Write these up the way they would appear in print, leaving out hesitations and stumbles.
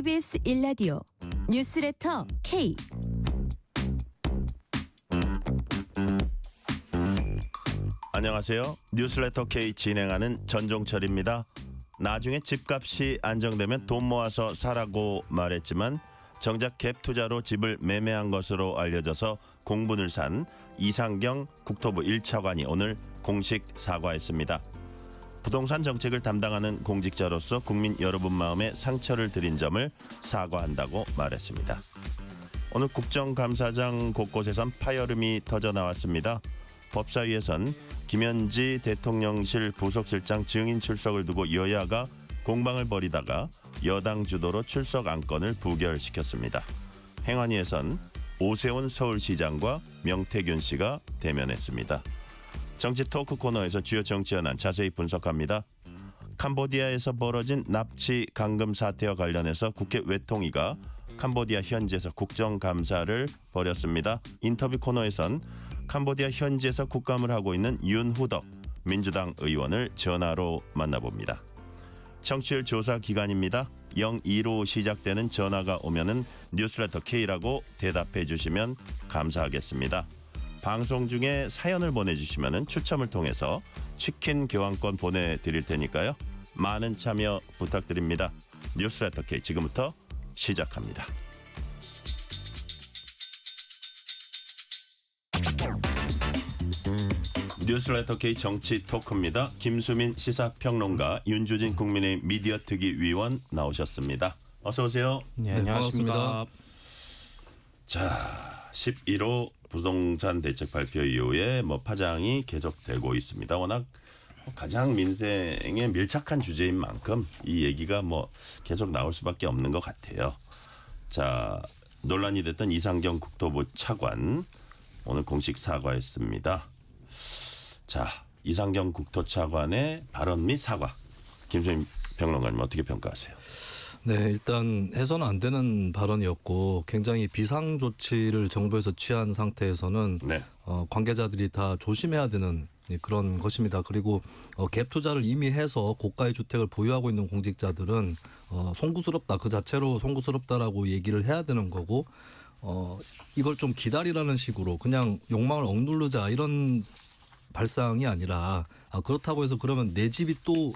KBS 1라디오 뉴스레터 K. 안녕하세요. 뉴스레터 K 진행하는 전종철입니다. 나중에 집값이 안정되면 돈 모아서 사라고 말했지만 정작 갭 투자로 집을 매매한 것으로 알려져서 공분을 산 이상경 국토부 1차관이 오늘 공식 사과했습니다. 부동산 정책을 담당하는 공직자로서 국민 여러분 마음에 상처를 드린 점을 사과한다고 말했습니다. 오늘 국정감사장 곳곳에선 파열음이 터져 나왔습니다. 법사위에선 김현지 대통령실 부속실장 증인 출석을 두고 여야가 공방을 벌이다가 여당 주도로 출석 안건을 부결시켰습니다. 행안위에선 오세훈 서울시장과 명태균 씨가 대면했습니다. 정치 토크 코너에서 주요 정치 현안 자세히 분석합니다. 캄보디아에서 벌어진 납치 감금 사태와 관련해서 국회 외통위가 캄보디아 현지에서 국정감사를 벌였습니다. 인터뷰 코너에선 캄보디아 현지에서 국감을 하고 있는 윤후덕 민주당 의원을 전화로 만나봅니다. 청취율 조사 기간입니다. 02로 시작되는 전화가 오면은 뉴스레터 K라고 대답해 주시면 감사하겠습니다. 방송 중에 사연을 보내주시면 추첨을 통해서 치킨 교환권 보내드릴 테니까요. 많은 참여 부탁드립니다. 뉴스레터 K 지금부터 시작합니다. 뉴스레터 K 정치 토크입니다. 김수민 시사평론가, 윤주진 국민의힘 미디어특위 위원 나오셨습니다. 어서 오세요. 네, 안녕하십니까. 자, 11호 부동산 대책 발표 이후에 파장이 계속되고 있습니다. 워낙 가장 민생에 밀착한 주제인 만큼 이 얘기가 계속 나올 수밖에 없는 것 같아요. 자, 논란이 됐던 이상경 국토부 차관 오늘 공식 사과했습니다. 자, 이상경 국토차관의 발언 및 사과. 김수민 평론가님 어떻게 평가하세요? 네, 일단 해서는 안 되는 발언이었고 굉장히 비상 조치를 정부에서 취한 상태에서는 네. 관계자들이 다 조심해야 되는 그런 것입니다. 그리고 갭 투자를 이미 해서 고가의 주택을 보유하고 있는 공직자들은 송구스럽다, 그 자체로 송구스럽다라고 얘기를 해야 되는 거고 이걸 좀 기다리라는 식으로 그냥 욕망을 억누르자 이런 발상이 아니라 그렇다고 해서 그러면 내 집이 또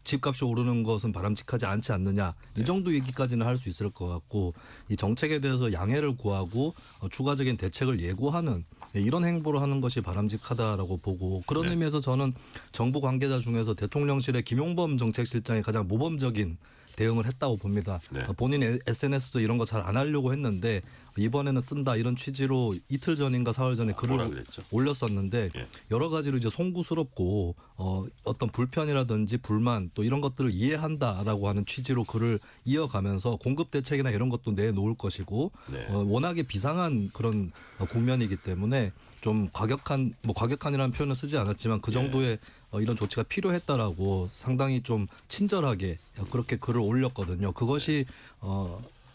집값이 오르는 것은 바람직하지 않지 않느냐, 이 정도 얘기까지는 할 수 있을 것 같고, 이 정책에 대해서 양해를 구하고 추가적인 대책을 예고하는 이런 행보를 하는 것이 바람직하다라고 보고, 그런 의미에서 저는 정부 관계자 중에서 대통령실의 김용범 정책실장이 가장 모범적인 대응을 했다고 봅니다. 네. 본인 SNS도 이런 거 잘 안 하려고 했는데 이번에는 쓴다 이런 취지로 이틀 전인가 사흘 전에 글을 올렸었는데 여러 가지로 이제 송구스럽고 어떤 불편이라든지 불만 또 이런 것들을 이해한다라고 하는 취지로 글을 이어가면서 공급 대책이나 이런 것도 내놓을 것이고 워낙에 비상한 그런 국면이기 때문에 좀 과격한이라는 표현을 쓰지 않았지만 그 정도의 이런 조치가 필요했다라고 상당히 좀 친절하게 그렇게 글을 올렸거든요. 그것이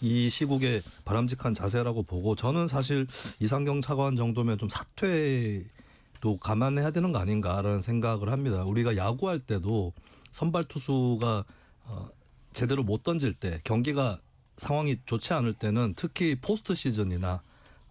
이 시국에 바람직한 자세라고 보고, 저는 사실 이상경 차관 정도면 좀 사퇴도 감안해야 되는 거 아닌가라는 생각을 합니다. 우리가 야구할 때도 선발 투수가 제대로 못 던질 때, 경기가 상황이 좋지 않을 때는 특히 포스트 시즌이나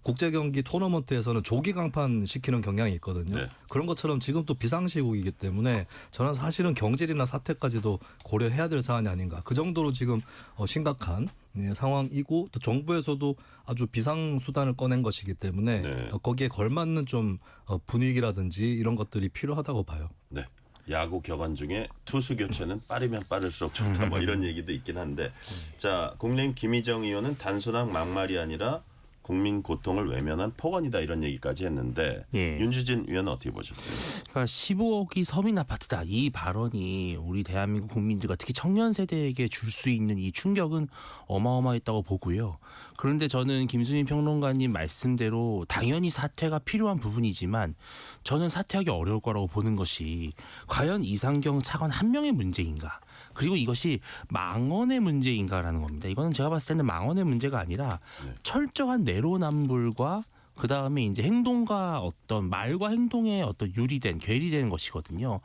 국제 경기 토너먼트에서는 조기 강판 시키는 경향이 있거든요. 네. 그런 것처럼 지금 또 비상시국이기 때문에 저는 사실은 경질이나 사퇴까지도 고려해야 될 사안이 아닌가. 그 정도로 지금 심각한 상황이고, 또 정부에서도 아주 비상 수단을 꺼낸 것이기 때문에 거기에 걸맞는 좀 분위기라든지 이런 것들이 필요하다고 봐요. 네. 야구 격언 중에 투수 교체는 빠르면 빠를수록 좋다 이런 얘기도 있긴 한데, 자, 국민의힘 김희정 의원은 단순한 막말이 아니라 국민 고통을 외면한 폭언이다 이런 얘기까지 했는데 윤주진 의원은 어떻게 보셨어요? 그러니까 15억이 서민 아파트다, 이 발언이 우리 대한민국 국민들과 특히 청년 세대에게 줄 수 있는 이 충격은 어마어마했다고 보고요. 그런데 저는 김수민 평론가님 말씀대로 당연히 사퇴가 필요한 부분이지만 저는 사퇴하기 어려울 거라고 보는 것이 과연 이상경 차관 한 명의 문제인가, 그리고 이것이 망언의 문제인가라는 겁니다. 이거는 제가 봤을 때는 망언의 문제가 아니라 철저한 내로남불과 그 다음에 이제 행동과 어떤 말과 행동의 어떤 유리된 괴리되는 것이거든요.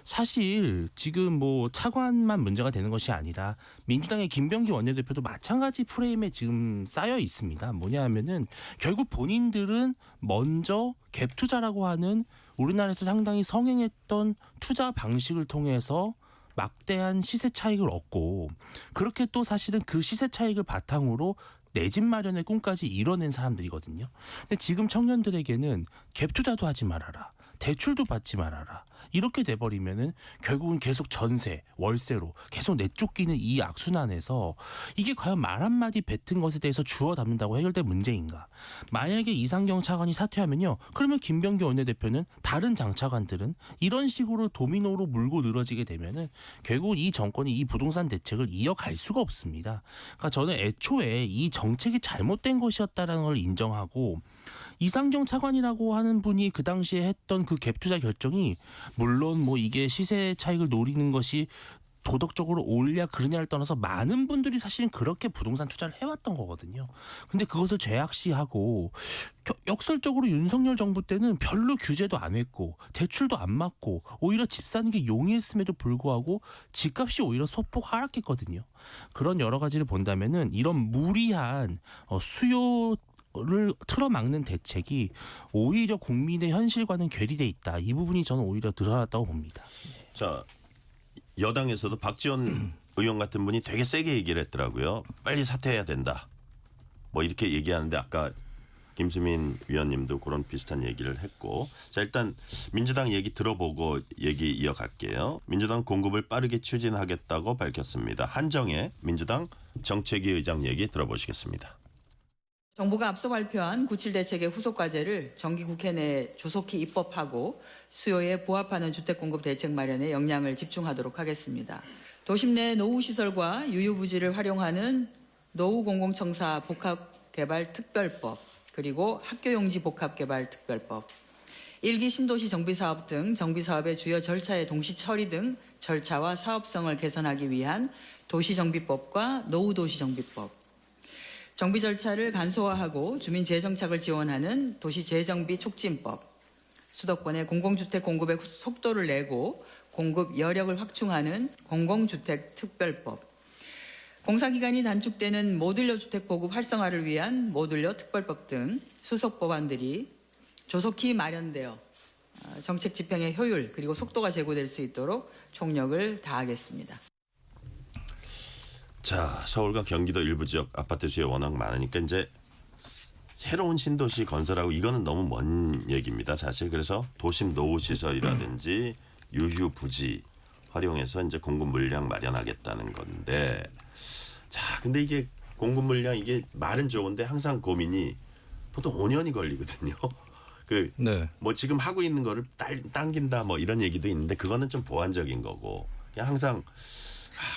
사실 지금 뭐 차관만 문제가 되는 것이 아니라 민주당의 김병기 원내대표도 마찬가지 프레임에 지금 쌓여 있습니다. 뭐냐 하면은 결국 본인들은 먼저 갭 투자라고 하는 우리나라에서 상당히 성행했던 투자 방식을 통해서 막대한 시세 차익을 얻고 그렇게 또 사실은 그 시세 차익을 바탕으로 내 집 마련의 꿈까지 이뤄낸 사람들이거든요. 근데 지금 청년들에게는 갭 투자도 하지 말아라. 대출도 받지 말아라. 이렇게 돼버리면은 결국은 계속 전세, 월세로 계속 내쫓기는 이 악순환에서 이게 과연 말 한마디 뱉은 것에 대해서 주워 담는다고 해결될 문제인가? 만약에 이상경 차관이 사퇴하면요. 그러면 김병기 원내대표는 다른 장차관들은 이런 식으로 도미노로 물고 늘어지게 되면은 결국 이 정권이 이 부동산 대책을 이어갈 수가 없습니다. 그러니까 저는 애초에 이 정책이 잘못된 것이었다라는 걸 인정하고 이상경 차관이라고 하는 분이 그 당시에 했던 그 갭 투자 결정이 물론 뭐 이게 시세 차익을 노리는 것이 도덕적으로 옳냐 그르냐를 떠나서 많은 분들이 사실은 그렇게 부동산 투자를 해왔던 거거든요. 근데 그것을 죄악시하고 역설적으로 윤석열 정부 때는 별로 규제도 안 했고 대출도 안 받고 오히려 집 사는 게 용이했음에도 불구하고 집값이 오히려 소폭 하락했거든요. 그런 여러 가지를 본다면은 이런 무리한 수요를 틀어막는 대책이 오히려 국민의 현실과는 괴리돼 있다. 이 부분이 저는 오히려 드러났다고 봅니다. 자, 여당에서도 박지원 의원 같은 분이 되게 세게 얘기를 했더라고요. 빨리 사퇴해야 된다. 뭐 이렇게 얘기하는데 아까 김수민 위원님도 그런 비슷한 얘기를 했고, 자 일단 민주당 얘기 들어보고 얘기 이어갈게요. 민주당 공급을 빠르게 추진하겠다고 밝혔습니다. 한정혜 민주당 정책위 의장 얘기 들어보시겠습니다. 정부가 앞서 발표한 97 대책의 후속 과제를 정기 국회 내 조속히 입법하고 수요에 부합하는 주택 공급 대책 마련에 역량을 집중하도록 하겠습니다. 도심 내 노후 시설과 유휴부지를 활용하는 노후 공공청사 복합개발 특별법, 그리고 학교용지 복합개발 특별법, 1기 신도시 정비사업 등 정비사업의 주요 절차의 동시 처리 등 절차와 사업성을 개선하기 위한 도시정비법과 노후도시정비법, 정비 절차를 간소화하고 주민 재정착을 지원하는 도시재정비 촉진법, 수도권의 공공주택 공급의 속도를 내고 공급 여력을 확충하는 공공주택 특별법, 공사기간이 단축되는 모듈러 주택 보급 활성화를 위한 모듈러 특별법 등 수속 법안들이 조속히 마련되어 정책 집행의 효율 그리고 속도가 제고될 수 있도록 총력을 다하겠습니다. 자, 서울과 경기도 일부 지역 아파트 수요 워낙 많으니까 이제 새로운 신도시 건설하고 이거는 너무 먼 얘기입니다, 사실. 그래서 도심 노후 시설이라든지 유휴 부지 활용해서 이제 공급 물량 마련하겠다는 건데, 자, 근데 이게 공급 물량 이게 말은 좋은데 항상 고민이 보통 5년이 걸리거든요. 뭐 지금 하고 있는 거를 당긴다 뭐 이런 얘기도 있는데 그거는 좀 보완적인 거고, 그냥 항상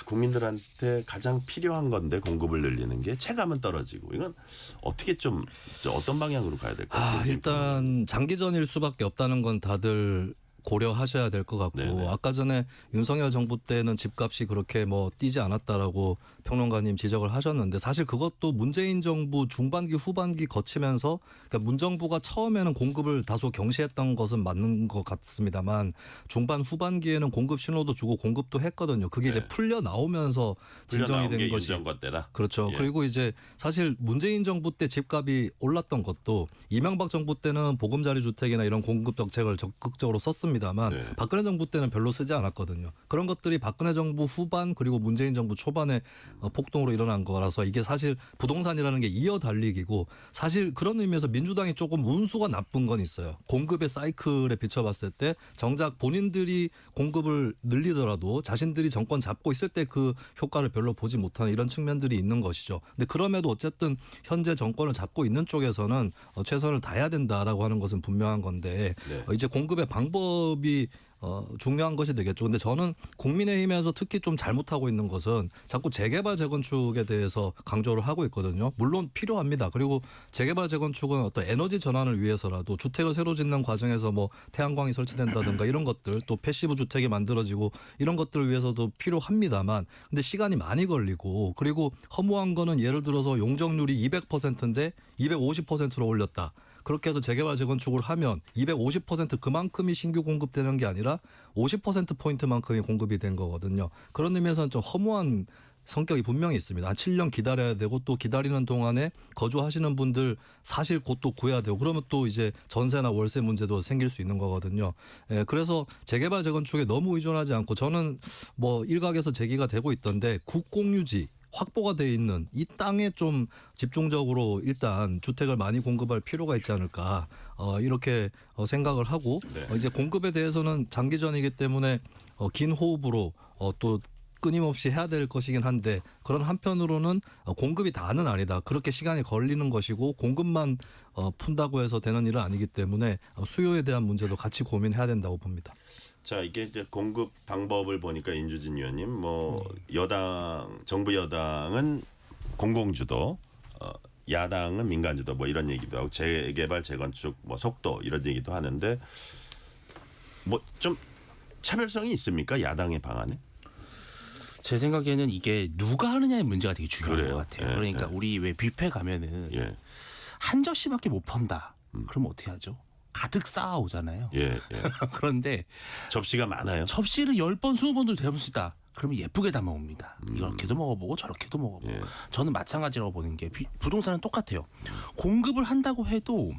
국민들한테 가장 필요한 건데 공급을 늘리는 게 체감은 떨어지고, 이건 어떻게 좀 어떤 방향으로 가야 될까요? 일단 장기전일 수밖에 없다는 건 다들 고려하셔야 될 것 같고, 네네. 아까 전에 윤석열 정부 때는 집값이 그렇게 뭐 뛰지 않았다라고 평론가님 지적을 하셨는데, 사실 그것도 문재인 정부 중반기 후반기 거치면서, 그러니까 문정부가 처음에는 공급을 다소 경시했던 것은 맞는 것 같습니다만 중반 후반기에는 공급 신호도 주고 공급도 했거든요. 그게 이제 풀려 나오면서 진정이 된 것이 때다. 그렇죠. 예. 그리고 이제 사실 문재인 정부 때 집값이 올랐던 것도 이명박 정부 때는 보금자리 주택이나 이런 공급 정책을 적극적으로 썼습니다만 박근혜 정부 때는 별로 쓰지 않았거든요. 그런 것들이 박근혜 정부 후반 그리고 문재인 정부 초반에 폭동으로 일어난 거라서 이게 사실 부동산이라는 게 이어 달리기고, 사실 그런 의미에서 민주당이 조금 운수가 나쁜 건 있어요. 공급의 사이클에 비춰봤을 때 정작 본인들이 공급을 늘리더라도 자신들이 정권 잡고 있을 때 그 효과를 별로 보지 못하는 이런 측면들이 있는 것이죠. 근데 그럼에도 어쨌든 현재 정권을 잡고 있는 쪽에서는 최선을 다해야 된다라고 하는 것은 분명한 건데, 이제 공급의 방법이 중요한 것이 되겠죠. 근데 저는 국민의힘에서 특히 좀 잘못하고 있는 것은 자꾸 재개발 재건축에 대해서 강조를 하고 있거든요. 물론 필요합니다. 그리고 재개발 재건축은 어떤 에너지 전환을 위해서라도 주택을 새로 짓는 과정에서 뭐 태양광이 설치된다든가 이런 것들, 또 패시브 주택이 만들어지고 이런 것들을 위해서도 필요합니다만, 근데 시간이 많이 걸리고, 그리고 허무한 거는 예를 들어서 용적률이 200%인데 250%로 올렸다. 그렇게 해서 재개발 재건축을 하면 250% 그만큼이 신규 공급되는 게 아니라 50%포인트만큼이 공급이 된 거거든요. 그런 의미에서는 좀 허무한 성격이 분명히 있습니다. 한 7년 기다려야 되고 또 기다리는 동안에 거주하시는 분들 사실 곧 또 구해야 되고 그러면 또 이제 전세나 월세 문제도 생길 수 있는 거거든요. 예, 그래서 재개발 재건축에 너무 의존하지 않고 저는 뭐 일각에서 제기가 되고 있던데 국공유지 확보가 돼 있는 이 땅에 좀 집중적으로 일단 주택을 많이 공급할 필요가 있지 않을까 이렇게 생각을 하고 네. 이제 공급에 대해서는 장기전이기 때문에 긴 호흡으로 또 끊임없이 해야 될 것이긴 한데 그런 한편으로는 공급이 다는 아니다. 그렇게 시간이 걸리는 것이고 공급만 푼다고 해서 되는 일은 아니기 때문에 수요에 대한 문제도 같이 고민해야 된다고 봅니다. 자, 이게 이제 공급 방법을 보니까 인주진 의원님 뭐 여당 정부 여당은 공공주도 야당은 민간주도 뭐 이런 얘기도 하고 재개발 재건축 뭐 속도 이런 얘기도 하는데 뭐 좀 차별성이 있습니까? 야당의 방안에? 제 생각에는 이게 누가 하느냐의 문제가 되게 중요한 그래요? 것 같아요. 예, 그러니까 예. 우리 왜 뷔페 가면은 예. 한 접시밖에 못 펀다. 그럼 어떻게 하죠? 가득 쌓아오잖아요. 예, 예. 그런데 접시가 많아요. 접시를 10번, 20번도 대볼 수 있다. 그러면 예쁘게 담아옵니다. 이렇게도 먹어보고 저렇게도 먹어보고. 예. 저는 마찬가지라고 보는 게 부동산은 똑같아요. 공급을 한다고 해도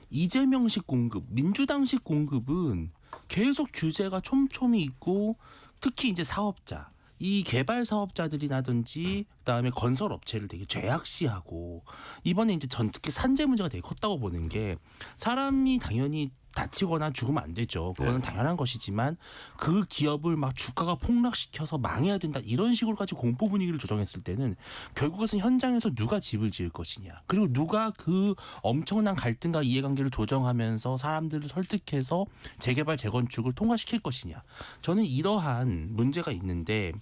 이재명식 공급, 민주당식 공급은 계속 규제가 촘촘히 있고 특히 이제 사업자. 이 개발 사업자들이라든지 그다음에 건설 업체를 되게 죄악시하고 이번에 이제 특히 산재 문제가 되게 컸다고 보는 게 사람이 당연히 다치거나 죽으면 안 되죠. 그거는 당연한 것이지만 그 기업을 막 주가가 폭락시켜서 망해야 된다 이런 식으로까지 공포 분위기를 조정했을 때는 결국에는 현장에서 누가 집을 지을 것이냐 그리고 누가 그 엄청난 갈등과 이해관계를 조정하면서 사람들을 설득해서 재개발 재건축을 통과시킬 것이냐 저는 이러한 문제가 있는데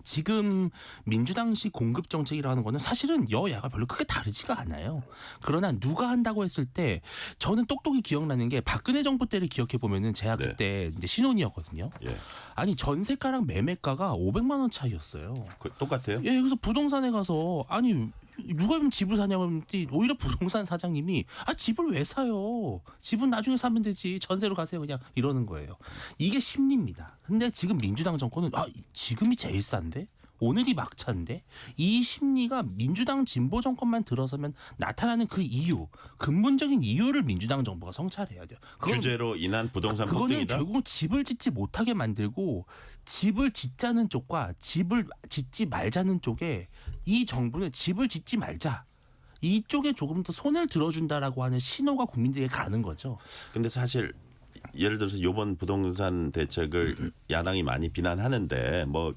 지금 민주당식 공급 정책이라는 거는 사실은 여야가 별로 크게 다르지가 않아요. 그러나 누가 한다고 했을 때 저는 똑똑히 기억나는 게 박근혜 정부 때를 기억해 보면은 제가 네. 그때 이제 신혼이었거든요. 예. 아니 전세가랑 매매가가 500만 원 차이였어요. 똑같아요? 예, 그래서 부동산에 가서 아니 누가 집을 사냐고 했더니 오히려 부동산 사장님이 집을 왜 사요? 집은 나중에 사면 되지. 전세로 가세요. 그냥 이러는 거예요. 이게 심리입니다. 근데 지금 민주당 정권은 지금이 제일 싼데? 오늘이 막차인데? 이 심리가 민주당 진보 정권만 들어서면 나타나는 그 이유, 근본적인 이유를 민주당 정부가 성찰해야 돼요. 규제로 인한 부동산 그거는 폭등이다? 결국 집을 짓지 못하게 만들고 집을 짓자는 쪽과 집을 짓지 말자는 쪽에 이 정부는 집을 짓지 말자. 이쪽에 조금 더 손을 들어준다라고 하는 신호가 국민들에게 가는 거죠. 근데 사실 예를 들어서 이번 부동산 대책을 야당이 많이 비난하는데 뭐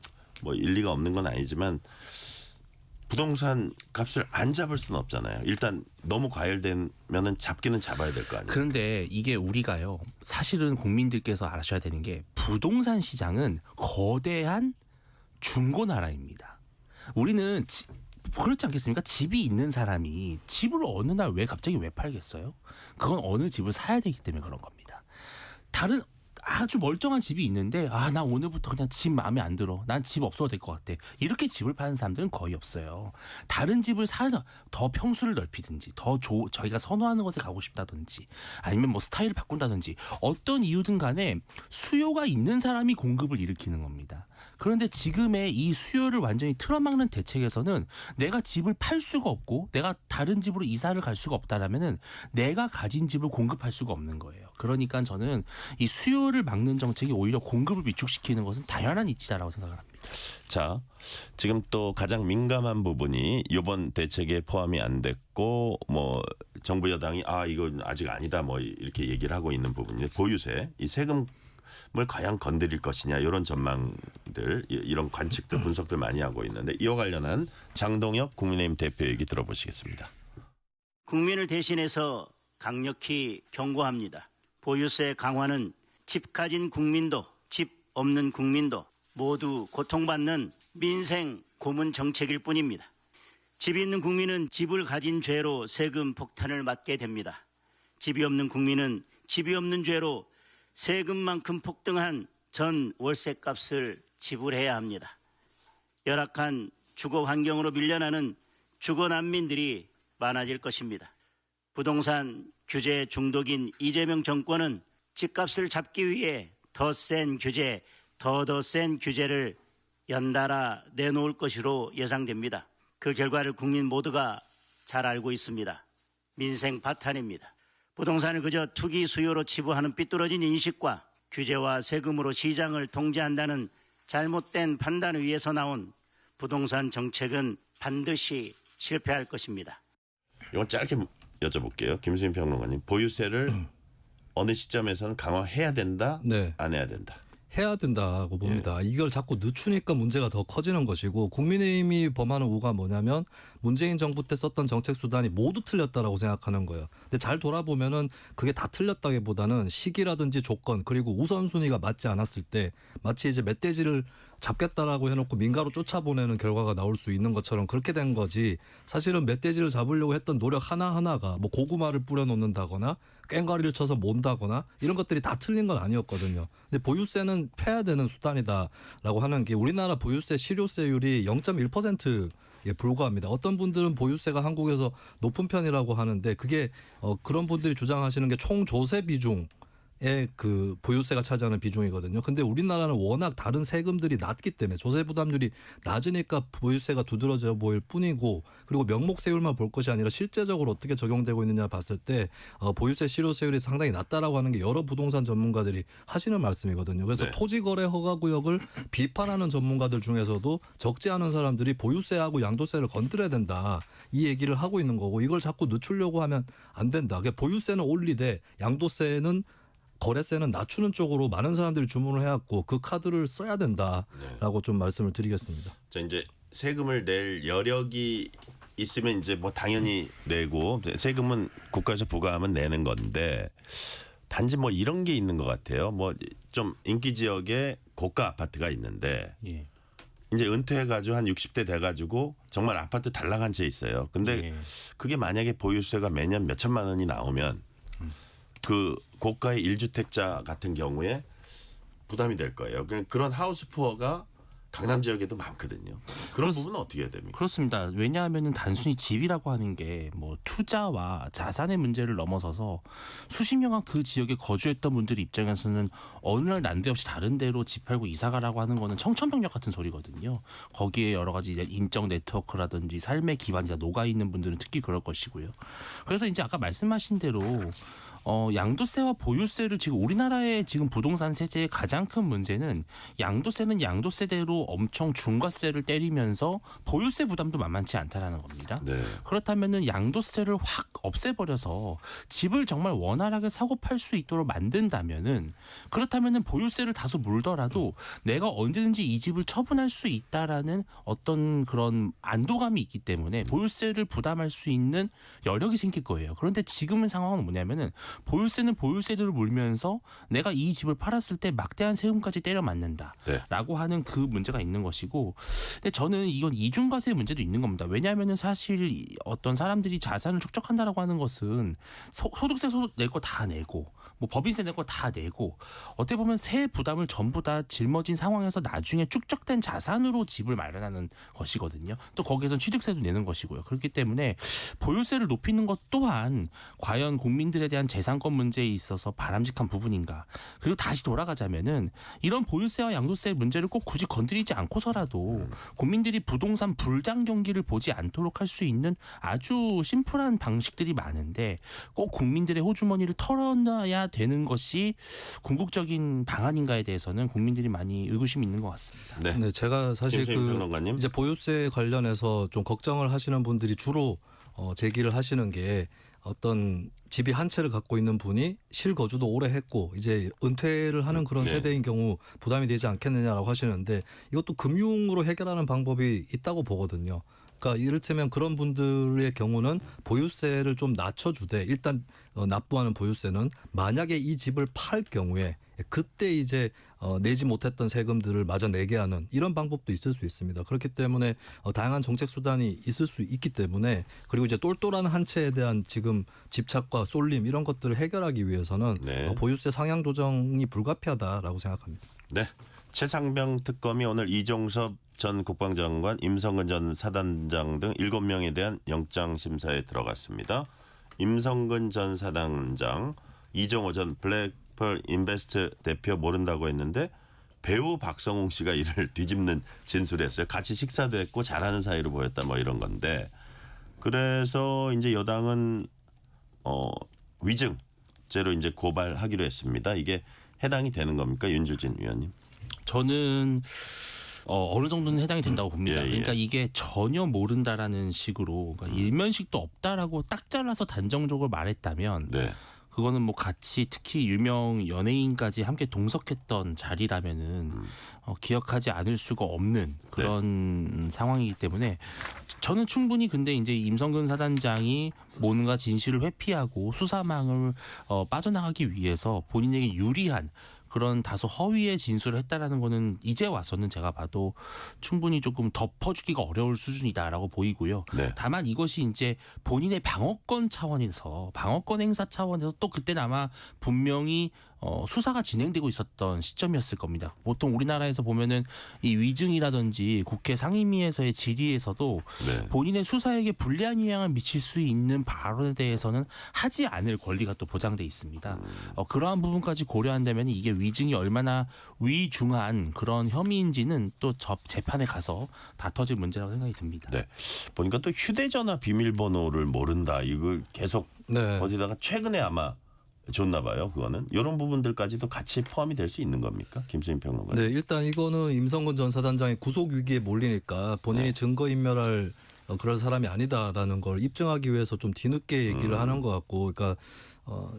일리가 없는 건 아니지만 부동산 값을 안 잡을 수는 없잖아요. 일단 너무 과열되면은 잡기는 잡아야 될 거 아니에요. 그런데 이게 우리가요. 사실은 국민들께서 아셔야 되는 게 부동산 시장은 거대한 중고나라입니다. 우리는 그렇지 않겠습니까? 집이 있는 사람이 집을 어느 날 갑자기 왜 팔겠어요? 그건 어느 집을 사야 되기 때문에 그런 겁니다. 다른 아주 멀쩡한 집이 있는데 나 오늘부터 그냥 집 마음에 안 들어. 난 집 없어도 될 것 같아. 이렇게 집을 파는 사람들은 거의 없어요. 다른 집을 사서 더 평수를 넓히든지 더 저희가 선호하는 곳에 가고 싶다든지 아니면 뭐 스타일을 바꾼다든지 어떤 이유든 간에 수요가 있는 사람이 공급을 일으키는 겁니다. 그런데 지금의 이 수요를 완전히 틀어막는 대책에서는 내가 집을 팔 수가 없고 내가 다른 집으로 이사를 갈 수가 없다라면은 내가 가진 집을 공급할 수가 없는 거예요. 그러니까 저는 이 수요를 막는 정책이 오히려 공급을 위축시키는 것은 당연한 이치다라고 생각을 합니다. 자, 지금 또 가장 민감한 부분이 이번 대책에 포함이 안 됐고 뭐 정부 여당이 이건 아직 아니다 뭐 이렇게 얘기를 하고 있는 부분이 보유세, 이 세금을 과연 건드릴 것이냐 이런 전망들 이런 관측들 분석들 많이 하고 있는데 이와 관련한 장동혁 국민의힘 대표 얘기 들어보시겠습니다. 국민을 대신해서 강력히 경고합니다. 보유세 강화는 집 가진 국민도 집 없는 국민도 모두 고통받는 민생 고문 정책일 뿐입니다. 집이 있는 국민은 집을 가진 죄로 세금 폭탄을 맞게 됩니다. 집이 없는 국민은 집이 없는 죄로 세금만큼 폭등한 전 월세값을 지불해야 합니다. 열악한 주거 환경으로 밀려나는 주거 난민들이 많아질 것입니다. 부동산 규제 중독인 이재명 정권은 집값을 잡기 위해 더 센 규제, 더 센 규제를 연달아 내놓을 것으로 예상됩니다. 그 결과를 국민 모두가 잘 알고 있습니다. 민생 파탄입니다. 부동산을 그저 투기 수요로 치부하는 삐뚤어진 인식과 규제와 세금으로 시장을 통제한다는 잘못된 판단 위에서 나온 부동산 정책은 반드시 실패할 것입니다. 이건 짧게 여쭤볼게요. 김수민 평론가님. 보유세를 어느 시점에서는 강화해야 된다? 네. 안 해야 된다? 해야 된다고 봅니다. 이걸 자꾸 늦추니까 문제가 더 커지는 것이고 국민의힘이 범하는 우가 뭐냐면 문재인 정부 때 썼던 정책 수단이 모두 틀렸다라고 생각하는 거예요. 근데 잘 돌아보면은 그게 다 틀렸다기보다는 시기라든지 조건 그리고 우선순위가 맞지 않았을 때 마치 이제 멧돼지를 잡겠다라고 해놓고 민가로 쫓아보내는 결과가 나올 수 있는 것처럼 그렇게 된 거지. 사실은 멧돼지를 잡으려고 했던 노력 하나하나가 뭐 고구마를 뿌려놓는다거나 꽹과리를 쳐서 몬다거나 이런 것들이 다 틀린 건 아니었거든요. 근데 보유세는 패야 되는 수단이다라고 하는 게 우리나라 보유세 실효세율이 0.1%에 불과합니다. 어떤 분들은 보유세가 한국에서 높은 편이라고 하는데 그게 그런 분들이 주장하시는 게 총조세 비중 그 보유세가 차지하는 비중이거든요. 근데 우리나라는 워낙 다른 세금들이 낮기 때문에 조세 부담률이 낮으니까 보유세가 두드러져 보일 뿐이고 그리고 명목세율만 볼 것이 아니라 실제적으로 어떻게 적용되고 있느냐 봤을 때 보유세 실효세율이 상당히 낮다라고 하는 게 여러 부동산 전문가들이 하시는 말씀이거든요. 그래서 네. 토지거래 허가구역을 비판하는 전문가들 중에서도 적지 않은 사람들이 보유세하고 양도세를 건드려야 된다. 이 얘기를 하고 있는 거고 이걸 자꾸 늦추려고 하면 안 된다. 그러니까 보유세는 올리되 양도세는 거래세는 낮추는 쪽으로 많은 사람들이 주문을 해왔고 그 카드를 써야 된다라고 좀 말씀을 드리겠습니다. 자, 이제 세금을 낼 여력이 있으면 이제 뭐 당연히 내고 세금은 국가에서 부과하면 내는 건데 단지 뭐 이런 게 있는 것 같아요. 뭐 좀 인기 지역에 고가 아파트가 있는데 예. 이제 은퇴해가지고 한 60대 돼가지고 정말 아파트 달랑한 채 있어요. 근데 예. 그게 만약에 보유세가 매년 몇 천만 원이 나오면 그 고가의 1주택자 같은 경우에 부담이 될 거예요. 그런 하우스 푸어가 강남 지역에도 많거든요. 그런 부분은 어떻게 해야 됩니까? 그렇습니다. 왜냐하면은 단순히 집이라고 하는 게 뭐 투자와 자산의 문제를 넘어서서 수십 년간 그 지역에 거주했던 분들 입장에서는 어느 날 난데없이 다른 데로 집 팔고 이사 가라고 하는 거는 청천벽력 같은 소리거든요. 거기에 여러 가지 인적 네트워크라든지 삶의 기반이 다 녹아 있는 분들은 특히 그럴 것이고요. 그래서 이제 아까 말씀하신 대로 양도세와 보유세를 지금 우리나라의 지금 부동산 세제의 가장 큰 문제는 양도세는 양도세대로 엄청 중과세를 때리면서 보유세 부담도 만만치 않다라는 겁니다. 네. 그렇다면은 양도세를 확 없애버려서 집을 정말 원활하게 사고 팔 수 있도록 만든다면은 그렇다면은 보유세를 다소 물더라도 내가 언제든지 이 집을 처분할 수 있다라는 어떤 그런 안도감이 있기 때문에 보유세를 부담할 수 있는 여력이 생길 거예요. 그런데 지금의 상황은 뭐냐면은 보유세는 보유세대로 물면서 내가 이 집을 팔았을 때 막대한 세금까지 때려 맞는다라고 하는 그 문제가 있는 것이고, 근데 저는 이건 이중과세 문제도 있는 겁니다. 왜냐하면은 사실 어떤 사람들이 자산을 축적한다라고 하는 것은 소득세 낼 거 다 내고 뭐 법인세 낼 거 다 내고 어떻게 보면 세 부담을 전부 다 짊어진 상황에서 나중에 축적된 자산으로 집을 마련하는 것이거든요. 또 거기에선 취득세도 내는 것이고요. 그렇기 때문에 보유세를 높이는 것 또한 과연 국민들에 대한 재산권 문제에 있어서 바람직한 부분인가. 그리고 다시 돌아가자면은 이런 보유세와 양도세 문제를 꼭 굳이 건드리지 않고서라도 국민들이 부동산 불장 경기를 보지 않도록 할 수 있는 아주 심플한 방식들이 많은데 꼭 국민들의 호주머니를 털어놔야 되는 것이 궁극적인 방안인가에 대해서는 국민들이 많이 의구심이 있는 것 같습니다. 네, 제가 사실 평론가님. 이제 보유세 관련해서 좀 걱정을 하시는 분들이 주로 제기를 하시는 게 어떤 집이 한 채를 갖고 있는 분이 실거주도 오래 했고 이제 은퇴를 하는 그런 네. 세대인 경우 부담이 되지 않겠느냐라고 하시는데 이것도 금융으로 해결하는 방법이 있다고 보거든요. 그러니까 이를테면 그런 분들의 경우는 보유세를 좀 낮춰주되 일단 납부하는 보유세는 만약에 이 집을 팔 경우에 그때 이제 내지 못했던 세금들을 마저 내게 하는 이런 방법도 있을 수 있습니다. 그렇기 때문에 다양한 정책 수단이 있을 수 있기 때문에 그리고 이제 똘똘한 한 채에 대한 지금 집착과 쏠림 이런 것들을 해결하기 위해서는 네. 보유세 상향 조정이 불가피하다라고 생각합니다. 네. 최상병 특검이 오늘 이종섭 전 국방장관, 임성근 전 사단장 등 7명에 대한 영장 심사에 들어갔습니다. 임성근 전 사단장, 이정호 전 블랙펄 인베스트 대표 모른다고 했는데 배우 박성웅 씨가 이를 뒤집는 진술을 했어요. 같이 식사도 했고 잘하는 사이로 보였다 뭐 이런 건데 그래서 이제 여당은 위증죄로 이제 고발하기로 했습니다. 이게 해당이 되는 겁니까, 윤주진 위원님? 저는 어느 정도는 해당이 된다고 봅니다. 예, 예. 그러니까 이게 전혀 모른다라는 식으로 그러니까 일면식도 없다라고 딱 잘라서 단정적으로 말했다면 네. 그거는 뭐 같이 특히 유명 연예인까지 함께 동석했던 자리라면은 기억하지 않을 수가 없는 그런 상황이기 때문에 저는 충분히 근데 이제 임성근 사단장이 뭔가 진실을 회피하고 수사망을 빠져나가기 위해서 본인에게 유리한 그런 다소 허위의 진술을 했다라는 거는 이제 와서는 제가 봐도 충분히 조금 덮어주기가 어려울 수준이다라고 보이고요. 네. 다만 이것이 이제 본인의 방어권 차원에서 방어권 행사 차원에서 또 그때는 아마 분명히 수사가 진행되고 있었던 시점이었을 겁니다. 보통 우리나라에서 보면은 이 위증이라든지 국회 상임위에서의 질의에서도 네. 본인의 수사에게 불리한 영향을 미칠 수 있는 발언에 대해서는 하지 않을 권리가 또 보장돼 있습니다. 그러한 부분까지 고려한다면 이게 위증이 얼마나 위중한 그런 혐의인지는 또 재판에 가서 다퉈질 문제라고 생각이 듭니다. 네. 보니까 또 휴대전화 비밀번호를 모른다. 이걸 계속 네. 어디다가 최근에 아마 줬나 봐요. 그거는 이런 부분들까지도 같이 포함이 될 수 있는 겁니까, 김수민 평론가? 네, 일단 이거는 임성근 전 사단장이 구속 위기에 몰리니까 본인이 증거 인멸할 그럴 사람이 아니다라는 걸 입증하기 위해서 좀 뒤늦게 얘기를 하는 것 같고, 그러니까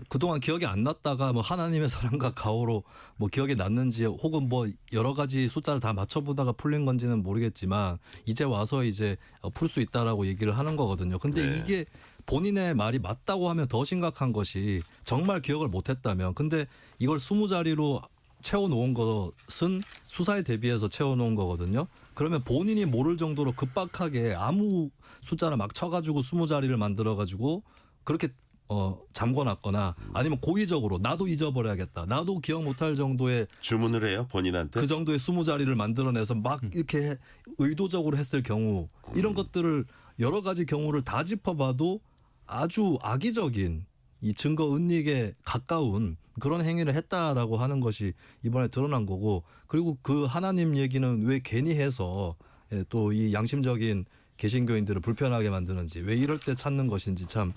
그동안 기억이 안 났다가 뭐 하나님의 사랑과 가오로 뭐 기억이 났는지 혹은 뭐 여러 가지 숫자를 다 맞춰보다가 풀린 건지는 모르겠지만 이제 와서 이제 풀 수 있다라고 얘기를 하는 거거든요. 근데 네. 이게 본인의 말이 맞다고 하면 더 심각한 것이 정말 기억을 못했다면, 근데 이걸 20자리로 채워놓은 것은 수사에 대비해서 채워놓은 거거든요. 그러면 본인이 모를 정도로 급박하게 아무 숫자를 막 쳐가지고 20자리를 만들어가지고 그렇게 잠궈놨거나 아니면 고의적으로 나도 잊어버려야겠다, 나도 기억 못할 정도의 주문을 해요, 본인한테? 그 정도의 20자리를 만들어내서 막 이렇게 의도적으로 했을 경우, 이런 것들을 여러 가지 경우를 다 짚어봐도 아주 악의적인 이 증거 은닉에 가까운 그런 행위를 했다라고 하는 것이 이번에 드러난 거고, 그리고 그 하나님 얘기는 왜 괜히 해서 또 이 양심적인 개신교인들을 불편하게 만드는지, 왜 이럴 때 찾는 것인지 참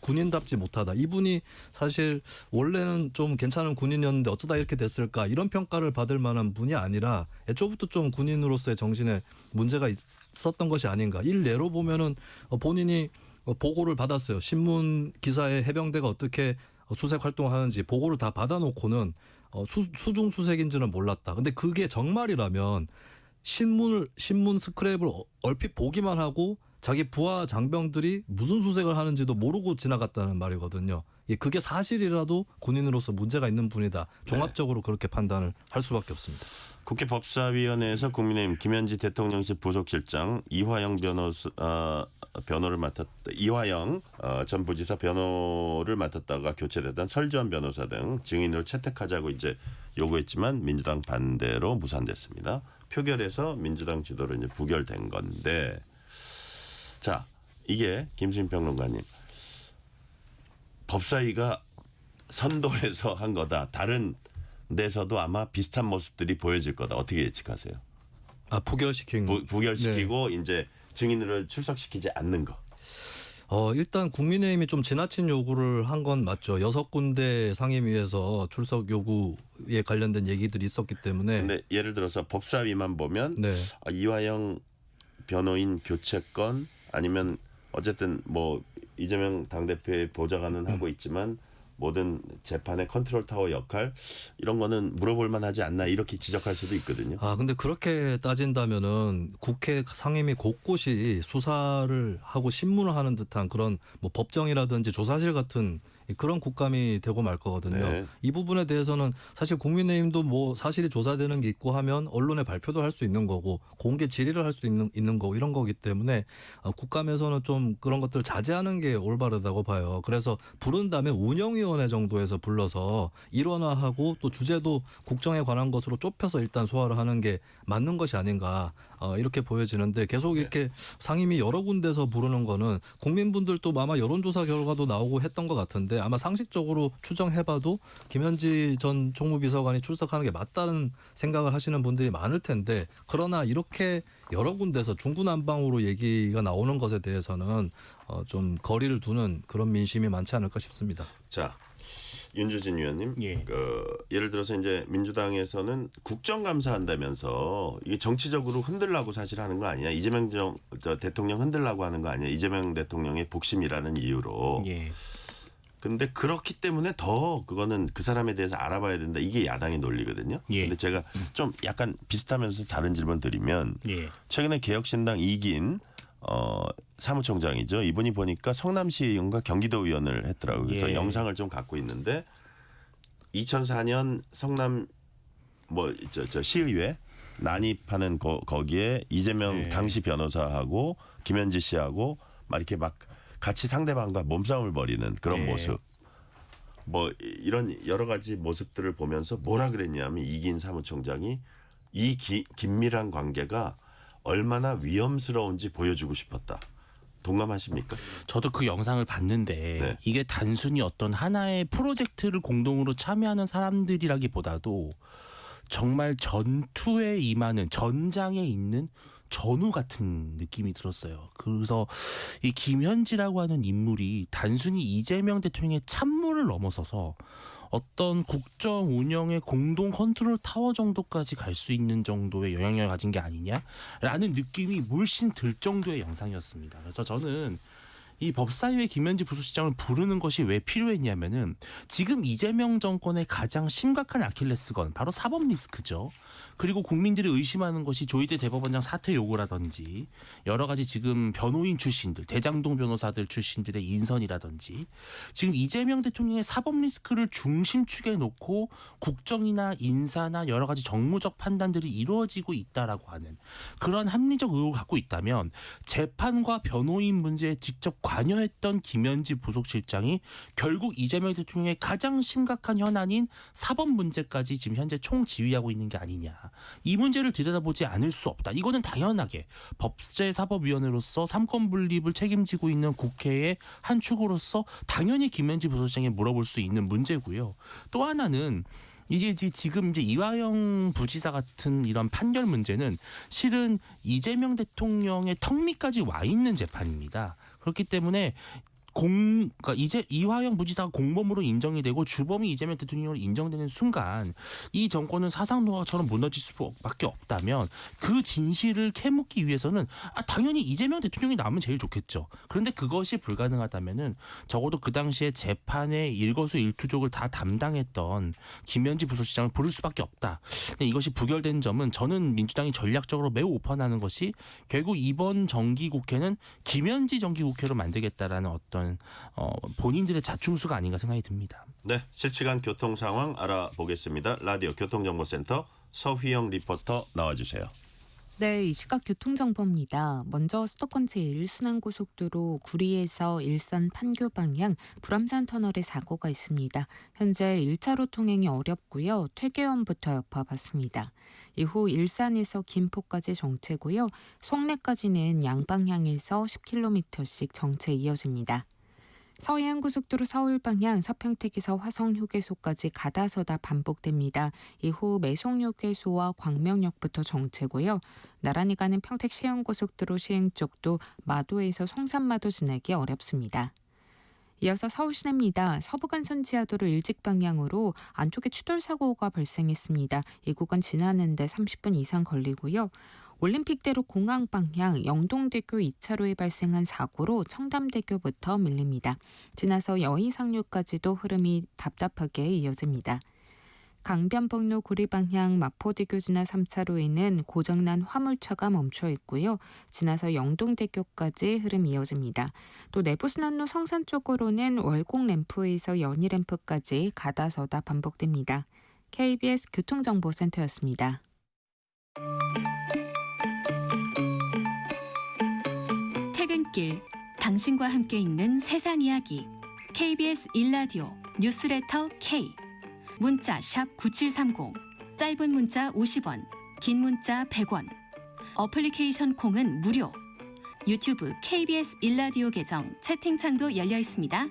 군인답지 못하다. 이분이 사실 원래는 좀 괜찮은 군인이었는데 어쩌다 이렇게 됐을까, 이런 평가를 받을 만한 분이 아니라 애초부터 좀 군인으로서의 정신에 문제가 있었던 것이 아닌가. 일례로 보면은 본인이 보고를 받았어요. 신문 기사에 해병대가 어떻게 수색 활동을 하는지 보고를 다 받아놓고는 수중 수색인지는 몰랐다. 근데 그게 정말이라면 신문 스크랩을 얼핏 보기만 하고 자기 부하 장병들이 무슨 수색을 하는지도 모르고 지나갔다는 말이거든요. 그게 사실이라도 군인으로서 문제가 있는 분이다. 종합적으로 그렇게 판단을 할 수밖에 없습니다. 국회 법사위원회에서 국민의힘 김현지 대통령실 부속실장 이화영 변호를 맡았다. 이화영 전 부지사 변호를 맡았다가 교체되던 설주환 변호사 등 증인으로 채택하자고 이제 요구했지만 민주당 반대로 무산됐습니다. 표결에서 민주당 지도로 이제 부결된 건데, 자, 이게 김수민 평론가님, 법사위가 선도해서 한 거다. 다른 데서도 아마 비슷한 모습들이 보여질 거다. 어떻게 예측하세요? 부결시킨 부결시키고 이제 증인으로 출석시키지 않는 거. 일단 국민의힘이 좀 지나친 요구를 한 건 맞죠. 6군데 상임위에서 출석 요구에 관련된 얘기들이 있었기 때문에. 근데 예를 들어서 법사위만 보면 네. 이화영 변호인 교체건, 아니면 어쨌든 뭐 이재명 당대표의 보좌관은 하고 있지만 모든 재판의 컨트롤 타워 역할, 이런 거는 물어볼 만하지 않나, 이렇게 지적할 수도 있거든요. 근데 그렇게 따진다면은 국회 상임위 곳곳이 수사를 하고 신문을 하는 듯한 그런 뭐 법정이라든지 조사실 같은 그런 국감이 되고 말 거거든요. 네. 이 부분에 대해서는 사실 국민의힘도 뭐 사실이 조사되는 게 있고 하면 언론에 발표도 할 수 있는 거고 공개 질의를 할 수 있는 거고 이런 거기 때문에 국감에서는 좀 그런 것들을 자제하는 게 올바르다고 봐요. 그래서 부른다면 운영위원회 정도에서 불러서 일원화하고 또 주제도 국정에 관한 것으로 좁혀서 일단 소화를 하는 게 맞는 것이 아닌가 이렇게 보여지는데 계속 이렇게 상임위 여러 군데서 부르는 거는 국민분들도 아마 여론조사 결과도 나오고 했던 것 같은데 아마 상식적으로 추정해봐도 김현지 전 총무비서관이 출석하는 게 맞다는 생각을 하시는 분들이 많을 텐데 그러나 이렇게 여러 군데서 중구난방으로 얘기가 나오는 것에 대해서는 좀 거리를 두는 그런 민심이 많지 않을까 싶습니다. 자, 윤주진 위원님, 예. 예를 들어서 이제 민주당에서는 국정감사한다면서 이게 정치적으로 흔들라고 사실 하는 거 아니냐? 이재명 대통령 흔들라고 하는 거 아니야? 이재명 대통령의 복심이라는 이유로. 예. 근데 그렇기 때문에 더 그거는 그 사람에 대해서 알아봐야 된다. 이게 야당의 논리거든요. 예. 근데 제가 좀 약간 비슷하면서 다른 질문 드리면 예. 최근에 개혁신당 이긴 사무총장이죠. 이분이 보니까 성남시의원과 경기도의원을 했더라고요. 그래서 예. 영상을 좀 갖고 있는데 2004년 성남 시의회 난입하는 거기에 이재명 예. 당시 변호사하고 김현지 씨하고 막 이렇게 막 같이 상대방과 몸싸움을 벌이는 그런 예. 모습. 뭐 이런 여러 가지 모습들을 보면서 뭐라 그랬냐면 이긴 사무총장이 이 긴밀한 관계가 얼마나 위험스러운지 보여주고 싶었다. 동감하십니까? 저도 그 영상을 봤는데 네. 이게 단순히 어떤 하나의 프로젝트를 공동으로 참여하는 사람들이라기보다도 정말 전투에 임하는 전장에 있는 전우 같은 느낌이 들었어요. 그래서 이 김현지라고 하는 인물이 단순히 이재명 대통령의 참모를 넘어서서 어떤 국정 운영의 공동 컨트롤 타워 정도까지 갈 수 있는 정도의 영향력을 가진 게 아니냐라는 느낌이 물씬 들 정도의 영상이었습니다. 그래서 저는 이 법사위의 김현지 부수시장을 부르는 것이 왜 필요했냐면은 지금 이재명 정권의 가장 심각한 아킬레스건 바로 사법 리스크죠. 그리고 국민들이 의심하는 것이 조희대 대법원장 사퇴 요구라든지 여러 가지 지금 변호인 출신들, 대장동 변호사들 출신들의 인선이라든지 지금 이재명 대통령의 사법 리스크를 중심축에 놓고 국정이나 인사나 여러 가지 정무적 판단들이 이루어지고 있다라고 하는 그런 합리적 의혹을 갖고 있다면 재판과 변호인 문제에 직접 관여했던 김현지 부속실장이 결국 이재명 대통령의 가장 심각한 현안인 사법 문제까지 지금 현재 총지휘하고 있는 게 아니냐. 이 문제를 들여다보지 않을 수 없다. 이거는 당연하게 법제사법위원회로서 삼권 분립을 책임지고 있는 국회의 한 축으로서 당연히 김현지 부속실장에 물어볼 수 있는 문제고요. 또 하나는 이게 지금 이제 이화영 부지사 같은 이런 판결 문제는 실은 이재명 대통령의 턱 밑까지 와 있는 재판입니다. 그렇기 때문에 그러니까 이제 이화영 부지사가 공범으로 인정이 되고 주범이 이재명 대통령으로 인정되는 순간 이 정권은 사상 노화처럼 무너질 수밖에 없다면 그 진실을 캐묻기 위해서는 당연히 이재명 대통령이 나오면 제일 좋겠죠. 그런데 그것이 불가능하다면은 적어도 그 당시에 재판의 일거수일투족을 다 담당했던 김현지 부속실장을 부를 수밖에 없다. 근데 이것이 부결된 점은 저는 민주당이 전략적으로 매우 오판하는 것이 결국 이번 정기국회는 김현지 정기국회로 만들겠다라는 어떤 본인들의 자충수가 아닌가 생각이 듭니다. 네, 실시간 교통 상황 알아보겠습니다. 라디오 교통정보센터 서휘영 리포터 나와주세요. 네, 이 시각 교통정보입니다. 먼저 수도권 제1순환고속도로 구리에서 일산 판교 방향 불암산 터널에 사고가 있습니다. 현재 1차로 통행이 어렵고요. 퇴계원부터 여파받습니다. 이후 일산에서 김포까지 정체고요. 송내까지는 양방향에서 10km씩 정체 이어집니다. 서해안고속도로 서울 방향 서평택에서 화성휴게소까지 가다서다 반복됩니다. 이후 매송휴게소와 광명역부터 정체고요. 나란히 가는 평택 시흥고속도로 시흥 쪽도 마도에서 송산마도 지나기 어렵습니다. 이어서 서울시내입니다. 서부간선 지하도로 일직 방향으로 안쪽에 추돌사고가 발생했습니다. 이 구간 지나는데 30분 이상 걸리고요. 올림픽대로 공항 방향 영동대교 2차로에 발생한 사고로 청담대교부터 밀립니다. 지나서 여의상류까지도 흐름이 답답하게 이어집니다. 강변북로 구리 방향 마포대교 지나 3차로에는 고장난 화물차가 멈춰 있고요. 지나서 영동대교까지 흐름 이어집니다. 또 내부순환로 성산 쪽으로는 월곡 램프에서 연희 램프까지 가다서다 반복됩니다. KBS 교통정보센터였습니다. 퇴근길 당신과 함께 읽는 세상 이야기 KBS 1라디오 뉴스레터 K 문자 샵 9730 짧은 문자 50원 긴 문자 100원 어플리케이션 콩은 무료 유튜브 KBS 1라디오 계정 채팅창도 열려 있습니다.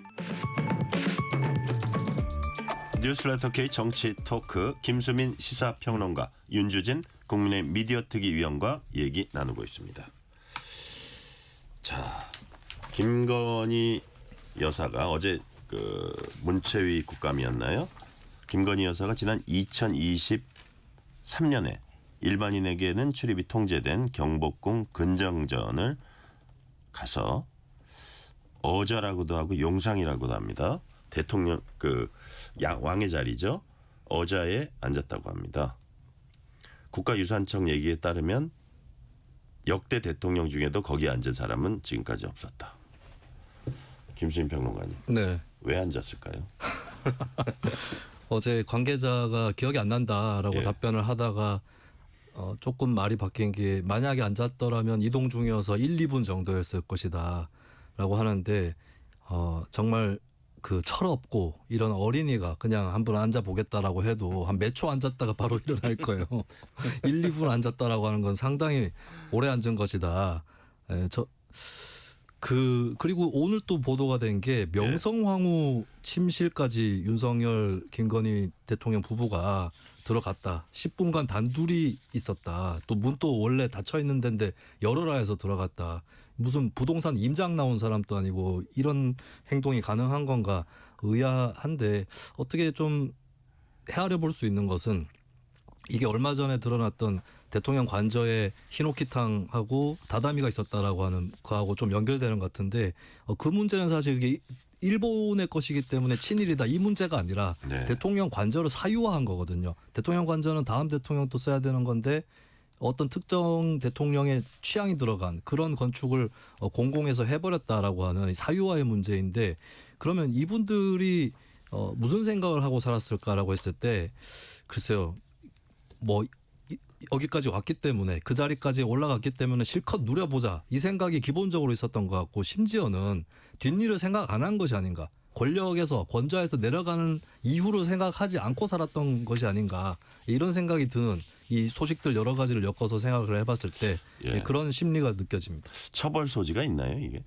뉴스레터 K 정치 토크 김수민 시사평론가 윤주진 국민의 미디어특위 위원과 얘기 나누고 있습니다. 자, 김건희 여사가 어제 그 문체위 국감이었나요? 김건희 여사가 지난 2023년에 일반인에게는 출입이 통제된 경복궁 근정전을 가서 어자라고도 하고 용상이라고도 합니다. 대통령 왕의 자리죠. 어자에 앉았다고 합니다. 국가유산청 얘기에 따르면 역대 대통령 중에도 거기에 앉은 사람은 지금까지 없었다. 김수민 평론가님. 네. 왜 앉았을까요? 어제 관계자가 기억이 안 난다라고 예. 답변을 하다가 조금 말이 바뀐 게 만약에 앉았더라면 이동 중이어서 1, 2분 정도였을 것이다 라고 하는데 정말 그 철없고 이런 어린이가 그냥 한번 앉아보겠다라고 해도 한 몇 초 앉았다가 바로 일어날 거예요. 1, 2분 앉았다라고 하는 건 상당히 오래 앉은 것이다. 그리고 오늘 또 보도가 된 게 명성황후 침실까지 윤석열 김건희 대통령 부부가 들어갔다. 10분간 단둘이 있었다. 또 문 또 원래 닫혀 있는 데인데 열어라 해서 들어갔다. 무슨 부동산 임장 나온 사람도 아니고 이런 행동이 가능한 건가 의아한데 어떻게 좀 헤아려 볼 수 있는 것은 이게 얼마 전에 드러났던 대통령 관저에 히노키탕하고 다다미가 있었다라고 하는 거하고 좀 연결되는 것 같은데 그 문제는 사실 이게 일본의 것이기 때문에 친일이다 이 문제가 아니라 네. 대통령 관저를 사유화한 거거든요. 대통령 관저는 다음 대통령도 써야 되는 건데 어떤 특정 대통령의 취향이 들어간 그런 건축을 공공에서 해버렸다라고 하는 사유화의 문제인데 그러면 이분들이 무슨 생각을 하고 살았을까라고 했을 때 글쎄요. 뭐 여기까지 왔기 때문에 그 자리까지 올라갔기 때문에 실컷 누려보자 이 생각이 기본적으로 있었던 것 같고 심지어는 뒷일을 생각 안 한 것이 아닌가 권력에서 권좌에서 내려가는 이후로 생각하지 않고 살았던 것이 아닌가 이런 생각이 드는 이 소식들 여러 가지를 엮어서 생각을 해봤을 때 그런 심리가 느껴집니다. 처벌 소지가 있나요 이게?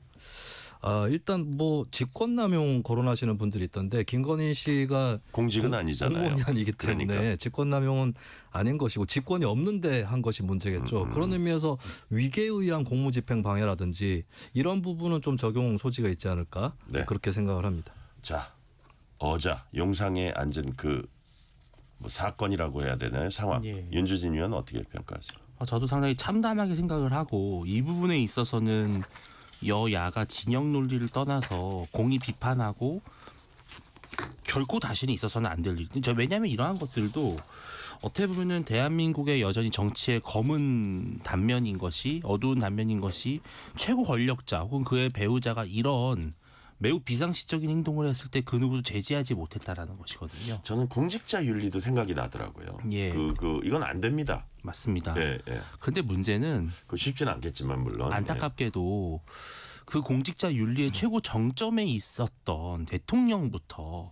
일단 뭐 직권남용 거론하시는 분들이 있던데 김건희 씨가 공직은 아니잖아요. 공무원이 아니기 때문에 그러니까. 직권남용은 아닌 것이고 직권이 없는데 한 것이 문제겠죠. 그런 의미에서 위계에 의한 공무집행 방해라든지 이런 부분은 좀 적용 소지가 있지 않을까 그렇게 생각을 합니다. 자, 어자 용상에 앉은 뭐 사건이라고 해야 되나요? 상황. 윤주진 의원 어떻게 평가하세요? 저도 상당히 참담하게 생각을 하고 이 부분에 있어서는 여야가 진영 논리를 떠나서 공히 비판하고 결코 다시는 있어서는 안 될 일. 왜냐하면 이러한 것들도 어떻게 보면은 대한민국의 여전히 정치의 검은 단면인 것이 어두운 단면인 것이 최고 권력자 혹은 그의 배우자가 이런 매우 비상식적인 행동을 했을 때 그 누구도 제지하지 못했다라는 것이거든요. 저는 공직자 윤리도 생각이 나더라고요. 이건 안 됩니다. 맞습니다. 네. 근데 문제는 쉽지는 않겠지만 물론 안타깝게도 그 공직자 윤리의 최고 정점에 있었던 대통령부터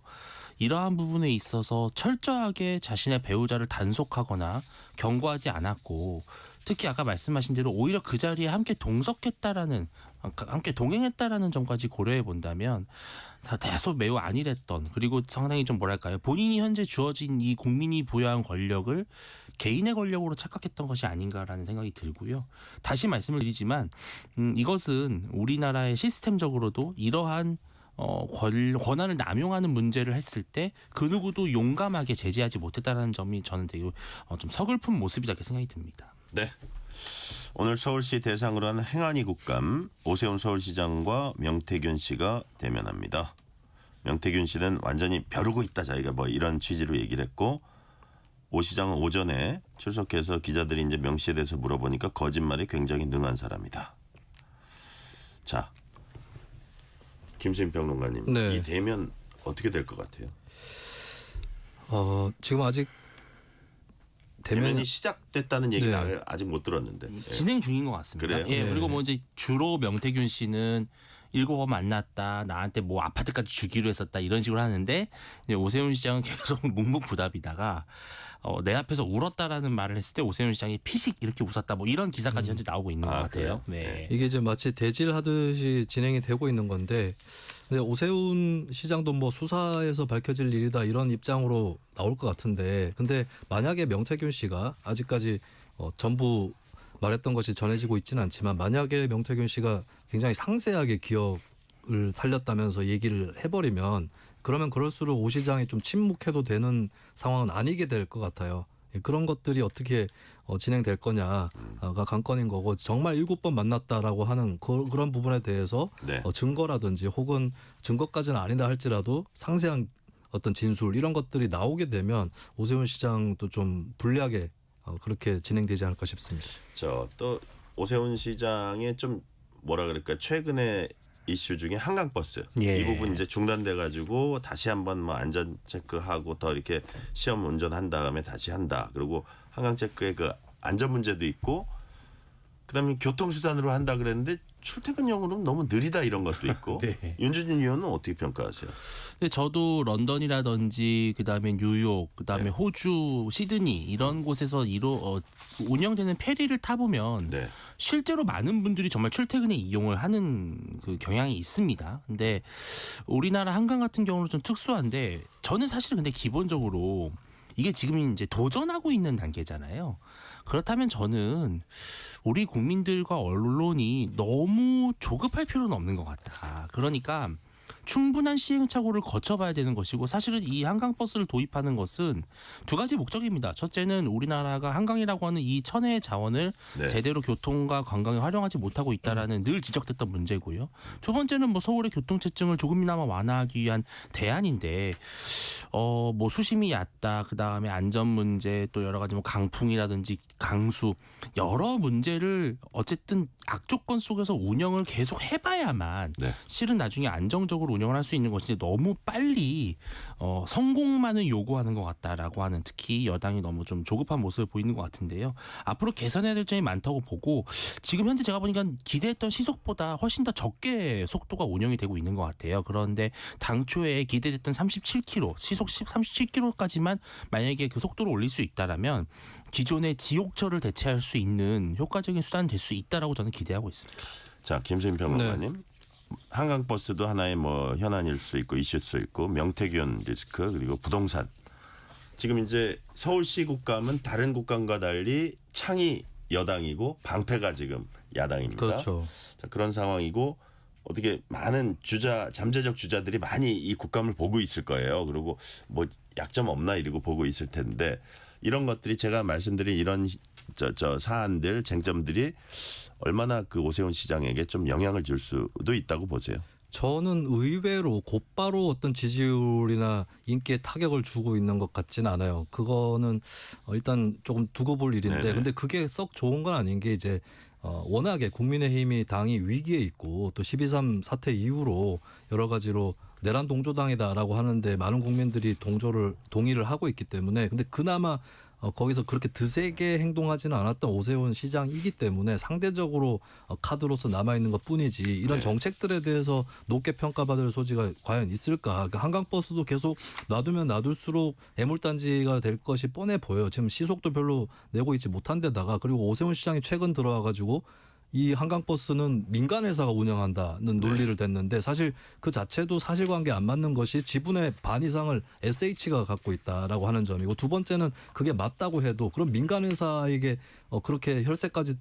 이러한 부분에 있어서 철저하게 자신의 배우자를 단속하거나 경고하지 않았고 특히 아까 말씀하신 대로 오히려 그 자리에 함께 동행했다라는 점까지 고려해 본다면 다소 매우 안일했던 그리고 상당히 좀 뭐랄까요 본인이 현재 주어진 이 국민이 부여한 권력을 개인의 권력으로 착각했던 것이 아닌가라는 생각이 들고요. 다시 말씀을 드리지만 이것은 우리나라의 시스템적으로도 이러한 권한을 남용하는 문제를 했을 때 그 누구도 용감하게 제지하지 못했다는 점이 저는 되게 좀 서글픈 모습이다 이렇게 생각이 듭니다. 네. 오늘 서울시 대상으로 한 행안위 국감 오세훈 서울시장과 명태균 씨가 대면합니다. 명태균 씨는 완전히 벼르고 있다 자기가 뭐 이런 취지로 얘기를 했고 오 시장은 오전에 출석해서 기자들이 이제 명 씨에 대해서 물어보니까 거짓말이 굉장히 능한 사람이다. 자, 김수민 평론가님, 네. 이 대면 어떻게 될 것 같아요? 지금 아직 대면이 시작됐다는 얘기는 네. 아직 못 들었는데. 예. 진행 중인 것 같습니다. 그래요? 예, 네. 그리고 뭐 이제 주로 명태균 씨는 일곱 만났다, 나한테 뭐 아파트까지 주기로 했었다 이런 식으로 하는데 이제 오세훈 시장은 계속 묵묵부답이다가 내 앞에서 울었다라는 말을 했을 때 오세훈 시장이 피식 이렇게 웃었다 뭐 이런 기사까지 현재 나오고 있는 것 같아요. 그래요? 네. 이게 이제 마치 대질하듯이 진행이 되고 있는 건데, 근데 오세훈 시장도 뭐 수사에서 밝혀질 일이다 이런 입장으로 나올 것 같은데, 근데 만약에 명태균 씨가 아직까지 전부 말했던 것이 전해지고 있지는 않지만, 만약에 명태균 씨가 굉장히 상세하게 기억을 살렸다면서 얘기를 해버리면, 그러면 그럴수록 오 시장이 좀 침묵해도 되는 상황은 아니게 될 것 같아요. 그런 것들이 어떻게 진행될 거냐가 관건인 거고, 정말 7번 만났다라고 하는 그런 부분에 대해서 네. 증거라든지 혹은 증거까지는 아니다 할지라도 상세한 어떤 진술 이런 것들이 나오게 되면 오세훈 시장도 좀 불리하게 그렇게 진행되지 않을까 싶습니다. 또 오세훈 시장의 좀 뭐라 그럴까 최근에 이슈 중에 한강버스 예. 이 부분 이제 중단돼 가지고 다시 한번 뭐 안전 체크하고 더 이렇게 시험 운전한 다음에 다시 한다. 그리고 한강 체크의 그 안전 문제도 있고 그다음에 교통수단으로 한다 그랬는데 출퇴근용으로는 너무 느리다 이런 것도 있고. 네. 윤주진 의원은 어떻게 평가하세요? 근데 저도 런던이라든지 그다음에 뉴욕, 그다음에 네. 호주, 시드니 이런 곳에서 운영되는 페리를 타보면 네. 실제로 많은 분들이 정말 출퇴근에 이용을 하는 그 경향이 있습니다. 근데 우리나라 한강 같은 경우는 좀 특수한데 저는 사실은 근데 기본적으로 이게 지금 이제 도전하고 있는 단계잖아요. 그렇다면 저는 우리 국민들과 언론이 너무 조급할 필요는 없는 것 같다. 그러니까 충분한 시행착오를 거쳐봐야 되는 것이고, 사실은 이 한강버스를 도입하는 것은 두 가지 목적입니다. 첫째는 우리나라가 한강이라고 하는 이 천혜의 자원을 네. 제대로 교통과 관광에 활용하지 못하고 있다라는 늘 지적됐던 문제고요. 두 번째는 뭐 서울의 교통체증을 조금이나마 완화하기 위한 대안인데 뭐 수심이 얕다, 그 다음에 안전 문제, 또 여러 가지 뭐 강풍이라든지 강수 여러 문제를 어쨌든 악조건 속에서 운영을 계속 해봐야만 네. 실은 나중에 안정적으로 운영을 할 수 있는 것인데 너무 빨리 성공만을 요구하는 것 같다라고 하는, 특히 여당이 너무 좀 조급한 모습을 보이는 것 같은데요. 앞으로 개선해야 될 점이 많다고 보고, 지금 현재 제가 보니까 기대했던 시속보다 훨씬 더 적게 속도가 운영이 되고 있는 것 같아요. 그런데 당초에 기대됐던 37km, 시속 37km까지만 만약에 그 속도를 올릴 수 있다라면 기존의 지옥철을 대체할 수 있는 효과적인 수단이 될 수 있다라고 저는 기대하고 있습니다. 자, 김수민 평론가님. 한강버스도 하나의 뭐 현안일 수 있고 이슈일 수 있고, 명태균 리스크, 그리고 부동산. 지금 이제 서울시 국감은 다른 국감과 달리 창이 여당이고 방패가 지금 야당입니다. 그렇죠. 자, 그런 상황이고, 어떻게 많은 잠재적 주자들이 많이 이 국감을 보고 있을 거예요. 그리고 뭐 약점 없나 이러고 보고 있을 텐데, 이런 것들이 제가 말씀드린 이런 사안들, 쟁점들이 얼마나 그 오세훈 시장에게 좀 영향을 줄 수도 있다고 보세요. 저는 의외로 곧바로 어떤 지지율이나 인기에 타격을 주고 있는 것 같지는 않아요. 그거는 일단 조금 두고 볼 일인데, 네네. 근데 그게 썩 좋은 건 아닌 게, 이제 워낙에 국민의힘이 당이 위기에 있고 또 12.3 사태 이후로 여러 가지로 내란 동조당이다라고 하는데 많은 국민들이 동의를 하고 있기 때문에, 근데 그나마 거기서 그렇게 드세게 행동하지는 않았던 오세훈 시장이기 때문에 상대적으로 카드로서 남아있는 것 뿐이지, 이런 네. 정책들에 대해서 높게 평가받을 소지가 과연 있을까. 그러니까 한강버스도 계속 놔두면 놔둘수록 애물단지가 될 것이 뻔해 보여요. 지금 시속도 별로 내고 있지 못한 데다가, 그리고 오세훈 시장이 최근 들어와가지고 이 한강버스는 민간회사가 운영한다는 논리를 댔는데, 사실 그 자체도 사실관계 안 맞는 것이 지분의 반 이상을 SH가 갖고 있다라고 하는 점이고, 두 번째는 그게 맞다고 해도 그럼 민간회사에게 그렇게 혈세까지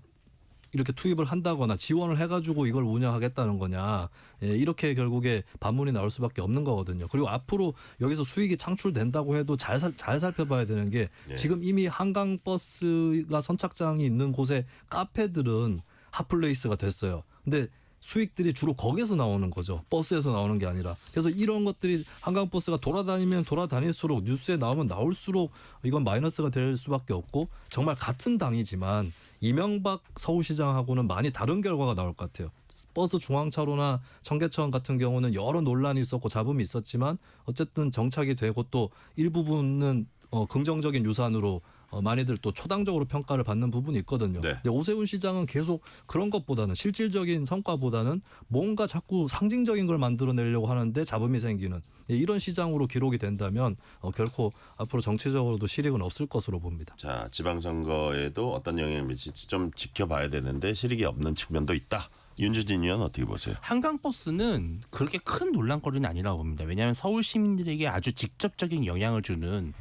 이렇게 투입을 한다거나 지원을 해가지고 이걸 운영하겠다는 거냐, 이렇게 결국에 반문이 나올 수밖에 없는 거거든요. 그리고 앞으로 여기서 수익이 창출된다고 해도 잘 살펴봐야 되는 게, 지금 이미 한강버스가 선착장이 있는 곳에 카페들은 핫플레이스가 됐어요. 근데 수익들이 주로 거기서 나오는 거죠. 버스에서 나오는 게 아니라. 그래서 이런 것들이 한강버스가 돌아다니면 돌아다닐수록 뉴스에 나오면 나올수록 이건 마이너스가 될 수밖에 없고 정말 같은 당이지만 이명박 서울시장하고는 많이 다른 결과가 나올 것 같아요. 버스 중앙차로나 청계천 같은 경우는 여러 논란이 있었고 잡음이 있었지만 어쨌든 정착이 되고 또 일부분은 긍정적인 유산으로 많이들 또 초당적으로 평가를 받는 부분이 있거든요. 네. 근데 오세훈 시장은 계속 그런 것보다는 실질적인 성과보다는 뭔가 자꾸 상징적인 걸 만들어내려고 하는데 잡음이 생기는 이런 시장으로 기록이 된다면 결코 앞으로 정치적으로도 실익은 없을 것으로 봅니다. 자, 지방선거에도 어떤 영향을 미칠지 좀 지켜봐야 되는데 실익이 없는 측면도 있다. 윤주진 의원 어떻게 보세요? 한강버스는 그렇게 큰 논란거리는 아니라고 봅니다. 왜냐하면 서울 시민들에게 아주 직접적인 영향을 주는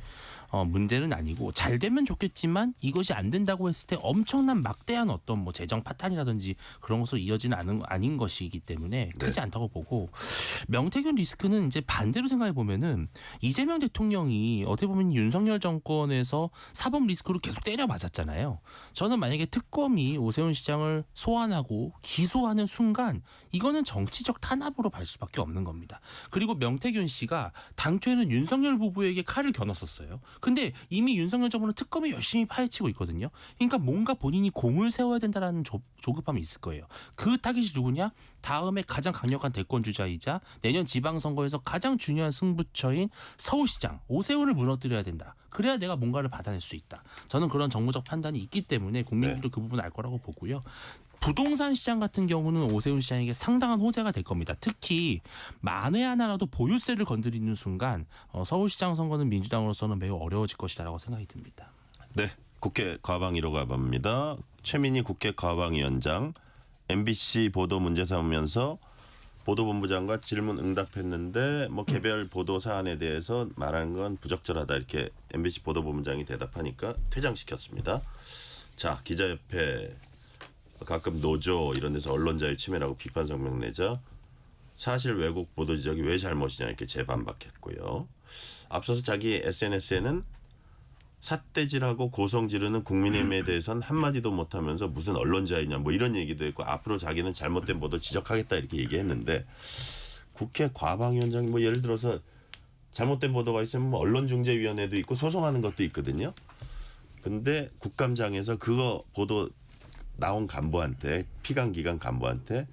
문제는 아니고 잘 되면 좋겠지만 이것이 안 된다고 했을 때 엄청난 막대한 어떤 뭐 재정 파탄이라든지 그런 것으로 이어지는 아닌 것이기 때문에 크지 않다고 보고 명태균 리스크는 이제 반대로 생각해 보면은 이재명 대통령이 어떻게 보면 윤석열 정권에서 사법 리스크로 계속 때려 맞았잖아요. 저는 만약에 특검이 오세훈 시장을 소환하고 기소하는 순간 이거는 정치적 탄압으로 갈 수밖에 없는 겁니다. 그리고 명태균 씨가 당초에는 윤석열 부부에게 칼을 겨눴었어요. 근데 이미 윤석열 정부는 특검이 열심히 파헤치고 있거든요. 그러니까 뭔가 본인이 공을 세워야 된다는 조급함이 있을 거예요. 그 타깃이 누구냐? 다음에 가장 강력한 대권 주자이자 내년 지방선거에서 가장 중요한 승부처인 서울시장 오세훈을 무너뜨려야 된다. 그래야 내가 뭔가를 받아낼 수 있다. 저는 그런 정무적 판단이 있기 때문에 국민들도 그 부분 알 거라고 보고요. 부동산 시장 같은 경우는 오세훈 시장에게 상당한 호재가 될 겁니다. 특히 만에 하나라도 보유세를 건드리는 순간 서울시장 선거는 민주당으로서는 매우 어려워질 것이다라고 생각이 듭니다. 네, 국회 과방 1호 가봅니다. 최민희 국회 과방위원장 MBC 보도 문제 삼으면서 보도본부장과 질문 응답했는데 뭐 개별 보도 사안에 대해서 말하는 건 부적절하다 이렇게 MBC 보도본부장이 대답하니까 퇴장시켰습니다. 자, 기자협회 가끔 노조 이런 데서 언론자유 침해라고 비판 성명 내자 사실 왜곡 보도 지적이 왜 잘못이냐 이렇게 재반박했고요. 앞서서 자기 SNS에는 삿대질하고 고성 지르는 국민의힘에 대해서는 한마디도 못하면서 무슨 언론자유냐 뭐 이런 얘기도 했고 앞으로 자기는 잘못된 보도 지적하겠다 이렇게 얘기했는데 국회 과방위원장이 뭐 예를 들어서 잘못된 보도가 있으면 뭐 언론중재위원회도 있고 소송하는 것도 있거든요. 근데 국감장에서 그거 보도 나온 간부한테 피감기관 간부한테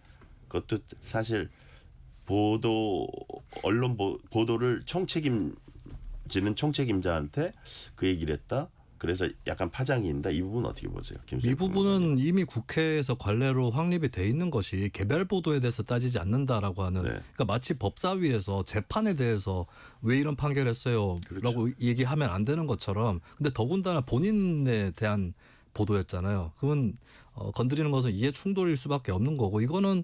그것도 사실 언론 보도를 총책임지는 총책임자한테 그 얘기를 했다. 그래서 약간 파장이 있다. 이 부분 어떻게 보세요? 이 부분은 이미 국회에서 관례로 확립이 돼 있는 것이 개별 보도에 대해서 따지지 않는다라고 하는 그러니까 마치 법사위에서 재판에 대해서 왜 이런 판결했어요 라고 얘기하면 안 되는 것처럼 근데 더군다나 본인에 대한 보도였잖아요. 그건 건드리는 것은 이해 충돌일 수밖에 없는 거고 이거는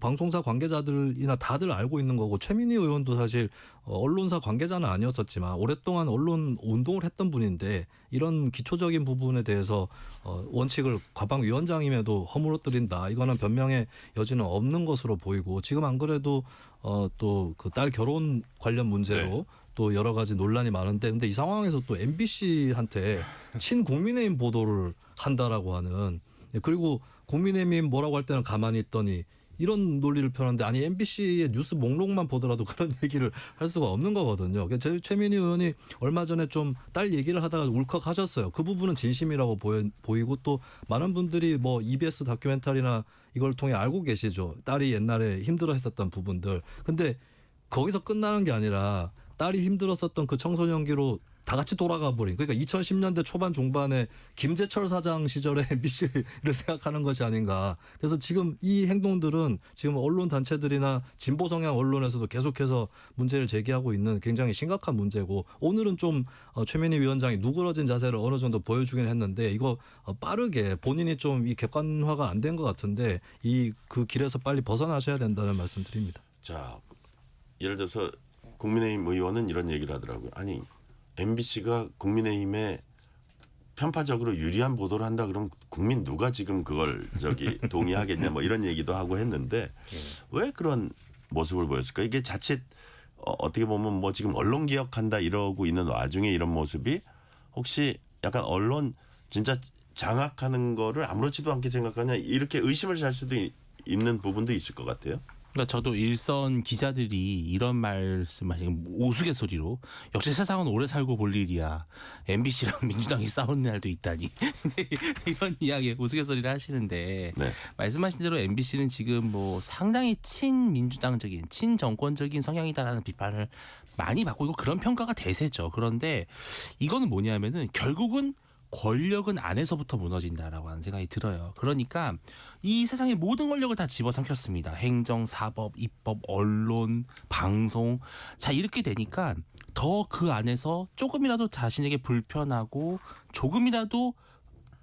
방송사 관계자들이나 다들 알고 있는 거고 최민희 의원도 사실 언론사 관계자는 아니었었지만 오랫동안 언론 운동을 했던 분인데 이런 기초적인 부분에 대해서 원칙을 과방위원장임에도 허물어뜨린다. 이거는 변명의 여지는 없는 것으로 보이고 지금 안 그래도 또 그 딸 결혼 관련 문제로 또 여러 가지 논란이 많은데 근데 이 상황에서 또 MBC한테 친국민의힘 보도를 한다라고 하는 그리고 국민의힘 뭐라고 할 때는 가만히 있더니 이런 논리를 펴는데 아니 MBC의 뉴스 목록만 보더라도 그런 얘기를 할 수가 없는 거거든요. 최민희 의원이 얼마 전에 좀 딸 얘기를 하다가 울컥하셨어요. 그 부분은 진심이라고 보이고 또 많은 분들이 뭐 EBS 다큐멘터리나 이걸 통해 알고 계시죠. 딸이 옛날에 힘들어했었던 부분들. 근데 거기서 끝나는 게 아니라 딸이 힘들었었던 그 청소년기로 다 같이 돌아가 버린. 그러니까 2010년대 초반 중반에 김재철 사장 시절에 MBC를 생각하는 것이 아닌가. 그래서 지금 이 행동들은 지금 언론 단체들이나 진보 성향 언론에서도 계속해서 문제를 제기하고 있는 굉장히 심각한 문제고 오늘은 좀 최민희 위원장이 누그러진 자세를 어느 정도 보여주긴 했는데 이거 빠르게 본인이 좀 이 객관화가 안 된 것 같은데 그 길에서 빨리 벗어나셔야 된다는 말씀드립니다. 자, 예를 들어서 국민의힘 의원은 이런 얘기를 하더라고요. 아니 MBC가 국민의힘에 편파적으로 유리한 보도를 한다 그러면 국민 누가 지금 그걸 동의하겠냐 뭐 이런 얘기도 하고 했는데 왜 그런 모습을 보였을까? 이게 자칫 어떻게 보면 뭐 지금 언론 개혁한다 이러고 있는 와중에 이런 모습이 혹시 약간 언론 진짜 장악하는 거를 아무렇지도 않게 생각하냐 이렇게 의심을 살 수도 있는 부분도 있을 것 같아요. 그러니까 저도 일선 기자들이 이런 말씀하시는 우스갯소리로 역시 세상은 오래 살고 볼 일이야. MBC랑 민주당이 싸우는 날도 있다니. 이런 이야기 우스갯소리를 하시는데 네. 말씀하신 대로 MBC는 지금 뭐 상당히 친민주당적인 친정권적인 성향이다라는 비판을 많이 받고 있고 그런 평가가 대세죠. 그런데 이거는 뭐냐면은 결국은 권력은 안에서부터 무너진다라고 하는 생각이 들어요. 그러니까 이 세상의 모든 권력을 다 집어삼켰습니다. 행정, 사법, 입법, 언론, 방송. 자, 이렇게 되니까 더 그 안에서 조금이라도 자신에게 불편하고 조금이라도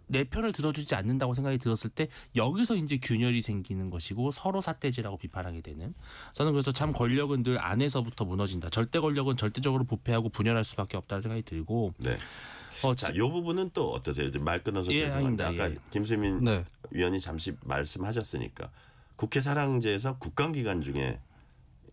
내 편을 들어주지 않는다고 생각이 들었을 때 여기서 이제 균열이 생기는 것이고 서로 삿대질하고 비판하게 되는. 저는 그래서 참 권력은 늘 안에서부터 무너진다. 절대 권력은 절대적으로 부패하고 분열할 수밖에 없다는 생각이 들고. 네. 자, 이 부분은 또 어떠세요? 말 끊어서 예, 죄송한데 아닙니다. 아까 예. 김수민 네. 위원이 잠시 말씀하셨으니까 국회 사랑제에서 국감기간 중에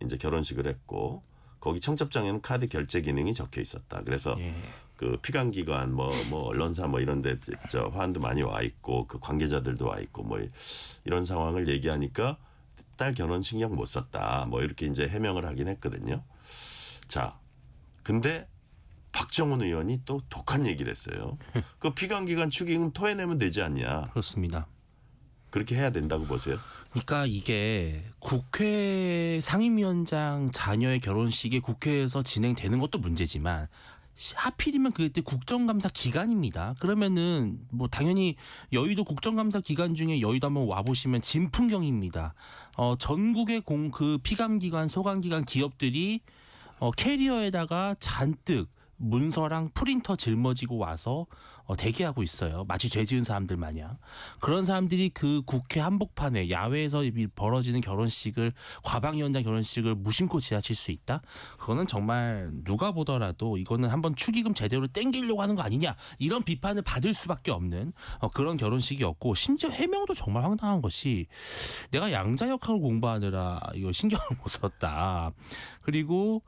이제 결혼식을 했고 거기 청첩장에는 카드 결제 기능이 적혀 있었다. 그래서 예. 그 피감기관 뭐 언론사 뭐 이런데 저 화환도 많이 와 있고 그 관계자들도 와 있고 뭐 이런 상황을 얘기하니까 딸 결혼 신경 못 썼다. 뭐 이렇게 이제 해명을 하긴 했거든요. 자, 근데 박정훈 의원이 또 독한 얘기를 했어요. 그 피감기관 축의금 토해내면 되지 않냐. 그렇습니다. 그렇게 해야 된다고 보세요. 그러니까 이게 국회 상임위원장 자녀의 결혼식이 국회에서 진행되는 것도 문제지만 하필이면 그때 국정감사 기간입니다. 그러면은 뭐 당연히 여의도 국정감사 기간 중에 여의도 한번 와보시면 진풍경입니다. 전국의 그 피감기관, 소감기관 기업들이 캐리어에다가 잔뜩 문서랑 프린터 짊어지고 와서 대기하고 있어요. 마치 죄 지은 사람들 마냥. 그런 사람들이 그 국회 한복판에 야외에서 벌어지는 결혼식을 과방위원장 결혼식을 무심코 지나칠 수 있다? 그거는 정말 누가 보더라도 이거는 한번 축의금 제대로 땡기려고 하는 거 아니냐 이런 비판을 받을 수밖에 없는 그런 결혼식이었고 심지어 해명도 정말 황당한 것이 내가 양자 역학을 공부하느라 이거 신경을 못 썼다. 그리고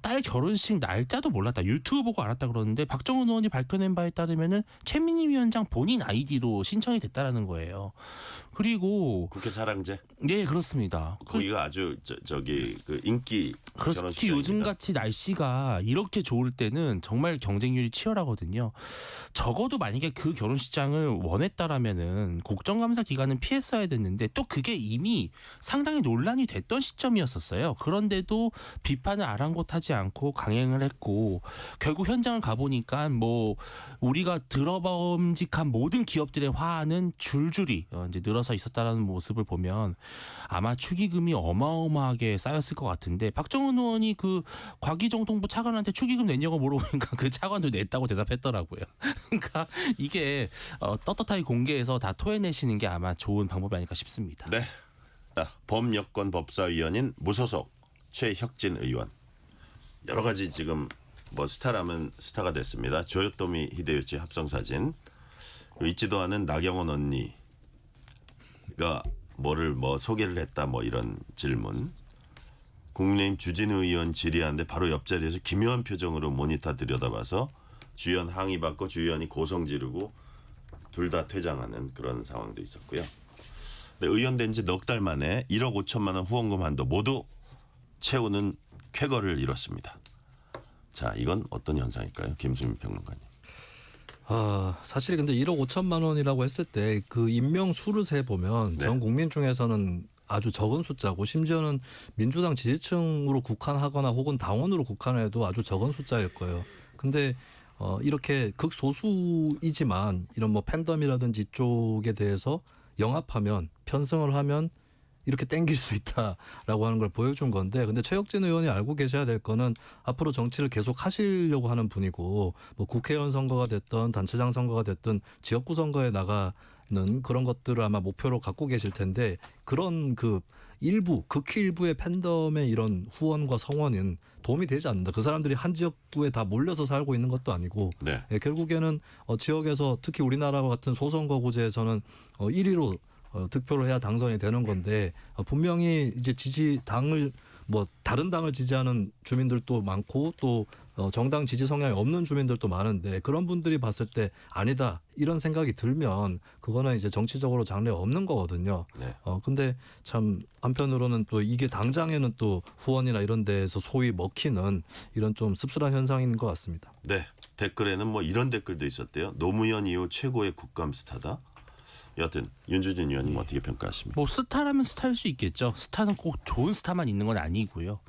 딸 결혼식 날짜도 몰랐다. 유튜브 보고 알았다 그러는데 박정훈 의원이 밝혀낸 바에 따르면은 최민희 위원장 본인 아이디로 신청이 됐다라는 거예요. 그리고 국회 사랑제. 네, 그렇습니다. 거기가 아주 저기 그 인기 그래서 특히 요즘 같이 날씨가 이렇게 좋을 때는 정말 경쟁률이 치열하거든요. 적어도 만약에 그 결혼식장을 원했다라면은 국정감사 기간은 피했어야 됐는데 또 그게 이미 상당히 논란이 됐던 시점이었었어요. 그런데도 비판을 아랑곳하지 않고 강행을 했고 결국 현장을 가보니까 뭐 우리가 들어봄직한 모든 기업들의 화는 줄줄이 이제 늘어서 있었다라는 모습을 보면 아마 축의금이 어마어마하게 쌓였을 것 같은데 박정훈 의원이 그 과기정통부 차관한테 축의금 냈냐고 물어보니까 그 차관도 냈다고 대답했더라고요. 그러니까 이게 떳떳하게 공개해서 다 토해내시는 게 아마 좋은 방법이 아닐까 싶습니다. 네. 범여권법사위원인 무소속 최혁진 의원. 여러 가지 지금 뭐 스타라면 스타가 됐습니다. 조요토미 히데요시 합성사진. 있지도 않은 나경원 언니가 뭐를 소개를 했다 이런 질문. 국민의힘 주진우 의원 질의하는데 바로 옆자리에서 기묘한 표정으로 모니터 들여다봐서 주의원 항의받고 주의원이 고성 지르고 둘 다 퇴장하는 그런 상황도 있었고요. 근데 의원 된 지 넉 달 만에 1억 5천만 원 후원금 한도 모두 채우는 쾌거를 이뤘습니다. 자, 이건 어떤 현상일까요? 김수민 평론가님. 사실 근데 1억 5천만 원이라고 했을 때 그 임명 수를 세 보면 네. 전 국민 중에서는 아주 적은 숫자고 심지어는 민주당 지지층으로 국한하거나 혹은 당원으로 국한해도 아주 적은 숫자일 거예요. 근데 이렇게 극소수이지만 이런 팬덤이라든지 이쪽에 대해서 영합하면 편성을 하면 이렇게 땡길 수 있다라고 하는 걸 보여준 건데 근데 최혁진 의원이 알고 계셔야 될 거는 앞으로 정치를 계속 하시려고 하는 분이고 국회의원 선거가 됐든 단체장 선거가 됐든 지역구 선거에 나가는 그런 것들을 아마 목표로 갖고 계실 텐데 그런 극히 일부의 팬덤의 이런 후원과 성원은 도움이 되지 않는다. 그 사람들이 한 지역구에 다 몰려서 살고 있는 것도 아니고 네. 결국에는 지역에서 특히 우리나라와 같은 소선거구제에서는 1위로 득표를 해야 당선이 되는 건데 분명히 이제 지지당을 다른 당을 지지하는 주민들도 많고 또 정당 지지 성향이 없는 주민들도 많은데 그런 분들이 봤을 때 아니다 이런 생각이 들면 그거는 이제 정치적으로 장래가 없는 거거든요. 네. 근데 참 한편으로는 또 이게 당장에는 또 후원이나 이런 데에서 소위 먹히는 이런 좀 씁쓸한 현상인 것 같습니다. 네. 댓글에는 뭐 이런 댓글도 있었대요. 노무현 이후 최고의 국감 스타다. 여하튼 윤주진 의원님 어떻게 평가하십니까? 뭐 스타라면 스타일 수 있겠죠. 스타는 꼭 좋은 스타만 있는 건 아니고요.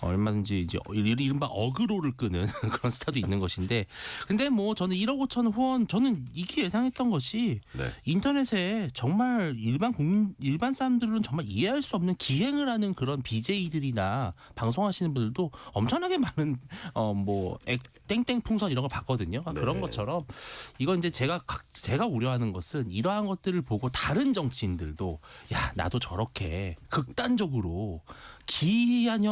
얼마든지 이제 이른바 어그로를 끄는 그런 스타도 있는 것인데, 근데 뭐 저는 1억 5천 후원 저는 익히 예상했던 것이 네. 인터넷에 정말 일반 사람들은 정말 이해할 수 없는 기행을 하는 그런 BJ들이나 방송하시는 분들도 엄청나게 많은 뭐 땡땡 풍선 이런 걸 봤거든요. 그런 것처럼 이건 이제 제가 우려하는 것은 이러한 것들을 보고 다른 정치인들도 야 나도 저렇게 극단적으로 기이한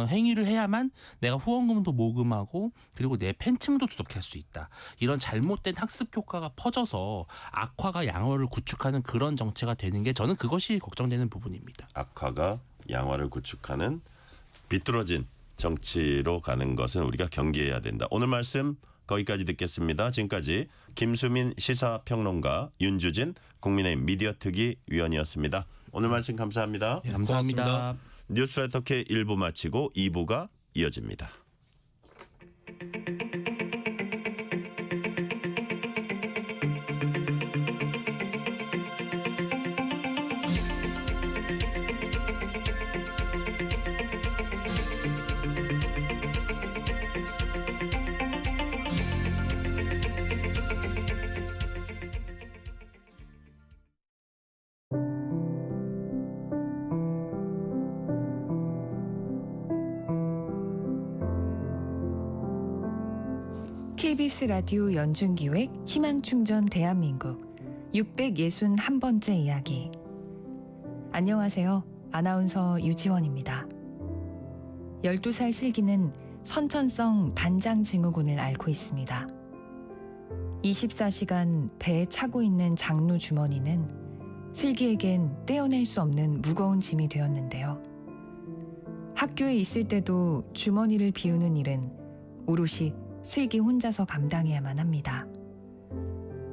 행위를 해야만 내가 후원금도 모금하고 그리고 내 팬층도 두둑할 수 있다. 이런 잘못된 학습 효과가 퍼져서 악화가 양화를 구축하는 그런 정체가 되는 게 저는 그것이 걱정되는 부분입니다. 악화가 양화를 구축하는 비뚤어진 정치로 가는 것은 우리가 경계해야 된다. 오늘 말씀 거기까지 듣겠습니다. 지금까지 김수민 시사평론가, 윤주진 국민의힘 미디어특위 위원이었습니다. 오늘 말씀 감사합니다. 네, 감사합니다. 고맙습니다. 뉴스레터 K 1부 마치고 2부가 이어집니다. KBS 라디오 연중기획 희망충전 대한민국 661번째 이야기. 안녕하세요. 아나운서 유지원입니다. 12살 슬기는 선천성 단장 증후군을 앓고 있습니다. 24시간 배에 차고 있는 장루 주머니는 슬기에겐 떼어낼 수 없는 무거운 짐이 되었는데요. 학교에 있을 때도 주머니를 비우는 일은 오롯이 슬기 혼자서 감당해야만 합니다.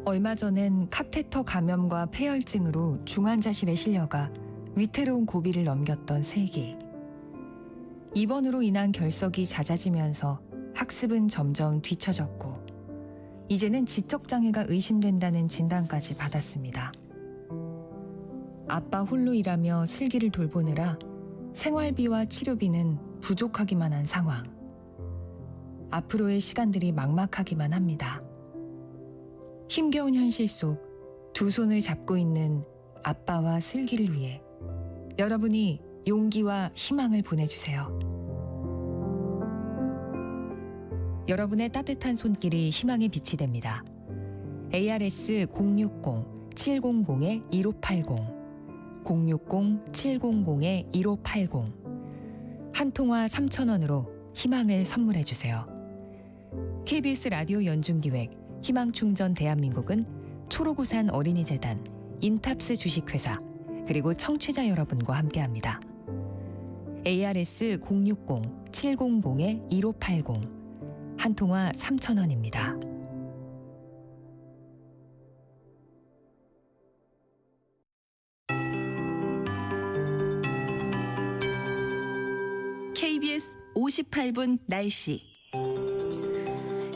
얼마 전엔 카테터 감염과 폐혈증으로 중환자실에 실려가 위태로운 고비를 넘겼던 슬기. 입원으로 인한 결석이 잦아지면서 학습은 점점 뒤처졌고 이제는 지적장애가 의심된다는 진단까지 받았습니다. 아빠 홀로 일하며 슬기를 돌보느라 생활비와 치료비는 부족하기만 한 상황. 앞으로의 시간들이 막막하기만 합니다. 힘겨운 현실 속 두 손을 잡고 있는 아빠와 슬기를 위해 여러분이 용기와 희망을 보내주세요. 여러분의 따뜻한 손길이 희망의 빛이 됩니다. ARS 060-700-1580 060-700-1580 한 통화 3,000원으로 희망을 선물해주세요. KBS 라디오 연중기획 희망충전 대한민국은 초록우산 어린이재단, 인탑스 주식회사, 그리고 청취자 여러분과 함께합니다. ARS 060-700-1580 한 통화 3,000원입니다. KBS 58분 날씨.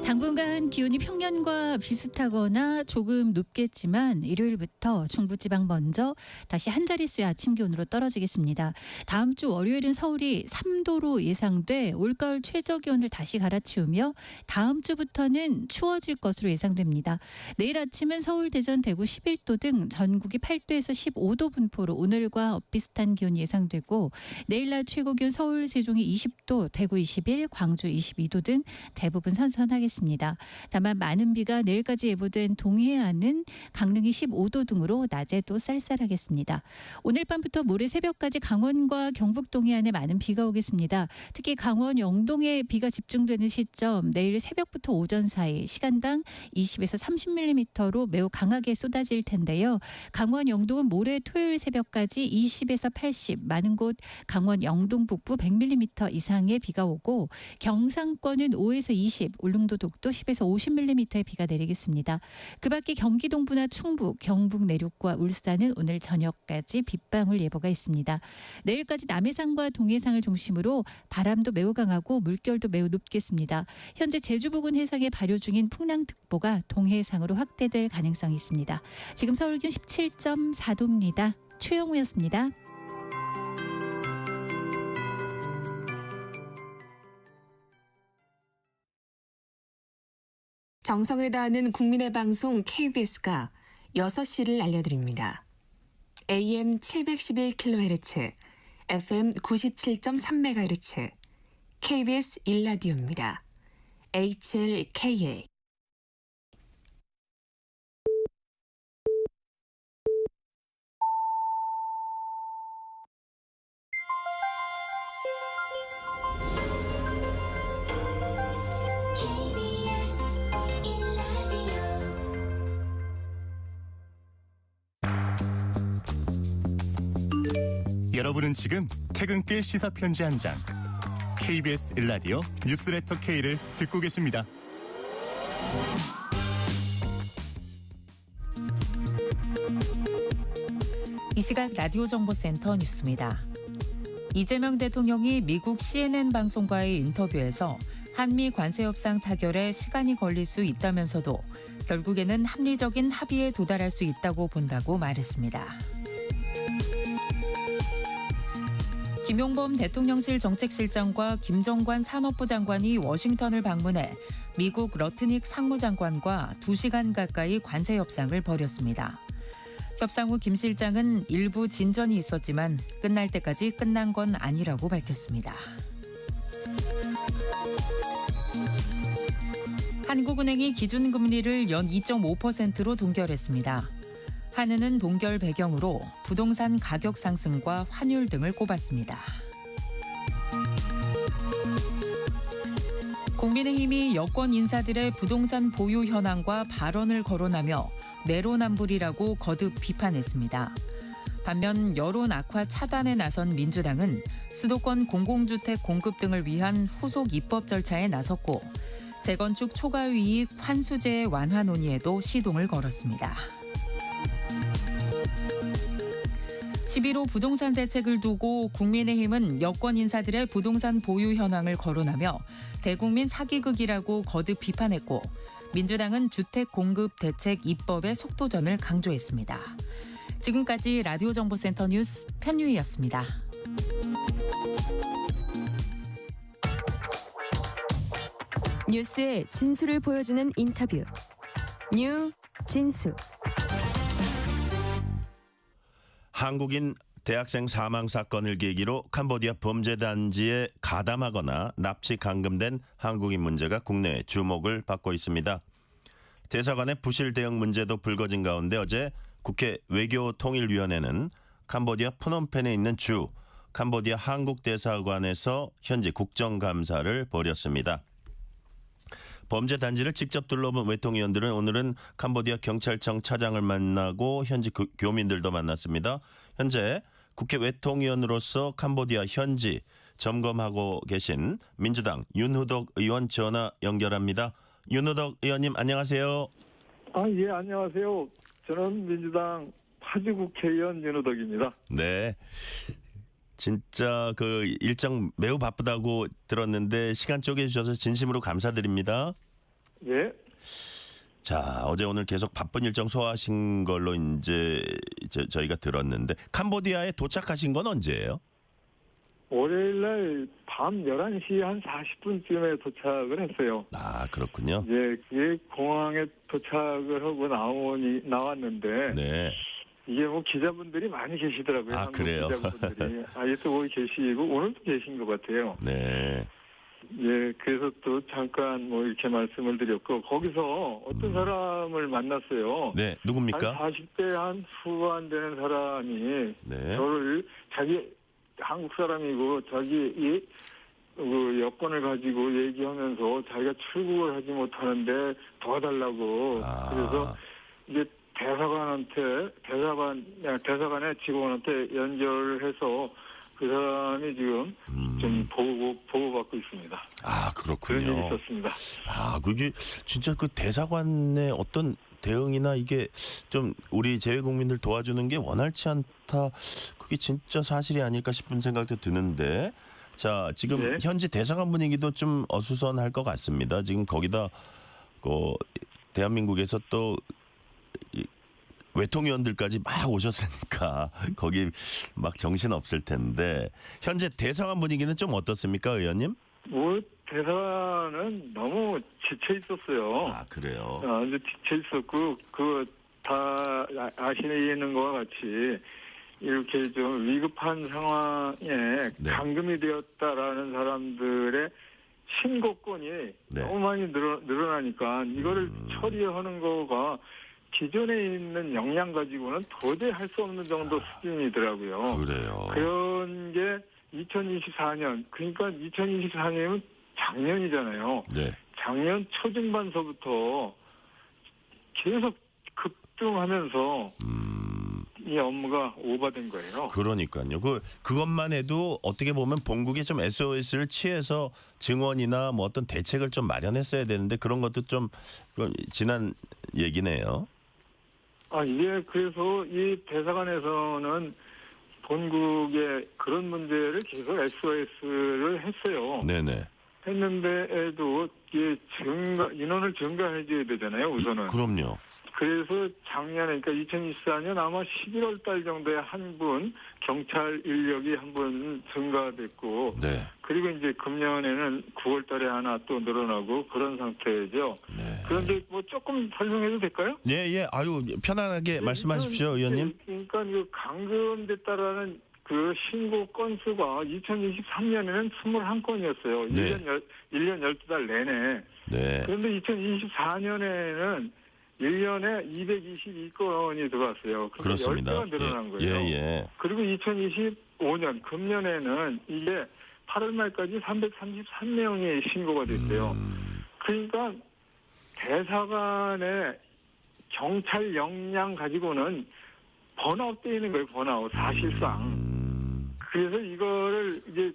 당분간 기온이 평년과 비슷하거나 조금 높겠지만 일요일부터 중부지방 먼저 다시 한 자릿수의 아침 기온으로 떨어지겠습니다. 다음 주 월요일은 서울이 3도로 예상돼 올가을 최저 기온을 다시 갈아치우며 다음 주부터는 추워질 것으로 예상됩니다. 내일 아침은 서울, 대전, 대구 11도 등 전국이 8도에서 15도 분포로 오늘과 비슷한 기온이 예상되고 내일 낮 최고 기온 서울, 세종이 20도, 대구 21, 광주 22도 등 대부분 선선하겠습니다. 있습니다. 다만 많은 비가 내일까지 예보된 동해안은 강릉이 15도 등으로 낮에도 쌀쌀하겠습니다. 오늘 밤부터 모레 새벽까지 강원과 경북 동해안에 많은 비가 오겠습니다. 특히 강원 영동에 비가 집중되는 시점 내일 새벽부터 오전 사이 시간당 20에서 30mm로 매우 강하게 쏟아질 텐데요. 강원 영동은 모레 토요일 새벽까지 20에서 80, 많은 곳 강원 영동 북부 100mm 이상의 비가 오고 경상권은 5에서 20, 울릉도 독도 10에서 50mm의 비가 내리겠습니다. 그 밖에 경기 동부나 충북, 경북 내륙과 울산은 오늘 저녁까지 빗방울 예보가 있습니다. 내일까지 남해상과 동해상을 중심으로 바람도 매우 강하고 물결도 매우 높겠습니다. 현재 제주 부근 해상에 발효 중인 풍랑특보가 동해상으로 확대될 가능성이 있습니다. 지금 서울 기온 17.4도입니다. 최영우였습니다. 정성을 다하는 국민의 방송 KBS가 6시를 알려드립니다. AM 711kHz, FM 97.3MHz, KBS 1라디오입니다. HLKA. 여러분은 지금 퇴근길 시사편지 한 장 KBS 1라디오 뉴스레터 K를 듣고 계십니다. 이 시각 라디오 정보센터 뉴스입니다. 이재명 대통령이 미국 CNN 방송과의 인터뷰에서 한미 관세 협상 타결에 시간이 걸릴 수 있다면서도 결국에는 합리적인 합의에 도달할 수 있다고 본다고 말했습니다. 김용범 대통령실 정책실장과 김정관 산업부 장관이 워싱턴을 방문해 미국 러트닉 상무장관과 2시간 가까이 관세 협상을 벌였습니다. 협상 후 김 실장은 일부 진전이 있었지만 끝날 때까지 끝난 건 아니라고 밝혔습니다. 한국은행이 기준금리를 연 2.5%로 동결했습니다. 한은은 동결 배경으로 부동산 가격 상승과 환율 등을 꼽았습니다. 국민의힘이 여권 인사들의 부동산 보유 현황과 발언을 거론하며 내로남불이라고 거듭 비판했습니다. 반면 여론 악화 차단에 나선 민주당은 수도권 공공주택 공급 등을 위한 후속 입법 절차에 나섰고 재건축 초과이익 환수제 완화 논의에도 시동을 걸었습니다. 11호 부동산 대책을 두고 국민의힘은 여권 인사들의 부동산 보유 현황을 거론하며 대국민 사기극이라고 거듭 비판했고 민주당은 주택 공급 대책 입법의 속도전을 강조했습니다. 지금까지 라디오 정보센터 뉴스 편유희였습니다. 뉴스의 진수를 보여주는 인터뷰. 뉴 진수. 한국인 대학생 사망 사건을 계기로 캄보디아 범죄 단지에 가담하거나 납치 감금된 한국인 문제가 국내에 주목을 받고 있습니다. 대사관의 부실 대응 문제도 불거진 가운데 어제 국회 외교통일위원회는 캄보디아 프놈펜에 있는 주 캄보디아 한국대사관에서 현지 국정감사를 벌였습니다. 범죄 단지를 직접 둘러본 외통위원들은 오늘은 캄보디아 경찰청 차장을 만나고 현지 교민들도 만났습니다. 현재 국회 외통위원으로서 캄보디아 현지 점검하고 계신 민주당 윤후덕 의원 전화 연결합니다. 윤후덕 의원님 안녕하세요. 예, 안녕하세요. 저는 민주당 파주 국회의원 윤후덕입니다. 네. 진짜 그 일정 매우 바쁘다고 들었는데 시간 쪼개주셔서 진심으로 감사드립니다. 예. 자, 어제 오늘 계속 바쁜 일정 소화하신 걸로 이제 저희가 들었는데 캄보디아에 도착하신 건 언제예요? 월요일날 밤 11시 한 40분쯤에 도착을 했어요. 아, 그렇군요. 예, 그게 공항에 도착을 하고 나왔는데 네. 이게 뭐 기자분들이 많이 계시더라고요. 아, 한국 그래요? 기자분들이. 또 거기 계시고 오늘도 계신 것 같아요. 네. 예, 그래서 또 잠깐 뭐 이렇게 말씀을 드렸고 거기서 어떤 사람을 만났어요. 네, 누굽니까? 한 40대 한 후반 되는 사람이 네. 저를 자기 한국 사람이고 자기 그 여권을 가지고 얘기하면서 자기가 출국을 하지 못하는데 도와달라고 그래서 이제 대사관의 직원한테 연결을 해서 그 사람이 지금 좀 보호받고 있습니다. 아, 그렇군요. 그런 일이 있었습니다. 아, 그게 진짜 그 대사관의 어떤 대응이나 이게 좀 우리 재외 국민들 도와주는 게 원활치 않다. 그게 진짜 사실이 아닐까 싶은 생각도 드는데. 자, 지금 네. 현재 대사관 분위기도 좀 어수선할 것 같습니다. 지금 거기다 그 대한민국에서 또 외통위원들까지 막 오셨으니까 거기 막 정신 없을 텐데 현재 대사관 분위기는 좀 어떻습니까, 의원님? 뭐 대사는 너무 지쳐 있었어요. 아, 그래요. 아주 지쳐 있었고 그 다 아시는 것과 같이 이렇게 좀 위급한 상황에 감금이 되었다라는 사람들의 신고권이 너무 많이 늘어나니까 이거를 처리하는 거가 기존에 있는 역량 가지고는 도저히 할 수 없는 정도 수준이더라고요. 그래요. 그런 게 2024년, 그러니까 2024년이면 작년이잖아요. 네. 작년 초중반서부터 계속 급등하면서 이 업무가 오버된 거예요. 그러니까요. 그것만 해도 어떻게 보면 본국이 좀 SOS를 취해서 증언이나 뭐 어떤 대책을 좀 마련했어야 되는데 그런 것도 좀 지난 얘기네요. 아, 예. 그래서 이 대사관에서는 본국의 그런 문제를 계속 SOS를 했어요. 네네. 했는데도 이게 인원을 증가해줘야 되잖아요. 우선은. 그럼요. 그래서 작년에 그러니까 2024년 아마 11월 달 정도에 한 분 경찰 인력이 한 분 증가됐고 네. 그리고 이제 금년에는 9월 달에 하나 또 늘어나고 그런 상태죠. 네. 그런데 뭐 조금 설명해도 될까요? 예. 아유, 편안하게 말씀하십시오, 의원님. 그러니까 그 감금됐다라는 그 신고 건수가 2023년에는 21건이었어요. 네. 1년 12달 내내. 네. 그런데 2024년에는 1년에 222건이 들어왔어요. 그렇습니다. 10배가 늘어난 거예요. 예. 그리고 2025년 금년에는 이게 8월 말까지 333명이 신고가 됐어요. 그러니까 대사관의 경찰 역량 가지고는 번아웃돼 있는 거예요. 번아웃 사실상. 그래서 이거를 이제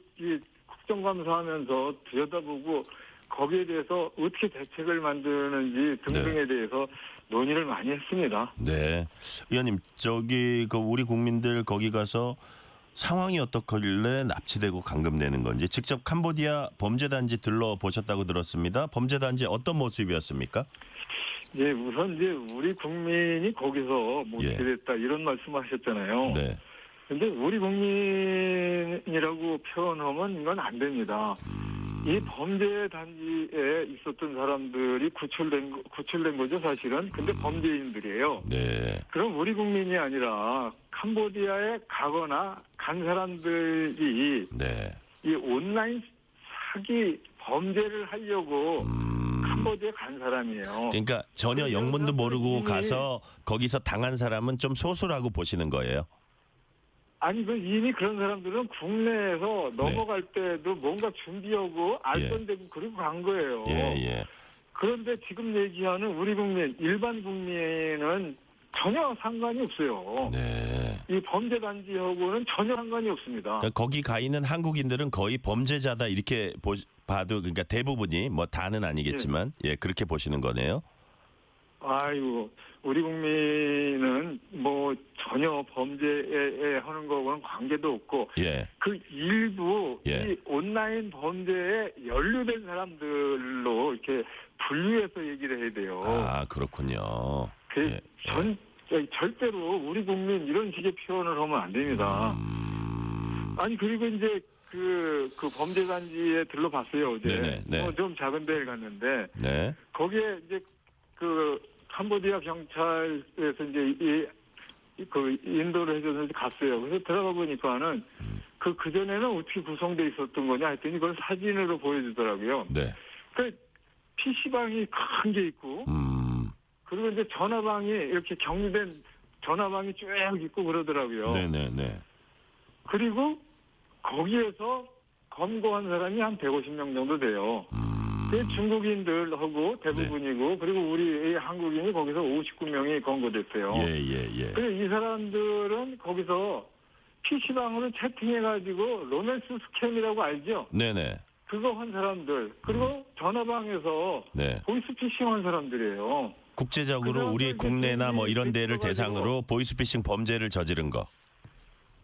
국정감사하면서 들여다보고 거기에 대해서 어떻게 대책을 만드는지 등등에 대해서 논의를 많이 했습니다. 네. 의원님, 저기 우리 국민들 거기 가서 상황이 어떻길래 납치되고 감금되는 건지 직접 캄보디아 범죄단지 들러보셨다고 들었습니다. 범죄단지 어떤 모습이었습니까? 예, 우선 이제 우리 국민이 거기서 못되겠다 이런 말씀하셨잖아요. 네. 근데 우리 국민이라고 표현하면 이건 안 됩니다. 이 범죄 단지에 있었던 사람들이 구출된 거죠, 사실은. 근데 범죄인들이에요. 네. 그럼 우리 국민이 아니라 캄보디아에 가거나 간 사람들이 이 온라인 사기 범죄를 하려고 캄보디아에 간 사람이에요. 그러니까 전혀 영문도 모르고 가서 거기서 당한 사람은 좀 소수라고 보시는 거예요? 아니, 이미 그런 사람들은 국내에서 넘어갈 때도 뭔가 준비하고 알던 데고 그리고 간 거예요. 예. 그런데 지금 얘기하는 우리 국민, 일반 국민은 전혀 상관이 없어요. 네. 이 범죄 단지하고는 전혀 상관이 없습니다. 그러니까 거기 가 있는 한국인들은 거의 범죄자다 이렇게 봐도 그러니까 대부분이 뭐 다는 아니겠지만 그렇게 보시는 거네요. 아이고, 우리 국민은 뭐 전혀 범죄에 하는 거와는 관계도 없고 그 일부 이 온라인 범죄에 연루된 사람들로 이렇게 분류해서 얘기를 해야 돼요. 아, 그렇군요. 절대로 우리 국민 이런 식의 표현을 하면 안 됩니다. 아니, 그리고 이제 그 범죄 단지에 들러봤어요, 어제. 좀 작은 데를 갔는데 거기에 이제 그 캄보디아 경찰에서 이제 그 인도를 해줘서 갔어요. 그래서 들어가 보니까는 그전에는 어떻게 구성돼 있었던 거냐 했더니 그걸 사진으로 보여주더라고요. 네. 그 PC방이 큰 게 있고, 그리고 이제 전화방이 이렇게 격리된 전화방이 쭉 있고 그러더라고요. 네네네. 그리고 거기에서 검거한 사람이 한 150명 정도 돼요. 그 중국인들하고 대부분이고, 그리고 우리 한국인이 거기서 59명이 검거됐어요. 예. 그래서 이 사람들은 거기서 PC방으로 채팅해가지고 로맨스 스캠이라고 알죠? 네네. 그거 한 사람들, 그리고 전화방에서 네. 보이스피싱 한 사람들이에요. 국제적으로 우리 국내나 뭐 이런 데를 대상으로 보이스피싱 범죄를 저지른 거.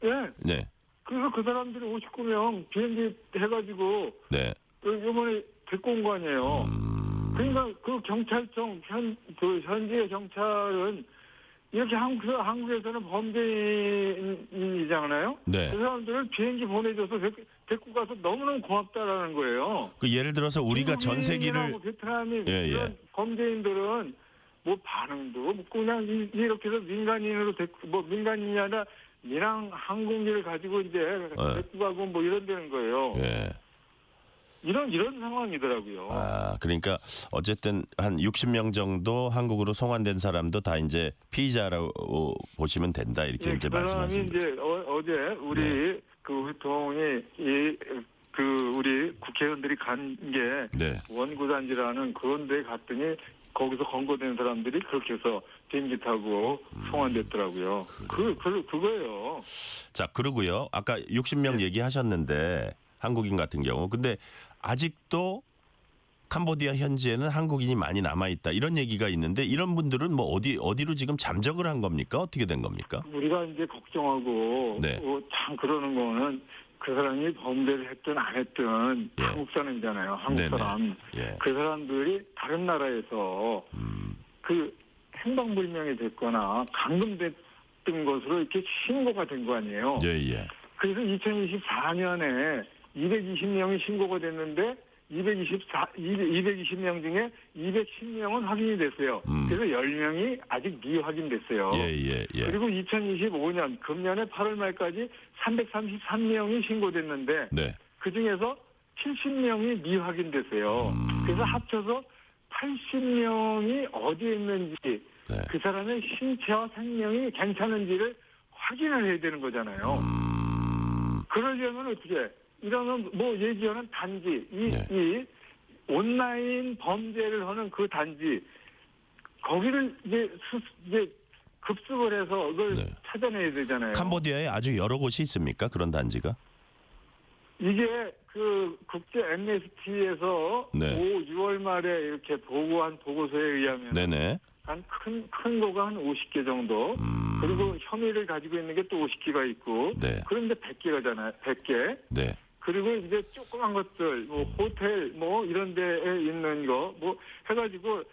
예. 네. 그래서 그 사람들이 59명 비행기 해가지고 네. 이번에 데리고 온 거 아니에요. 그러니까 그 경찰청 현지의 경찰은 이렇게 한국에서는 범죄인이잖아요. 네. 그 사람들을 비행기 보내줘서 데리고 가서 너무너무 고맙다라는 거예요. 그 예를 들어서 우리가 전세기를 베트남이 예. 이런 범죄인들은 뭐 반응도 없고 그냥 이렇게 해서 민간인으로 데리고 뭐 민간인이 아니라 민항 항공기를 가지고 이제 데리고 가고 뭐 이런 되는 거예요. 예. 이런 상황이더라고요. 아, 그러니까 어쨌든 한 60명 정도 한국으로 송환된 사람도 다 이제 피의자라고 보시면 된다 이렇게 이제 그 사람이 말씀하시는 거죠. 이제 어제 우리 그 회통이 그 우리 국회의원들이 간 게 원구단지라는 그런 데 갔더니 거기서 검거된 사람들이 그렇게 해서 비행기 타고 송환됐더라고요. 그거예요. 자, 그러고요. 아까 60명 얘기하셨는데 한국인 같은 경우. 근데 아직도 캄보디아 현지에는 한국인이 많이 남아 있다. 이런 얘기가 있는데 이런 분들은 뭐 어디로 지금 잠적을 한 겁니까? 어떻게 된 겁니까? 우리가 이제 걱정하고 참 그러는 거는 그 사람이 범죄를 했든 안 했든 한국 사람이잖아요. 한국 사람. 그 사람들이 다른 나라에서 그 행방불명이 됐거나 감금됐던 것으로 이렇게 신고가 된 거 아니에요. 예. 그래서 2024년에 220명이 신고가 됐는데 220명 중에 210명은 확인이 됐어요. 그래서 10명이 아직 미확인됐어요. 예. 그리고 2025년 금년에 8월 말까지 333명이 신고됐는데 그중에서 70명이 미확인됐어요. 그래서 합쳐서 80명이 어디에 있는지 그 사람의 신체와 생명이 괜찮은지를 확인을 해야 되는 거잖아요. 그러려면 어떻게 이러면 뭐 예지어는 단지 이 온라인 범죄를 하는 그 단지 거기를 이제 급습을 해서 그걸 찾아내야 되잖아요. 캄보디아에 아주 여러 곳이 있습니까? 그런 단지가? 이게 그 국제 MST에서 6월 말에 이렇게 보고한 보고서에 의하면 한 큰 거가 한 50개 정도 그리고 혐의를 가지고 있는 게 또 50개가 있고 그런데 100개가잖아요. 100개. 그리고 이제 조그만 것들, 뭐 호텔, 뭐 이런 데에 있는 거, 뭐 해가지고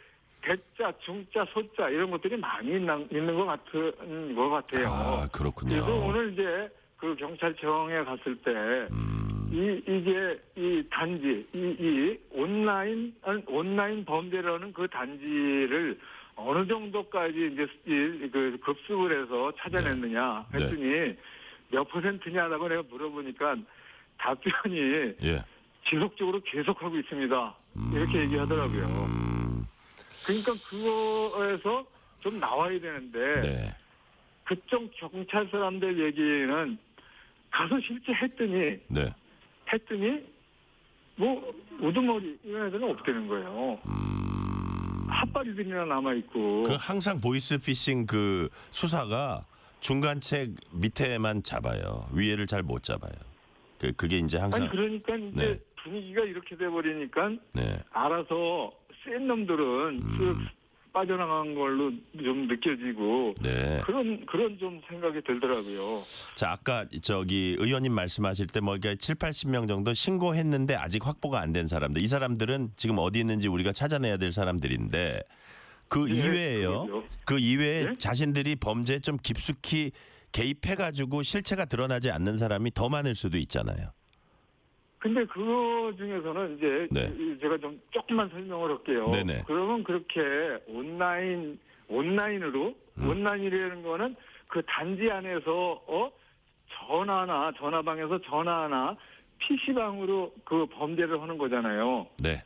대자, 중자, 소자 이런 것들이 많이 있는 것 같은 것 같아요. 아, 그렇군요. 그래서 오늘 이제 그 경찰청에 갔을 때 이게 이 단지, 이 온라인 범죄라는 그 단지를 어느 정도까지 이제 그 급습을 해서 찾아냈느냐 했더니 몇 %냐라고 내가 물어보니까 답변이 지속적으로 계속하고 있습니다. 이렇게 얘기하더라고요. 그러니까 그거에서 좀 나와야 되는데 그쪽 경찰 사람들 얘기는 가서 실제 했더니 뭐 우두머리 이런 애들은 없다는 거예요. 핫바리들이나 남아있고. 그 항상 보이스피싱 그 수사가 중간책 밑에만 잡아요. 위에를 잘 못 잡아요. 그게 이제 항상. 아니 그러니까 이제 분위기가 이렇게 돼버리니까 알아서 센 놈들은 쓱 빠져나간 걸로 좀 느껴지고 그런 좀 생각이 들더라고요. 자, 아까 저기 의원님 말씀하실 때 뭐 7, 80명 정도 신고했는데 아직 확보가 안 된 사람들. 이 사람들은 지금 어디 있는지 우리가 찾아내야 될 사람들인데 그 이외에요. 그러죠. 그 이외에 자신들이 범죄에 좀 깊숙이 개입해가지고 실체가 드러나지 않는 사람이 더 많을 수도 있잖아요. 근데 그거 중에서는 이제 제가 좀 조금만 설명을 할게요. 그러면 그렇게 온라인으로 온라인이라는 거는 그 단지 안에서 전화방에서 전화나 PC방으로 그 범죄를 하는 거잖아요. 네.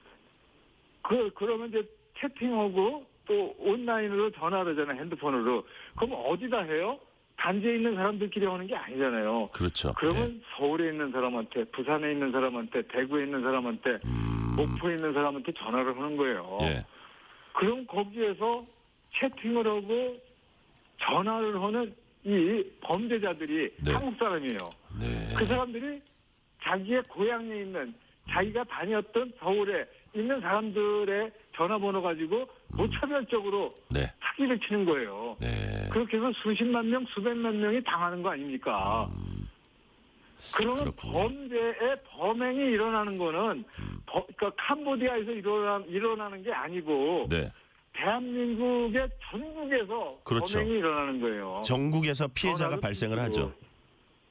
그러면 이제 채팅하고 또 온라인으로 전화를 하잖아요. 핸드폰으로. 그럼 어디다 해요? 단지에 있는 사람들끼리 하는 게 아니잖아요. 그렇죠. 그러면 서울에 있는 사람한테, 부산에 있는 사람한테, 대구에 있는 사람한테, 목포에 있는 사람한테 전화를 하는 거예요. 예. 그럼 거기에서 채팅을 하고 전화를 하는 이 범죄자들이 네. 한국 사람이에요. 네. 그 사람들이 자기의 고향에 있는 자기가 다녔던 서울에 있는 사람들의 전화번호 가지고 무차별적으로 네. 사기를 치는 거예요. 네. 그렇게 해서 수십만 명, 수백만 명이 당하는 거 아닙니까? 그러면 그렇군요. 범죄의 범행이 일어나는 거는 그러니까 캄보디아에서 일어나는 게 아니고 네. 대한민국의 전국에서 그렇죠. 범행이 일어나는 거예요. 전국에서 피해자가 전화를 발생을 끊고. 하죠.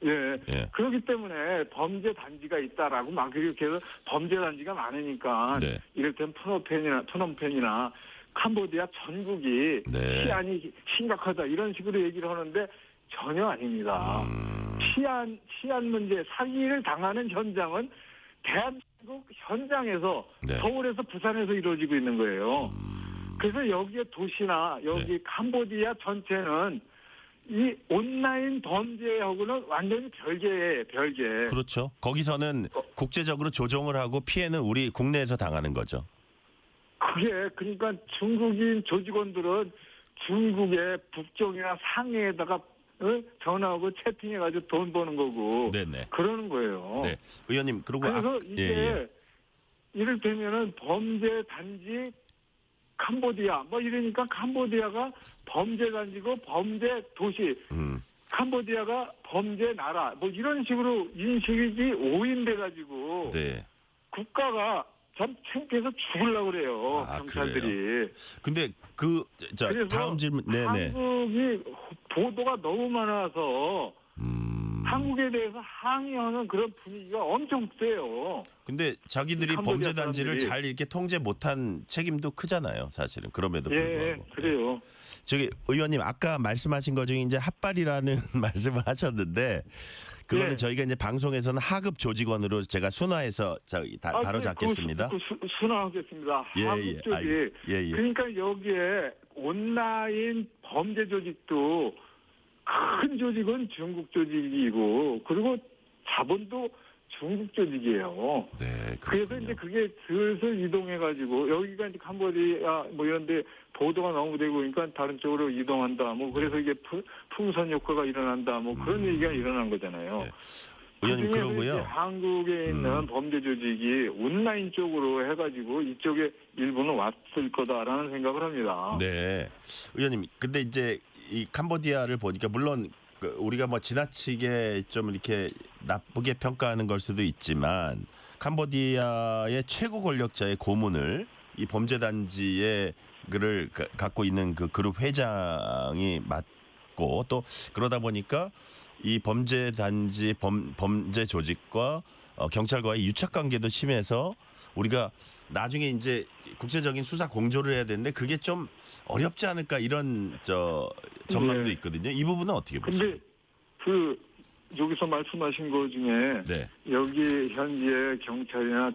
예. 예. 그렇기 때문에 범죄 단지가 있다라고 막 이렇게 해서 범죄 단지가 많으니까 네. 이를테면 프놈펜이나 캄보디아 전국이 네. 치안이 심각하다 이런 식으로 얘기를 하는데 전혀 아닙니다. 치안 문제, 사기를 당하는 현장은 대한민국 현장에서 네. 서울에서 부산에서 이루어지고 있는 거예요. 그래서 여기에 도시나 여기 네. 캄보디아 전체는 이 온라인 범죄하고는 완전히 별개예요, 별개. 그렇죠. 거기서는 국제적으로 조종을 하고 피해는 우리 국내에서 당하는 거죠. 그게 그러니까 중국인 조직원들은 중국의 북경이나 상해에다가 전화하고 채팅해가지고 돈 버는 거고 네네. 그러는 거예요. 네. 의원님 그리고 그래서 이게 예. 이를테면은 범죄 단지 캄보디아 뭐 이러니까 캄보디아가 범죄 단지고 범죄 도시 캄보디아가 범죄 나라 뭐 이런 식으로 인식이 오인돼 가지고 네. 국가가 참 창피해서 죽으려고 그래요. 아, 경찰들이. 그래요? 근데 그래서 다음 질문 네네. 한국이 보도가 너무 많아서 한국에 대해서 항의하는 그런 분위기가 엄청 세요. 근데 자기들이 캄보디아 범죄 단지를 사람들이. 잘 이렇게 통제 못한 책임도 크잖아요, 사실은. 그럼에도 불구하고. 예, 그래요. 저기 의원님 아까 말씀하신 것 중에 이제 핫발이라는 말씀을 하셨는데 그거는 예. 저희가 이제 방송에서는 하급 조직원으로 제가 순화해서 바로 네, 잡겠습니다. 순화하겠습니다. 예, 한국 예. 조직. 예, 예. 그러니까 여기에 온라인 범죄 조직도 큰 조직은 중국 조직이고 그리고 자본도 중국 조직이에요. 네, 그래서 이제 그게 슬슬 이동해가지고 여기가 이제 캄보디아 뭐 이런데 보도가 너무 되고 그러니까 다른 쪽으로 이동한다. 뭐 그래서 이게 풍선 효과가 일어난다. 뭐 그런 얘기가 일어난 거잖아요. 네. 의원님 그중에서 그러고요. 이제 한국에 있는 범죄 조직이 온라인 쪽으로 해가지고 이쪽에 일부는 왔을 거다라는 생각을 합니다. 네, 의원님. 근데 이제 이 캄보디아를 보니까 물론 우리가 뭐 지나치게 좀 이렇게 나쁘게 평가하는 걸 수도 있지만 캄보디아의 최고 권력자의 고문을 이 범죄 단지에 그를 갖고 있는 그 그룹 회장이 맡고 또 그러다 보니까 이 범죄 단지 범죄 조직과 경찰과의 유착 관계도 심해서 우리가 나중에 이제 국제적인 수사 공조를 해야 되는데 그게 좀 어렵지 않을까 이런 전망도 네. 있거든요. 이 부분은 어떻게 보세요? 근데 그 여기서 말씀하신 것 중에 네. 여기 현지의 경찰이나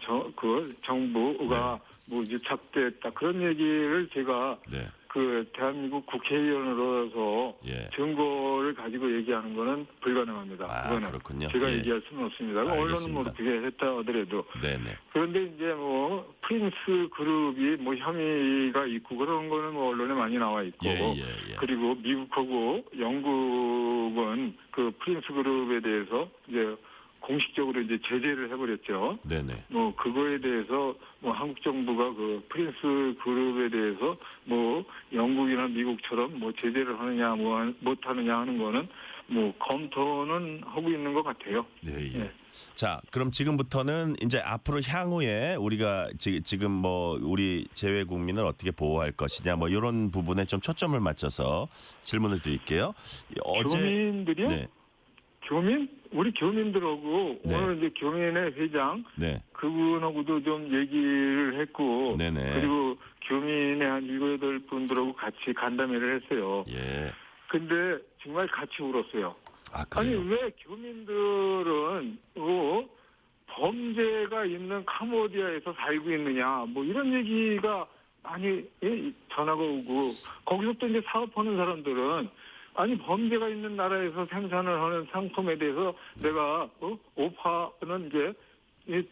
정부가 뭐 유착됐다 그런 얘기를 제가 네. 그 대한민국 국회의원으로서 예. 증거를 가지고 얘기하는 거는 불가능합니다. 아, 그거는 그렇군요. 제가 예. 얘기할 수는 없습니다. 언론은 뭐 알겠습니다. 그게 했다 하더라도 네네. 그런데 이제 뭐 프린스 그룹이 뭐 혐의가 있고 그런 거는 뭐 언론에 많이 나와 있고 예. 그리고 미국하고 영국은 그 프린스 그룹에 대해서 이제 공식적으로 이제 제재를 해버렸죠. 네네. 뭐 그거에 대해서 뭐 한국 정부가 그 프린스 그룹에 대해서 뭐 영국이나 미국처럼 뭐 제재를 하느냐 뭐 못하느냐 하는 거는 뭐 검토는 하고 있는 것 같아요. 네. 예. 자, 그럼 지금부터는 이제 앞으로 향후에 우리가 지금 뭐 우리 재외 국민을 어떻게 보호할 것이냐 뭐 이런 부분에 좀 초점을 맞춰서 질문을 드릴게요. 교민들이요? 네. 교민? 우리 교민들하고 네. 오늘 이제 교민의 회장 네. 그분하고도 좀 얘기를 했고 네네. 그리고 교민의 한 7, 8분들하고 같이 간담회를 했어요. 예. 근데 정말 같이 울었어요. 아니 왜 교민들은 범죄가 있는 캄보디아에서 살고 있느냐 뭐 이런 얘기가 많이 전화가 오고 거기서 또 이제 사업하는 사람들은 아니 범죄가 있는 나라에서 생산을 하는 상품에 대해서 내가 오파는 이제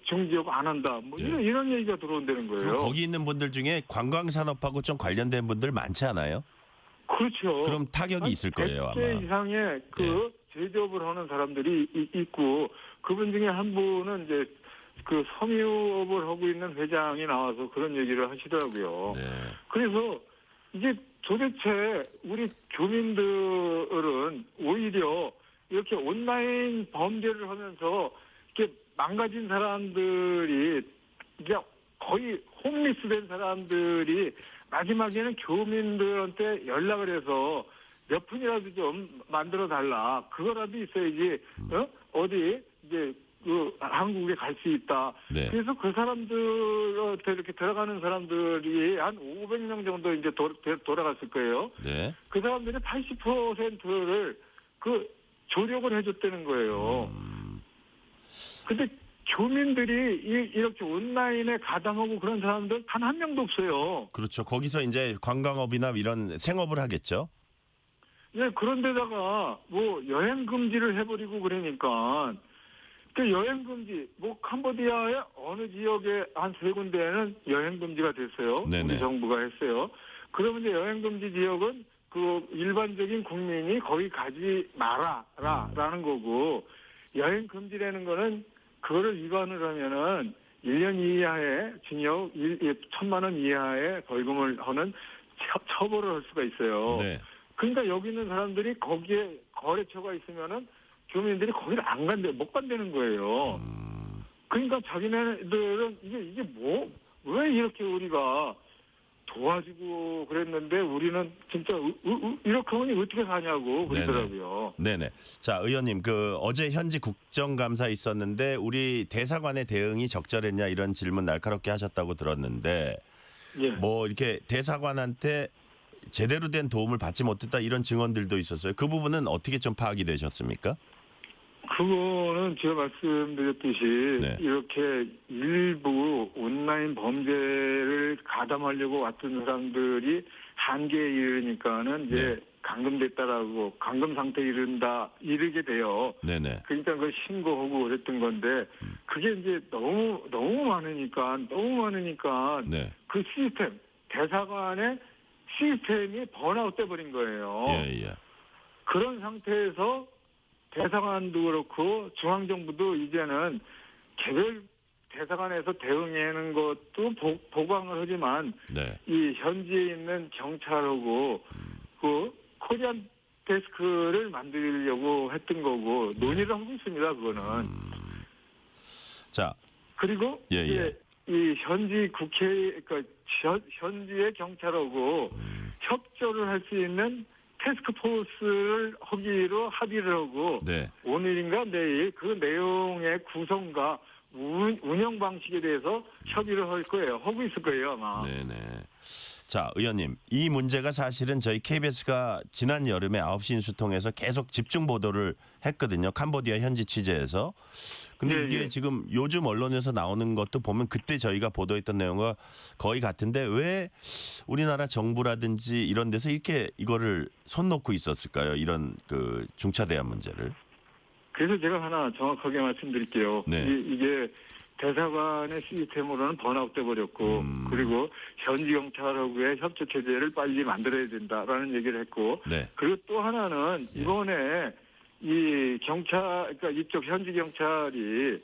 중지하고 안 한다 뭐 이런 얘기가 들어온다는 거예요. 그럼 거기 있는 분들 중에 관광산업하고 좀 관련된 분들 많지 않아요? 그렇죠. 그럼 타격이 있을 거예요, 아마. 100개 이상의 제조업을 하는 사람들이 있고 그분 중에 한 분은 이제 그 섬유업을 하고 있는 회장이 나와서 그런 얘기를 하시더라고요. 그래서 이게 도대체 우리 교민들은 오히려 이렇게 온라인 범죄를 하면서 이렇게 망가진 사람들이 이제 거의 홈리스 된 사람들이 마지막에는 교민들한테 연락을 해서 몇 푼이라도 좀 만들어 달라. 그거라도 있어야지. 어디 이제 그 한국에 갈 수 있다. 그래서 그 사람들한테 이렇게 들어가는 사람들이 한 500명 정도 이제 돌아갔을 거예요. 그 사람들이 80%를 그 조력을 해줬다는 거예요. 근데 교민들이 이렇게 온라인에 가담하고 그런 사람들 단 한 명도 없어요. 그렇죠. 거기서 이제 관광업이나 이런 생업을 하겠죠. 네, 그런데다가 뭐 여행 금지를 해버리고 그러니까 그 여행 금지 뭐 캄보디아의 어느 지역에 한 3군데에는 여행 금지가 됐어요. 우리 정부가 했어요. 그러면 이제 여행 금지 지역은 그 일반적인 국민이 거기 가지 마라라는 거고 여행 금지라는 거는 그거를 위반을 하면은 1년 이하의 징역 1,000만 원 이하의 벌금을 하는 처벌을 할 수가 있어요. 그러니까 여기 있는 사람들이 거기에 거래처가 있으면은 교민들이 거기를 못 간다는 거예요. 그러니까 자기네들은 이게 뭐 왜 이렇게 우리가 도와주고 그랬는데 우리는 진짜 이렇게 하니 어떻게 사냐고 그러더라고요. 네네. 자, 의원님 그 어제 현지 국정감사 있었는데 우리 대사관의 대응이 적절했냐 이런 질문 날카롭게 하셨다고 들었는데 뭐 이렇게 대사관한테 제대로 된 도움을 받지 못했다 이런 증언들도 있었어요. 그 부분은 어떻게 좀 파악이 되셨습니까? 그거는 제가 말씀드렸듯이 이렇게 일부 온라인 범죄를 가담하려고 왔던 사람들이 한계에 이르니까는 이제 감금됐다라고 감금 상태에 이르게 돼요. 그러니까 그걸 신고하고 그랬던 건데 그게 이제 너무 많으니까 그 시스템 대사관의 시스템이 번아웃 돼버린 거예요. 그런 상태에서 대사관도 그렇고 중앙정부도 이제는 개별 대사관에서 대응하는 것도 보강을 하지만 이 현지에 있는 경찰하고 그 코리안 데스크를 만들려고 했던 거고 논의를 하고 있습니다. 그거는. 자 그리고 이 현지 그러니까 현지의 경찰하고 협조를 할 수 있는 태스크포스를 하기로 합의를 하고 오늘인가 내일 그 내용의 구성과 운영 방식에 대해서 협의를 할 거예요. 하고 있을 거예요 아마. 자, 의원님 이 문제가 사실은 저희 KBS가 지난 여름에 9시 인수통해서 계속 집중 보도를 했거든요. 캄보디아 현지 취재에서. 근데 이게 지금 요즘 언론에서 나오는 것도 보면 그때 저희가 보도했던 내용과 거의 같은데 왜 우리나라 정부라든지 이런 데서 이렇게 이거를 손 놓고 있었을까요? 이런 그 중차대한 문제를. 그래서 제가 하나 정확하게 말씀드릴게요. 이게 대사관의 시스템으로는 번아웃 돼버렸고 그리고 현지 경찰하고의 협조 체제를 빨리 만들어야 된다라는 얘기를 했고 그리고 또 하나는 이번에 이 경찰 그러니까 이쪽 현지 경찰이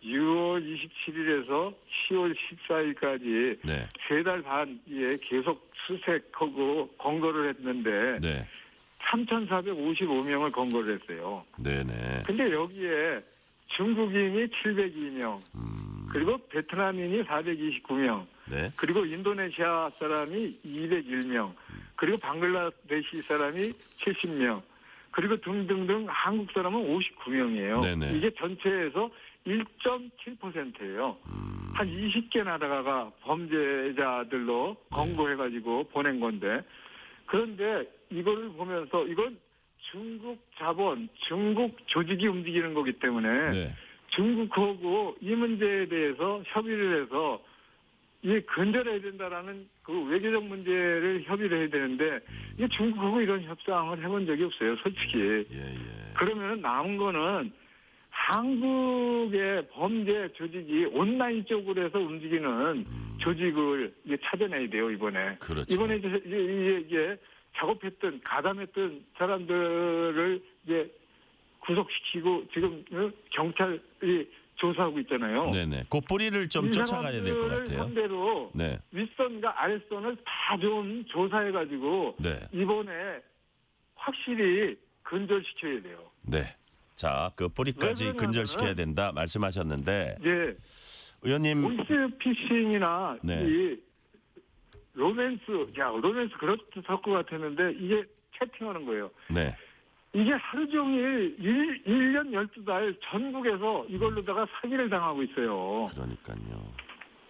6월 27일에서 10월 14일까지 3달 반에 계속 수색하고 검거를 했는데 3,455명을 검거를 했어요. 근데 여기에 중국인이 702명, 그리고 베트남인이 429명, 그리고 인도네시아 사람이 201명, 그리고 방글라데시 사람이 70명, 그리고 등등등 한국 사람은 59명이에요. 이게 전체에서 1.7%예요. 한 20개 나라가 범죄자들로 검거해가지고 보낸 건데 그런데 이거를 보면서 이건 중국 자본, 중국 조직이 움직이는 거기 때문에 중국하고 이 문제에 대해서 협의를 해서 이 근절해야 된다라는 그 외교적 문제를 협의를 해야 되는데 이 중국하고 이런 협상을 해본 적이 없어요, 솔직히. 그러면은 남은 거는 한국의 범죄 조직이 온라인 쪽으로 해서 움직이는 조직을 이제 찾아내야 돼요, 이번에. 그렇죠. 이번에 이제 작업했던, 가담했던 사람들을 이제 구속시키고 지금 경찰이 조사하고 있잖아요. 네네. 그 뿌리를 좀 쫓아가야 될 것 같아요. 상대로 윗선과 아랫선을 다 좀 조사해가지고 이번에 확실히 근절시켜야 돼요. 네. 자, 그 뿌리까지 근절시켜야 된다 말씀하셨는데, 의원님 보이스피싱이나 이 로맨스 그렇을 것 같았는데 이게 채팅하는 거예요. 네. 이게 하루 종일 1년 12달 전국에서 이걸로다가 사기를 당하고 있어요. 그러니까요.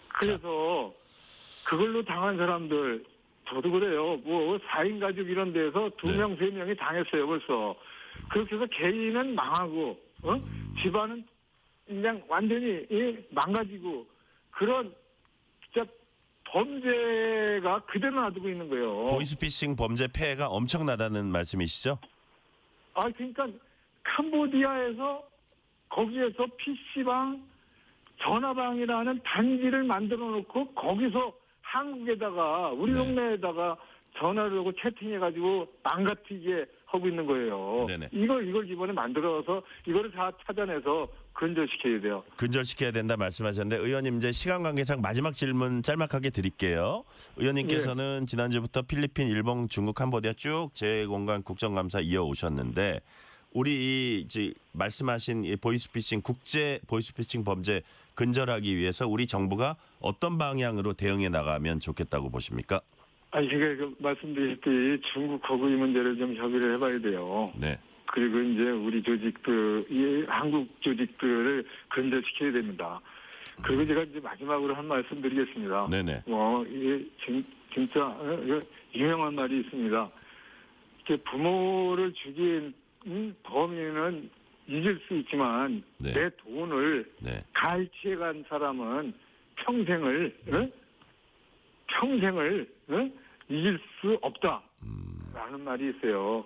그래서 그걸로 당한 사람들, 저도 그래요. 뭐 4인 가족 이런 데서 2명, 3명이 당했어요, 벌써. 그렇게 해서 개인은 망하고, 집안은 그냥 완전히 망가지고, 그런 진짜 범죄가 그대로 놔두고 있는 거예요. 보이스피싱 범죄 폐해가 엄청나다는 말씀이시죠? 그러니까 캄보디아에서 거기에서 PC방, 전화방이라는 단지를 만들어 놓고 거기서 한국에다가 우리 동네에다가 전화를 하고 채팅해가지고 망가뜨리게 하고 있는 거예요. 이걸 이번에 만들어서 이거를 다 찾아내서 근절시켜야 돼요. 근절시켜야 된다 말씀하셨는데, 의원님 이제 시간 관계상 마지막 질문 짤막하게 드릴게요. 의원님께서는 지난주부터 필리핀, 일본, 중국, 캄보디아 쭉 재공간 국정감사 이어오셨는데, 우리 이제 말씀하신 이 보이스피싱, 국제 보이스피싱 범죄 근절하기 위해서 우리 정부가 어떤 방향으로 대응해 나가면 좋겠다고 보십니까? 제가 말씀드렸듯이 중국하고 이 문제를 좀 협의를 해봐야 돼요. 그리고 이제 우리 조직들, 이 한국 조직들을 근절시켜야 됩니다. 그리고 제가 이제 마지막으로 한 말씀 드리겠습니다. 이게 진짜 유명한 말이 있습니다. 이렇게 부모를 죽인 범인은 잊을 수 있지만 내 돈을 갈취해간 사람은 평생을 잊을 수 없다라는 말이 있어요.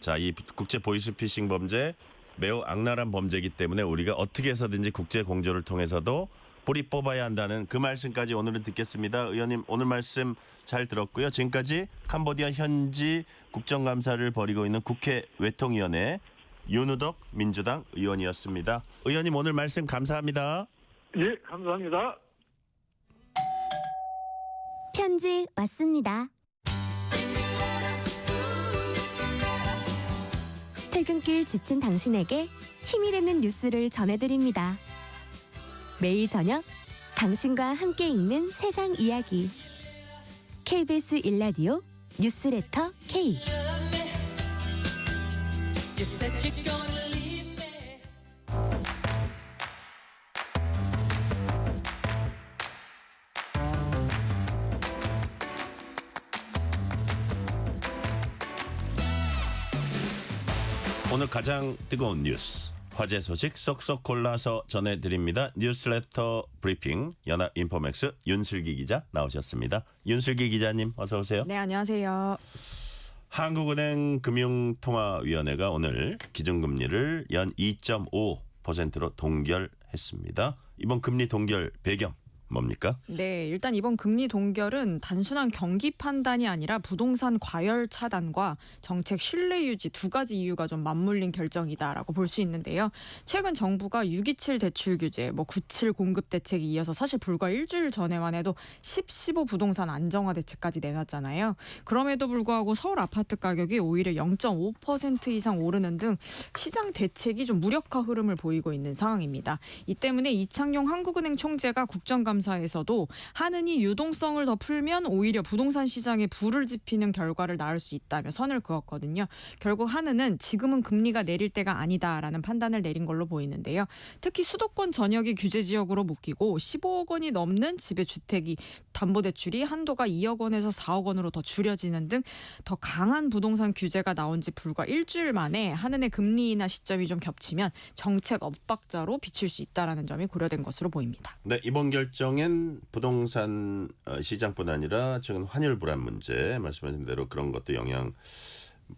자, 이 국제 보이스피싱 범죄 매우 악랄한 범죄이기 때문에 우리가 어떻게 해서든지 국제 공조를 통해서도 뿌리 뽑아야 한다는 그 말씀까지 오늘은 듣겠습니다. 의원님 오늘 말씀 잘 들었고요. 지금까지 캄보디아 현지 국정감사를 벌이고 있는 국회 외통위원회 윤우덕 민주당 의원이었습니다. 의원님 오늘 말씀 감사합니다. 예, 감사합니다. 편지 왔습니다. 퇴근길 지친 당신에게 힘이 되는 뉴스를 전해드립니다. 매일 저녁 당신과 함께 읽는 세상 이야기. KBS 1라디오 뉴스레터 K. 오늘 가장 뜨거운 뉴스, 화제 소식 쏙쏙 골라서 전해드립니다. 뉴스레터 브리핑 연합 인포맥스 윤슬기 기자 나오셨습니다. 윤슬기 기자님 어서 오세요. 네, 안녕하세요. 한국은행 금융통화위원회가 오늘 기준금리를 연 2.5%로 동결했습니다. 이번 금리 동결 배경 뭡니까? 네, 일단 이번 금리 동결은 단순한 경기 판단이 아니라 부동산 과열 차단과 정책 신뢰 유지 두 가지 이유가 좀 맞물린 결정이다라고 볼 수 있는데요. 최근 정부가 6.27 대출 규제, 9.7 공급 대책이 이어서 사실 불과 일주일 전에만 해도 10.15 부동산 안정화 대책까지 내놨잖아요. 그럼에도 불구하고 서울 아파트 가격이 오히려 0.5% 이상 오르는 등 시장 대책이 좀 무력화 흐름을 보이고 있는 상황입니다. 이 때문에 이창용 한국은행 총재가 국정감사 검사에서도 한은이 유동성을 더 풀면 오히려 부동산 시장에 불을 지피는 결과를 낳을 수 있다며 선을 그었거든요. 결국 한은은 지금은 금리가 내릴 때가 아니다라는 판단을 내린 걸로 보이는데요. 특히 수도권 전역이 규제 지역으로 묶이고 15억 원이 넘는 집의 주택이 담보대출이 한도가 2억 원에서 4억 원으로 더 줄여지는 등 더 강한 부동산 규제가 나온 지 불과 일주일 만에 한은의 금리 인하 시점이 좀 겹치면 정책 엇박자로 비칠 수 있다라는 점이 고려된 것으로 보입니다. 네, 이번 결정엔 부동산 시장뿐 아니라 최근 환율 불안 문제 말씀하신 대로 그런 것도 영향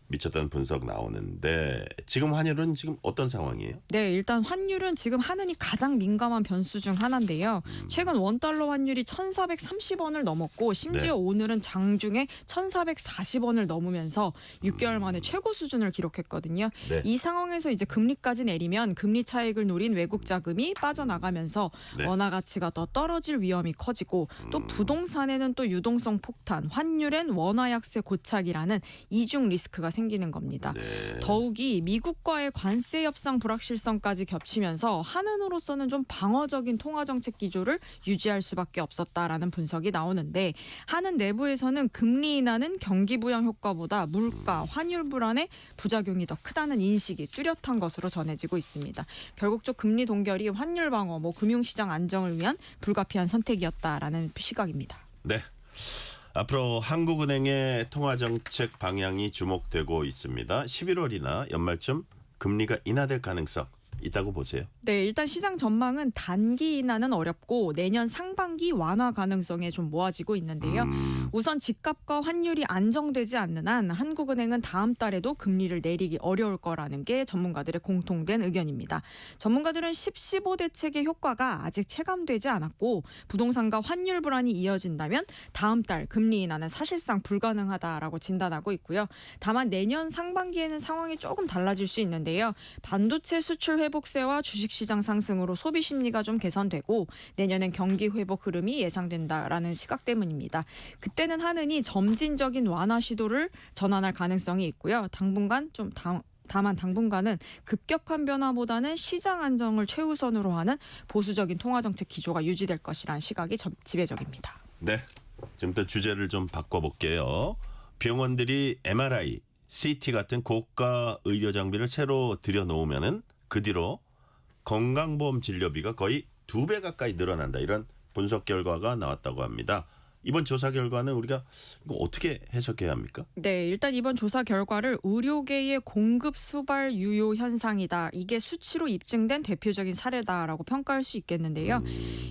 미쳤다는 분석 나오는데 지금 환율은 지금 어떤 상황이에요? 네, 일단 환율은 지금 한은이 가장 민감한 변수 중 하나인데요. 최근 원달러 환율이 1,430원을 넘었고 심지어 네. 오늘은 장중에 1,440원을 넘으면서 6개월 만에 최고 수준을 기록했거든요. 네. 이 상황에서 이제 금리까지 내리면 금리 차익을 노린 외국 자금이 빠져나가면서 네. 원화 가치가 더 떨어질 위험이 커지고 또 부동산에는 또 유동성 폭탄, 환율엔 원화 약세 고착이라는 이중 리스크가 생기는 겁니다. 네. 더욱이 미국과의 관세 협상 불확실성까지 겹치면서 한은으로서는 좀 방어적인 통화 정책 기조를 유지할 수밖에 없었다라는 분석이 나오는데 한은 내부에서는 금리 인하는 경기 부양 효과보다 물가, 환율 불안의 부작용이 더 크다는 인식이 뚜렷한 것으로 전해지고 있습니다. 결국 좀 금리 동결이 환율 방어, 금융시장 안정을 위한 불가피한 선택이었다라는 시각입니다. 네. 앞으로 한국은행의 통화정책 방향이 주목되고 있습니다. 11월이나 연말쯤 금리가 인하될 가능성 있다고 보세요? 네, 일단 시장 전망은 단기 인하는 어렵고 내년 상반기 완화 가능성에 좀 모아지고 있는데요. 우선 집값과 환율이 안정되지 않는 한 한국은행은 다음 달에도 금리를 내리기 어려울 거라는 게 전문가들의 공통된 의견입니다. 전문가들은 10, 15 대책의 효과가 아직 체감되지 않았고 부동산과 환율 불안이 이어진다면 다음 달 금리 인하는 사실상 불가능하다라고 진단하고 있고요. 다만 내년 상반기에는 상황이 조금 달라질 수 있는데요. 반도체 수출 회복세와 주식시장 상승으로 소비 심리가 좀 개선되고 내년엔 경기 회복 흐름이 예상된다라는 시각 때문입니다. 그때는 한은이 점진적인 완화 시도를 전환할 가능성이 있고요. 다만 당분간은 급격한 변화보다는 시장 안정을 최우선으로 하는 보수적인 통화정책 기조가 유지될 것이라는 시각이 지배적입니다. 네, 지금부터 주제를 좀 바꿔볼게요. 병원들이 MRI, CT 같은 고가 의료 장비를 새로 들여놓으면은 그 뒤로 건강보험 진료비가 거의 2배 가까이 늘어난다. 이런 분석 결과가 나왔다고 합니다. 이번 조사 결과는 우리가 이거 어떻게 해석해야 합니까? 네, 일단 이번 조사 결과를 의료계의 공급 수발 유효 현상이다. 이게 수치로 입증된 대표적인 사례다라고 평가할 수 있겠는데요.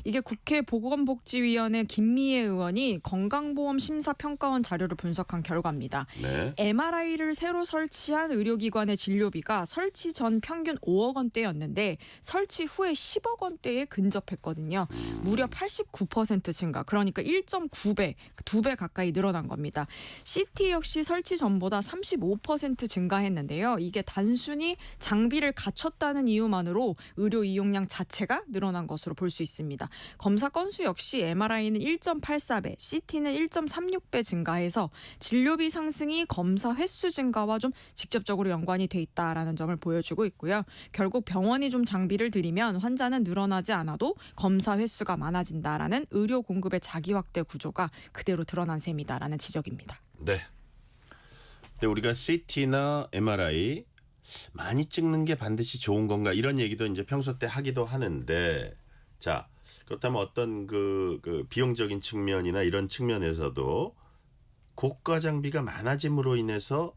이게 국회 보건복지위원회 김미애 의원이 건강보험 심사평가원 자료를 분석한 결과입니다. 네. MRI를 새로 설치한 의료기관의 진료비가 설치 전 평균 5억 원대였는데 설치 후에 10억 원대에 근접했거든요. 무려 89% 증가. 그러니까 1.9배, 2배 가까이 늘어난 겁니다. CT 역시 설치 전보다 35% 증가했는데요. 이게 단순히 장비를 갖췄다는 이유만으로 의료 이용량 자체가 늘어난 것으로 볼 수 있습니다. 검사 건수 역시 MRI는 1.84배, CT는 1.36배 증가해서 진료비 상승이 검사 횟수 증가와 좀 직접적으로 연관이 돼 있다라는 점을 보여주고 있고요. 결국 병원이 좀 장비를 들이면 환자는 늘어나지 않아도 검사 횟수가 많아진다라는 의료 공급의 자기 확대 구조가 그대로 드러난 셈이다라는 지적입니다. 네. 근데 우리가 CT나 MRI 많이 찍는 게 반드시 좋은 건가 이런 얘기도 이제 평소 때 하기도 하는데 자 그렇다면 어떤 그 비용적인 측면이나 이런 측면에서도 고가 장비가 많아짐으로 인해서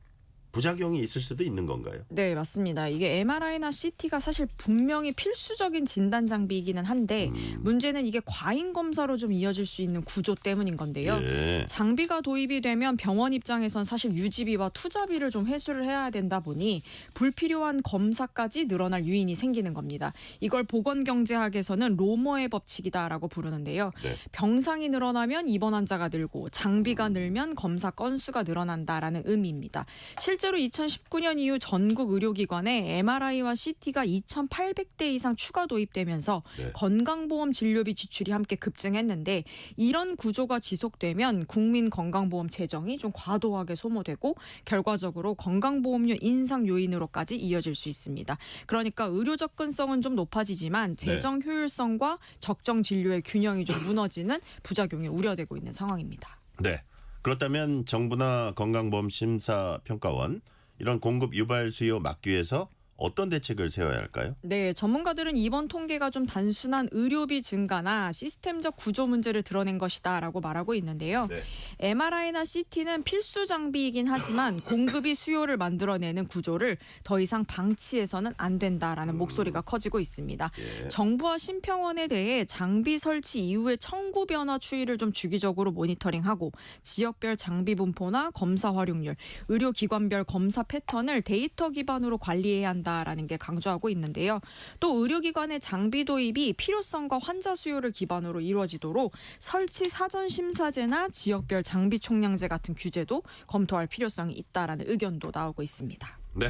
부작용이 있을 수도 있는 건가요? 네, 맞습니다. 이게 MRI나 CT가 사실 분명히 필수적인 진단 장비이기는 한데 문제는 이게 과잉 검사로 좀 이어질 수 있는 구조 때문인 건데요. 예. 장비가 도입이 되면 병원 입장에선 사실 유지비와 투자비를 좀 회수를 해야 된다 보니 불필요한 검사까지 늘어날 유인이 생기는 겁니다. 이걸 보건경제학에서는 로머의 법칙이다라고 부르는데요. 네. 병상이 늘어나면 입원 환자가 늘고 장비가 늘면 검사 건수가 늘어난다라는 의미입니다. 실제 실제로 2019년 이후 전국 의료기관에 MRI와 CT가 2,800대 이상 추가 도입되면서 네. 건강보험 진료비 지출이 함께 급증했는데 이런 구조가 지속되면 국민 건강보험 재정이 좀 과도하게 소모되고 결과적으로 건강보험료 인상 요인으로까지 이어질 수 있습니다. 그러니까 의료 접근성은 좀 높아지지만 재정 효율성과 적정 진료의 균형이 좀 무너지는 부작용이 우려되고 있는 상황입니다. 네. 그렇다면 정부나 건강보험심사평가원 이런 공급 유발 수요 막기 위해서 어떤 대책을 세워야 할까요? 네, 전문가들은 이번 통계가 좀 단순한 의료비 증가나 시스템적 구조 문제를 드러낸 것이다라고 말하고 있는데요. 네. MRI나 CT는 필수 장비이긴 하지만 공급이 수요를 만들어내는 구조를 더 이상 방치해서는 안 된다라는 목소리가 커지고 있습니다. 예. 정부와 심평원에 대해 장비 설치 이후의 청구 변화 추이를 좀 주기적으로 모니터링하고 지역별 장비 분포나 검사 활용률, 의료기관별 검사 패턴을 데이터 기반으로 관리해야 한다라는 게 강조하고 있는데요. 또 의료기관의 장비 도입이 필요성과 환자 수요를 기반으로 이루어지도록 설치 사전 심사제나 지역별 장비 총량제 같은 규제도 검토할 필요성이 있다라는 의견도 나오고 있습니다. 네.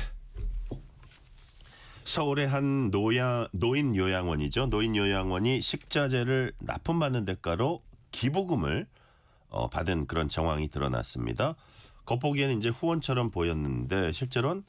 서울의 한 노인 요양원이죠. 노인 요양원이 식자재를 납품받는 대가로 기부금을 받은 그런 정황이 드러났습니다. 겉보기에는 이제 후원처럼 보였는데 실제로는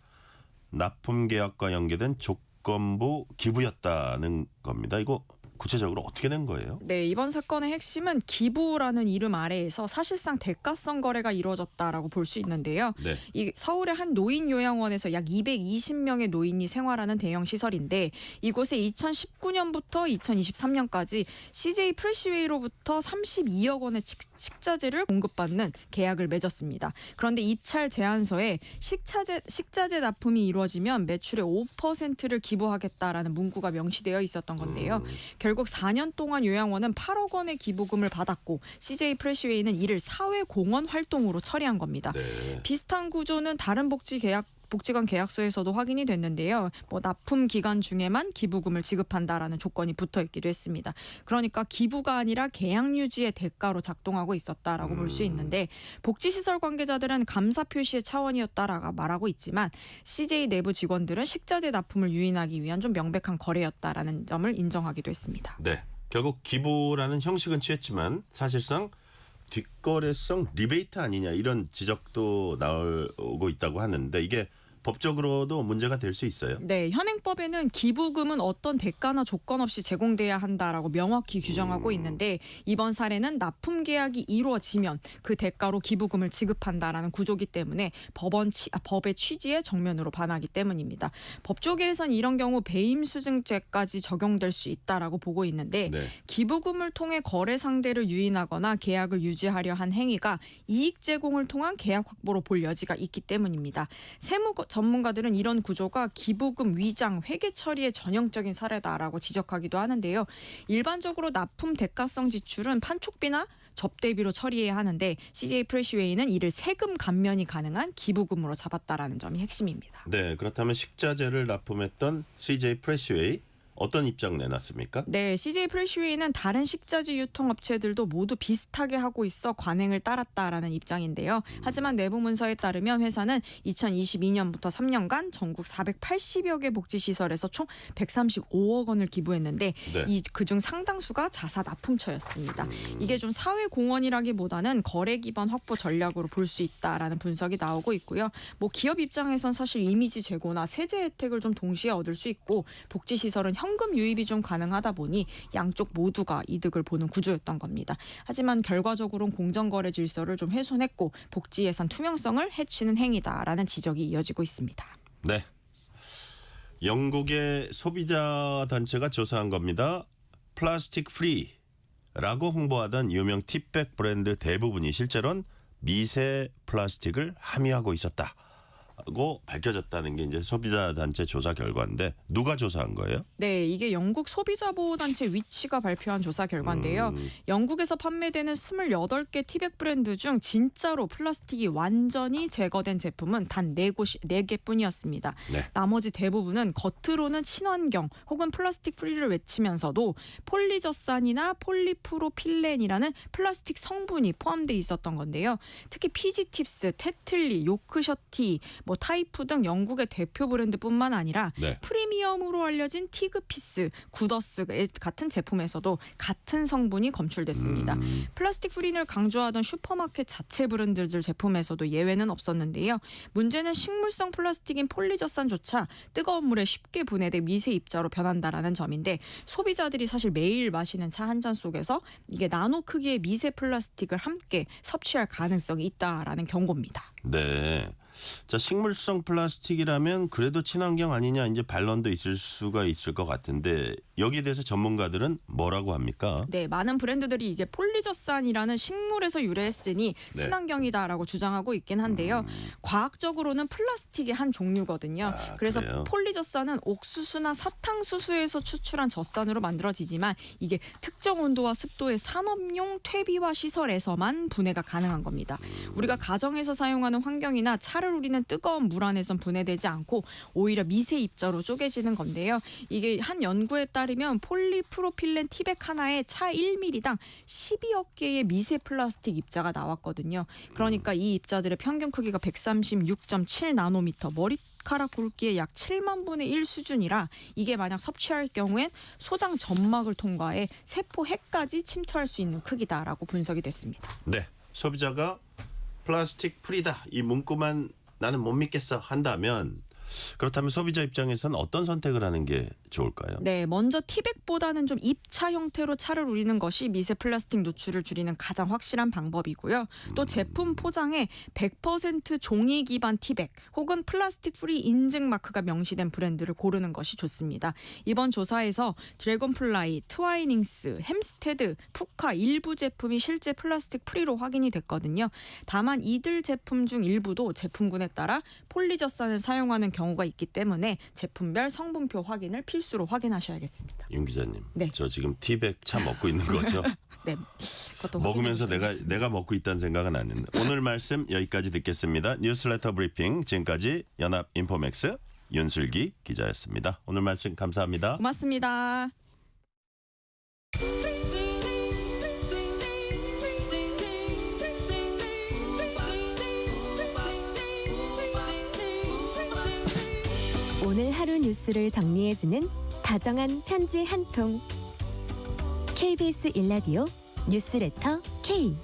납품 계약과 연계된 조건부 기부였다는 겁니다. 이거 구체적으로 어떻게 된 거예요? 네, 이번 사건의 핵심은 기부라는 이름 아래에서 사실상 대가성 거래가 이루어졌다라고 볼 수 있는데요. 네. 이 서울의 한 노인 요양원에서 약 220명의 노인이 생활하는 대형 시설인데 이곳에 2019년부터 2023년까지 CJ 프레시웨이로부터 32억 원의 식자재를 공급받는 계약을 맺었습니다. 그런데 입찰 제안서에 식자재 납품이 이루어지면 매출의 5%를 기부하겠다라는 문구가 명시되어 있었던 건데요. 결국 4년 동안 요양원은 8억 원의 기부금을 받았고 CJ 프레시웨이는 이를 사회공헌 활동으로 처리한 겁니다. 네. 비슷한 구조는 다른 복지관 계약서에서도 확인이 됐는데요. 납품 기간 중에만 기부금을 지급한다라는 조건이 붙어 있기도 했습니다. 그러니까 기부가 아니라 계약 유지의 대가로 작동하고 있었다라고 볼 수 있는데 복지시설 관계자들은 감사 표시의 차원이었다라고 말하고 있지만 CJ 내부 직원들은 식자재 납품을 유인하기 위한 좀 명백한 거래였다라는 점을 인정하기도 했습니다. 네. 결국 기부라는 형식은 취했지만 사실상 뒷거래성 리베이트 아니냐 이런 지적도 나오고 있다고 하는데 이게 법적으로도 문제가 될 수 있어요. 네, 현행법에는 기부금은 어떤 대가나 조건 없이 제공돼야 한다라고 명확히 규정하고 있는데 이번 사례는 납품 계약이 이루어지면 그 대가로 기부금을 지급한다라는 구조기 때문에 법의 취지에 정면으로 반하기 때문입니다. 법조계에선 이런 경우 배임수증죄까지 적용될 수 있다라고 보고 있는데 네. 기부금을 통해 거래 상대를 유인하거나 계약을 유지하려 한 행위가 이익 제공을 통한 계약 확보로 볼 여지가 있기 때문입니다. 세무 전문가들은 이런 구조가 기부금 위장, 회계 처리의 전형적인 사례다라고 지적하기도 하는데요. 일반적으로 납품 대가성 지출은 판촉비나 접대비로 처리해야 하는데 CJ 프레시웨이는 이를 세금 감면이 가능한 기부금으로 잡았다라는 점이 핵심입니다. 네, 그렇다면 식자재를 납품했던 CJ 프레시웨이 어떤 입장 내놨습니까? 네, CJ 프레시웨이는 다른 식자재 유통업체들도 모두 비슷하게 하고 있어 관행을 따랐다라는 입장인데요. 하지만 내부 문서에 따르면 회사는 2022년부터 3년간 전국 480여 개 복지시설에서 총 135억 원을 기부했는데 네. 그중 상당수가 자사 납품처였습니다. 이게 좀 사회공헌이라기보다는 거래 기반 확보 전략으로 볼 수 있다라는 분석이 나오고 있고요. 기업 입장에선 사실 이미지 제고나 세제 혜택을 좀 동시에 얻을 수 있고 복지시설은 현금 유입이 좀 가능하다 보니 양쪽 모두가 이득을 보는 구조였던 겁니다. 하지만 결과적으로는 공정거래 질서를 좀 훼손했고 복지 예산 투명성을 해치는 행위다라는 지적이 이어지고 있습니다. 네. 영국의 소비자 단체가 조사한 겁니다. 플라스틱 프리라고 홍보하던 유명 티백 브랜드 대부분이 실제로는 미세 플라스틱을 함유하고 있었다. 고 밝혀졌다는 게 이제 소비자 단체 조사 결과인데 누가 조사한 거예요? 네, 이게 영국 소비자 보호 단체 위치가 발표한 조사 결과인데요. 영국에서 판매되는 28개 티백 브랜드 중 진짜로 플라스틱이 완전히 제거된 제품은 단 4개뿐이었습니다. 네. 나머지 대부분은 겉으로는 친환경 혹은 플라스틱 프리를 외치면서도 폴리저산이나 폴리프로필렌이라는 플라스틱 성분이 포함돼 있었던 건데요. 특히 피지팁스, 테틀리, 요크셔티, 뭐 타이프 등 영국의 대표 브랜드뿐만 아니라 네. 프리미엄으로 알려진 티그피스, 구더스 같은 제품에서도 같은 성분이 검출됐습니다. 플라스틱 프리를 강조하던 슈퍼마켓 자체 브랜드들 제품에서도 예외는 없었는데요. 문제는 식물성 플라스틱인 폴리저산조차 뜨거운 물에 쉽게 분해돼 미세 입자로 변한다라는 점인데 소비자들이 사실 매일 마시는 차 한 잔 속에서 이게 나노 크기의 미세 플라스틱을 함께 섭취할 가능성이 있다라는 경고입니다. 네. 자, 식물성 플라스틱이라면 그래도 친환경 아니냐 이제 반론도 있을 수가 있을 것 같은데 여기에 대해서 전문가들은 뭐라고 합니까? 네, 많은 브랜드들이 이게 폴리저산이라는 식물에서 유래했으니 네. 친환경이다라고 주장하고 있긴 한데요. 과학적으로는 플라스틱의 한 종류거든요. 그래서 그래요? 폴리저산은 옥수수나 사탕수수에서 추출한 젖산으로 만들어지지만 이게 특정 온도와 습도의 산업용 퇴비화 시설에서만 분해가 가능한 겁니다. 우리가 가정에서 사용하는 환경이나 차를 우리는 뜨거운 물 안에선 분해되지 않고 오히려 미세 입자로 쪼개지는 건데요. 이게 한 연구에 따르면 폴리프로필렌 티백 하나에 차 1mm당 12억 개의 미세 플라스틱 입자가 나왔거든요. 그러니까 이 입자들의 평균 크기가 136.7 나노미터, 머리카락 굵기의 약 7만 분의 1 수준이라 이게 만약 섭취할 경우엔 소장 점막을 통과해 세포 핵까지 침투할 수 있는 크기다라고 분석이 됐습니다. 네. 소비자가 플라스틱 프리다 이 문구만 나는 못 믿겠어 한다면 그렇다면 소비자 입장에서는 어떤 선택을 하는 게 좋을까요? 네, 먼저 티백보다는 좀 입차 형태로 차를 우리는 것이 미세 플라스틱 노출을 줄이는 가장 확실한 방법이고요. 또 제품 포장에 100% 종이 기반 티백 혹은 플라스틱 프리 인증 마크가 명시된 브랜드를 고르는 것이 좋습니다. 이번 조사에서 드래곤플라이, 트와이닝스, 햄스테드, 푸카 일부 제품이 실제 플라스틱 프리로 확인이 됐거든요. 다만 이들 제품 중 일부도 제품군에 따라 폴리저산을 사용하는 경우가 있기 때문에 제품별 성분표 확인을 필수로 확인하셔야겠습니다. 윤 기자님, 네. 저 지금 티백 차 먹고 있는 거죠? 네, 그것도 먹으면서 내가 먹고 있다는 생각은 안 했는데 오늘 말씀 여기까지 듣겠습니다. 뉴스레터 브리핑 지금까지 연합 인포맥스 윤슬기 기자였습니다. 오늘 말씀 감사합니다. 고맙습니다. 오늘 하루 뉴스를 정리해주는 다정한 편지 한 통. KBS 일라디오 뉴스레터 K.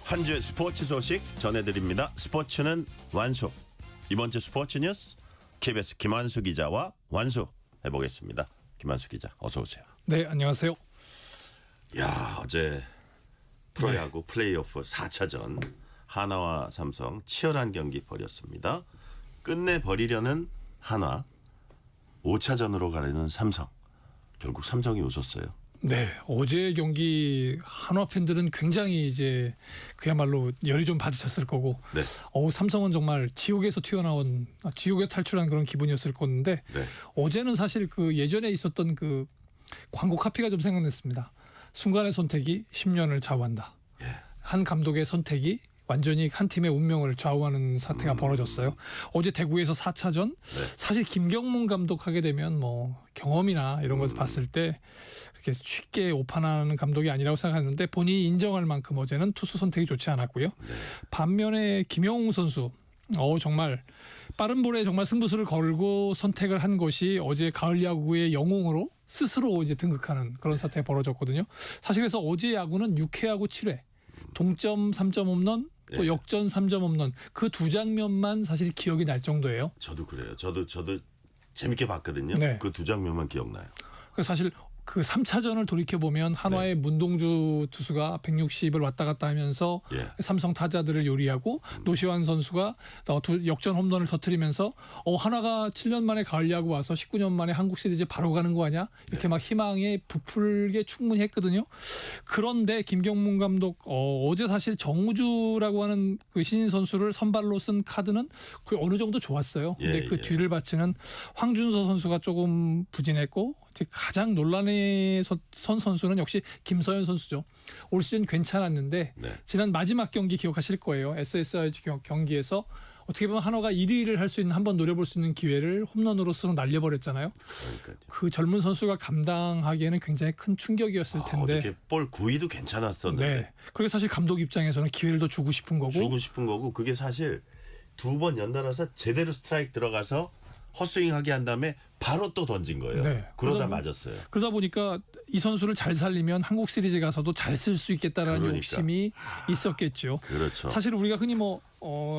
한 주의 스포츠 소식 전해드립니다. 스포츠는 완수. 이번 주 스포츠 뉴스 KBS 김환수 기자와 완수해보겠습니다. 김환수 기자 어서 오세요. 네, 안녕하세요. 야, 어제 프로야구 플레이오프 4차전 하나와 삼성 치열한 경기 벌였습니다. 끝내버리려는 하나, 5차전으로 가려는 삼성. 결국 삼성이 웃었어요. 네, 어제 경기 한화 팬들은 굉장히 이제 그야말로 열이 좀 받으셨을 거고, 네. 삼성은 정말 지옥에서 튀어나온 지옥에 탈출한 그런 기분이었을 건데, 네. 어제는 사실 그 예전에 있었던 그 광고 카피가 좀 생각났습니다. 순간의 선택이 10년을 좌우한다. 한 감독의 선택이 완전히 한 팀의 운명을 좌우하는 사태가 벌어졌어요. 어제 대구에서 4차전 사실 김경문 감독 하게 되면 뭐 경험이나 이런 것을 봤을 때 그렇게 쉽게 오판하는 감독이 아니라고 생각하는데 본인이 인정할 만큼 어제는 투수 선택이 좋지 않았고요. 반면에 김영웅 선수 정말 빠른 볼에 정말 승부수를 걸고 선택을 한 것이 어제 가을 야구의 영웅으로 스스로 이제 등극하는 그런 사태가 벌어졌거든요. 사실 그래서 어제 야구는 6회하고 7회 동점 3점 홈런 또 역전 3점 홈런 그 두 장면만 사실 기억이 날 정도예요. 저도 그래요. 저도 재밌게 봤거든요. 네. 그 두 장면만 기억나요. 그래서 사실 그 3차전을 돌이켜보면 한화의 문동주 투수가 160을 왔다 갔다 하면서 삼성 타자들을 요리하고 노시환 선수가 역전 홈런을 터뜨리면서 한화가 7년 만에 가을 야구 와서 19년 만에 한국 시리즈 바로 가는 거 아니야? 이렇게 막 희망에 부풀게 충분히 했거든요. 그런데 김경문 감독 어제 사실 정우주라고 하는 그 신인 선수를 선발로 쓴 카드는 그 어느 정도 좋았어요. 근데 그 뒤를 바치는 황준서 선수가 조금 부진했고 가장 논란의 선수는 역시 김서현 선수죠. 올 시즌 괜찮았는데 지난 마지막 경기 기억하실 거예요. SSR 경기에서 어떻게 보면 한화가 1위를 할 수 있는 한번 노려볼 수 있는 기회를 홈런으로 날려버렸잖아요. 그 젊은 선수가 감당하기에는 굉장히 큰 충격이었을 텐데. 어떻게 볼 9위도 괜찮았었는데. 네. 그리고 사실 감독 입장에서는 기회를 더 주고 싶은 거고. 그게 사실 2번 연달아서 제대로 스트라이크 들어가서 헛스윙하게 한 다음에 바로 또 던진 거예요. 네. 그러다 맞았어요. 그러다 보니까 이 선수를 잘 살리면 한국 시리즈 가서도 잘 쓸 수 있겠다라는 욕심이 있었겠죠. 그렇죠. 사실 우리가 흔히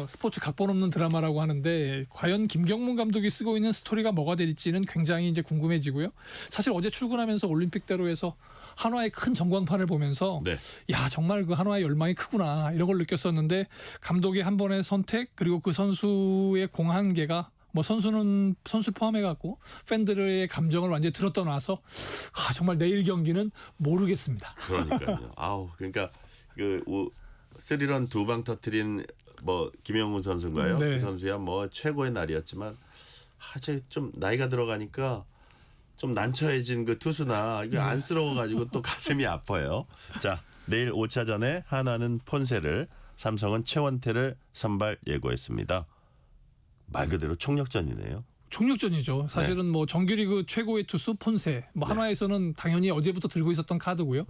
스포츠 각본 없는 드라마라고 하는데 과연 김경문 감독이 쓰고 있는 스토리가 뭐가 될지는 굉장히 이제 궁금해지고요. 사실 어제 출근하면서 올림픽대로에서 한화의 큰 전광판을 보면서 야 정말 그 한화의 열망이 크구나 이런 걸 느꼈었는데 감독의 한 번의 선택 그리고 그 선수의 공한계가 선수는 선수 포함해갖고 팬들의 감정을 완전히 들었다 놔서 정말 내일 경기는 모르겠습니다. 그러니까요. 그러니까 그 3런 2방 터트린 김영문 선수인가요? 네. 그 선수야 최고의 날이었지만 이제 좀 나이가 들어가니까 좀 난처해진 그 투수나 이게 안쓰러워가지고 또 가슴이 아파요. 자, 내일 5차전에 한화는 폰세를, 삼성은 최원태를 선발 예고했습니다. 말 그대로 총력전이네요. 총력전이죠. 사실은 정규리그 최고의 투수 폰세. 한화에서는 당연히 어제부터 들고 있었던 카드고요.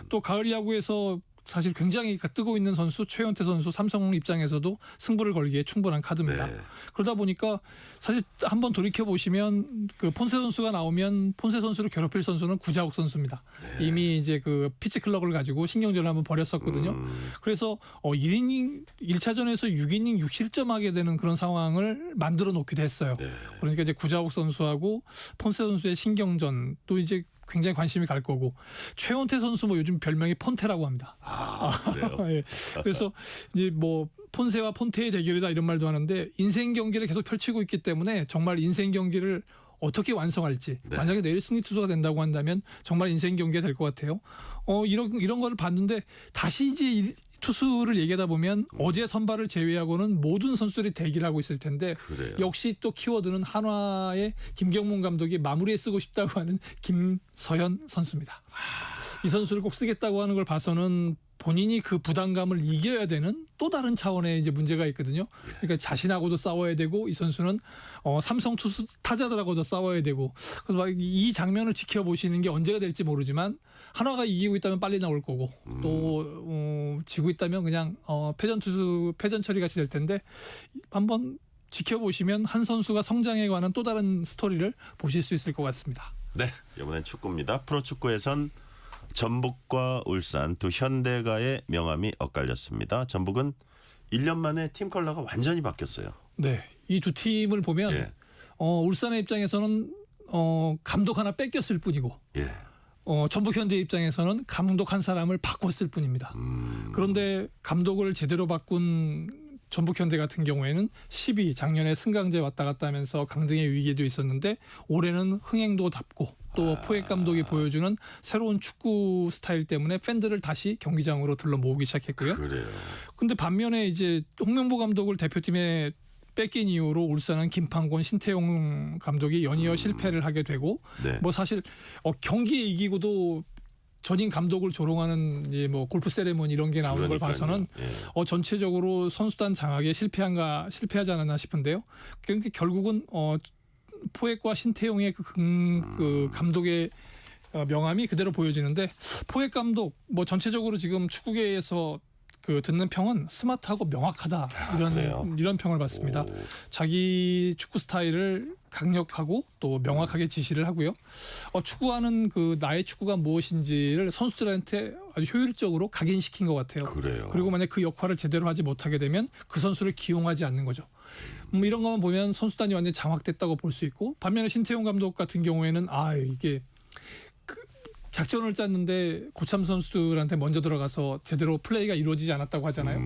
또 가을 야구에서 사실 굉장히 뜨고 있는 선수 최원태 선수 삼성 입장에서도 승부를 걸기에 충분한 카드입니다. 그러다 보니까 사실 한번 돌이켜 보시면 그 폰세 선수가 나오면 폰세 선수를 괴롭힐 선수는 구자욱 선수입니다. 이미 이제 그 피치 클럭을 가지고 신경전을 한번 벌였었거든요. 그래서 1이닝 1차전에서 6이닝 6실점하게 되는 그런 상황을 만들어 놓기도 했어요. 그러니까 이제 구자욱 선수하고 폰세 선수의 신경전 또 이제 굉장히 관심이 갈 거고 최원태 선수 요즘 별명이 폰테라고 합니다. 그래요? 예. 그래서 이제 폰세와 폰테의 대결이다 이런 말도 하는데 인생 경기를 계속 펼치고 있기 때문에 정말 인생 경기를 어떻게 완성할지 만약에 내일 승리 투수가 된다고 한다면 정말 인생 경기가 될 것 같아요. 이런 거를 봤는데 다시 이제 투수를 얘기하다 보면 어제 선발을 제외하고는 모든 선수들이 대기를 하고 있을 텐데 역시 또 키워드는 한화의 김경문 감독이 마무리에 쓰고 싶다고 하는 김서현 선수입니다. 이 선수를 꼭 쓰겠다고 하는 걸 봐서는 본인이 그 부담감을 이겨야 되는 또 다른 차원의 이제 문제가 있거든요. 그러니까 자신하고도 싸워야 되고 이 선수는 삼성 투수 타자들하고도 싸워야 되고 그래서 이 장면을 지켜보시는 게 언제가 될지 모르지만 한화가 이기고 있다면 빨리 나올 거고 또 지고 있다면 그냥 패전 처리 같이 될 텐데 한번 지켜보시면 한 선수가 성장에 관한 또 다른 스토리를 보실 수 있을 것 같습니다. 네, 이번엔 축구입니다. 프로축구에선 전북과 울산 두 현대가의 명암이 엇갈렸습니다. 전북은 1년 만에 팀 컬러가 완전히 바뀌었어요. 네, 이 두 팀을 보면 울산의 입장에서는 감독 하나 뺏겼을 뿐이고 전북 현대 입장에서는 감독 한 사람을 바꿨을 뿐입니다. 그런데 감독을 제대로 바꾼 전북 현대 같은 경우에는 10위 작년에 승강제 왔다 갔다 하면서 강등의 위기에도 있었는데 올해는 흥행도 잡고 또 포획 감독이 보여주는 새로운 축구 스타일 때문에 팬들을 다시 경기장으로 들러 모으기 시작했고요. 근데 반면에 이제 홍명보 감독을 대표팀에 뺏긴 이후로 울산은 김판곤, 신태용 감독이 연이어 실패를 하게 되고 사실 경기에 이기고도 전임 감독을 조롱하는 골프 세레머니 이런 게 나오는 걸 봐서는 전체적으로 선수단 장악에 실패하지 않았나 싶은데요. 그러니까 결국은 포획과 신태용의 그 감독의 명암이 그대로 보여지는데 포획 감독 전체적으로 지금 축구계에서 듣는 평은 스마트하고 명확하다 이런 평을 받습니다. 자기 축구 스타일을 강력하고 또 명확하게 지시를 하고요. 추구하는 나의 축구가 무엇인지를 선수들한테 아주 효율적으로 각인시킨 것 같아요. 그리고 만약 그 역할을 제대로 하지 못하게 되면 그 선수를 기용하지 않는 거죠. 이런 것만 보면 선수단이 완전히 장악됐다고 볼 수 있고 반면에 신태용 감독 같은 경우에는 이게 작전을 짰는데 고참 선수들한테 먼저 들어가서 제대로 플레이가 이루어지지 않았다고 하잖아요.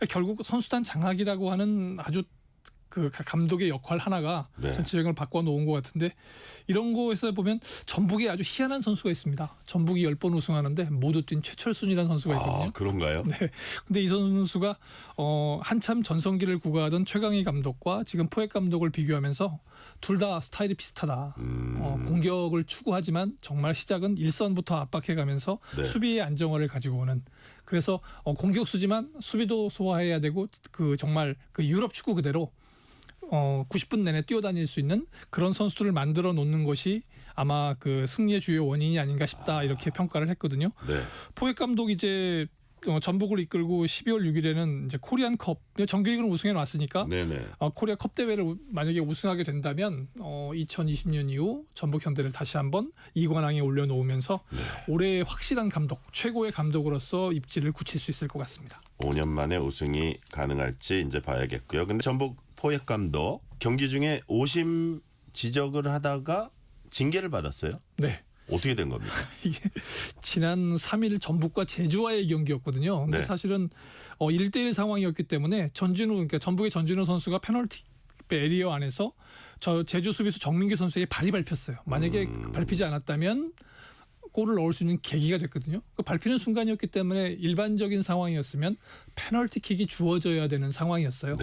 결국 선수단 장악이라고 하는 아주 그 감독의 역할 하나가 전체적인 걸 바꿔놓은 것 같은데 이런 거에서 보면 전북에 아주 희한한 선수가 있습니다. 전북이 10번 우승하는데 모두 뛴 최철순이라는 선수가 있거든요. 그런가요? 네. 근데 이 선수가 한참 전성기를 구가하던 최강희 감독과 지금 포획 감독을 비교하면서 둘 다 스타일이 비슷하다. 공격을 추구하지만 정말 시작은 일선부터 압박해가면서 수비의 안정화를 가지고 오는. 그래서 공격수지만 수비도 소화해야 되고 정말 유럽 축구 그대로 90분 내내 뛰어다닐 수 있는 그런 선수들을 만들어 놓는 것이 아마 그 승리의 주요 원인이 아닌가 싶다 이렇게 평가를 했거든요. 네. 포획 감독이 이제 전북을 이끌고 12월 6일에는 이제 코리안컵 정규리그는 우승해 놨으니까 코리아 컵 대회를 만약에 우승하게 된다면 2020년 이후 전북 현대를 다시 한번 2관왕에 올려놓으면서 올해의 확실한 감독, 최고의 감독으로서 입지를 굳힐 수 있을 것 같습니다. 5년 만에 우승이 가능할지 이제 봐야겠고요. 근데 전북 포획 감독 경기 중에 오심 지적을 하다가 징계를 받았어요. 네. 어떻게 된 겁니까? 이게 지난 3일 전북과 제주와의 경기였거든요. 근데 사실은 1대1 상황이었기 때문에 그러니까 전북의 전진우 선수가 페널티 에리어 안에서 제주 수비수 정민규 선수에게 발이 밟혔어요. 만약에 밟히지 않았다면 골을 넣을 수 있는 계기가 됐거든요. 밟히는 순간이었기 때문에 일반적인 상황이었으면 페널티킥이 주어져야 되는 상황이었어요.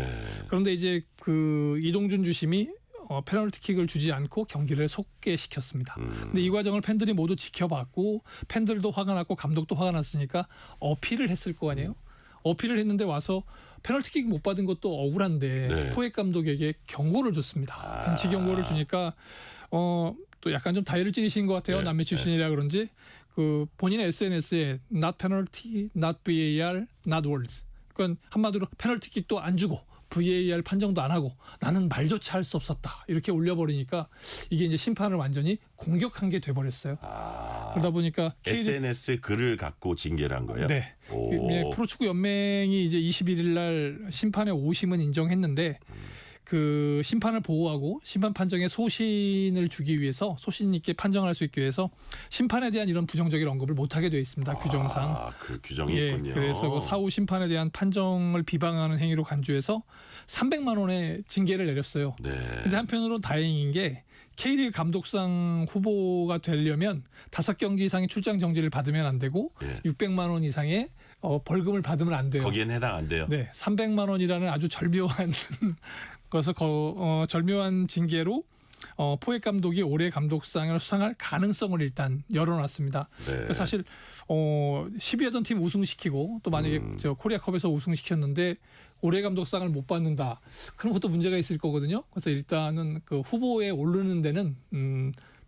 그런데 이제 그 이동준 주심이 페널티킥을 주지 않고 경기를 속개시켰습니다. 근데 이 과정을 팬들이 모두 지켜봤고 팬들도 화가 났고 감독도 화가 났으니까 어필을 했을 거 아니에요. 어필을 했는데 와서 페널티킥 못 받은 것도 억울한데 포획 감독에게 경고를 줬습니다. 벤치 경고를 주니까 또 약간 좀 다이를 찌르신 것 같아요. 남미 출신이라 그런지 그 본인의 SNS에 not penalty, not VAR, not words. 그러니까 한마디로 페널티킥도 안 주고 VAR 판정도 안 하고 나는 말조차 할 수 없었다 이렇게 올려버리니까 이게 이제 심판을 완전히 공격한 게 돼버렸어요. 그러다 보니까 SNS 글을 갖고 징계를 한 거예요? 네. 프로축구 연맹이 이제 21일 날 심판의 오심은 인정했는데 그 심판을 보호하고 심판 판정에 소신을 주기 위해서 소신 있게 판정할 수 있기 위해서 심판에 대한 이런 부정적인 언급을 못하게 되어 있습니다. 규정상. 그 규정이 있군요. 그래서 그 사후 심판에 대한 판정을 비방하는 행위로 간주해서 300만 원의 징계를 내렸어요. 근데 한편으로 다행인 게 K리그 감독상 후보가 되려면 5경기 이상의 출장 정지를 받으면 안 되고 600만 원 이상의 벌금을 받으면 안 돼요. 거기엔 해당 안 돼요. 네, 300만 원이라는 아주 절묘한 그래서 절묘한 징계로 포획 감독이 올해 감독상을 수상할 가능성을 일단 열어놨습니다. 사실 10위 하던 팀 우승시키고 또 만약에 코리아컵에서 우승시켰는데 올해 감독상을 못 받는다. 그런 것도 문제가 있을 거거든요. 그래서 일단은 그 후보에 오르는 데는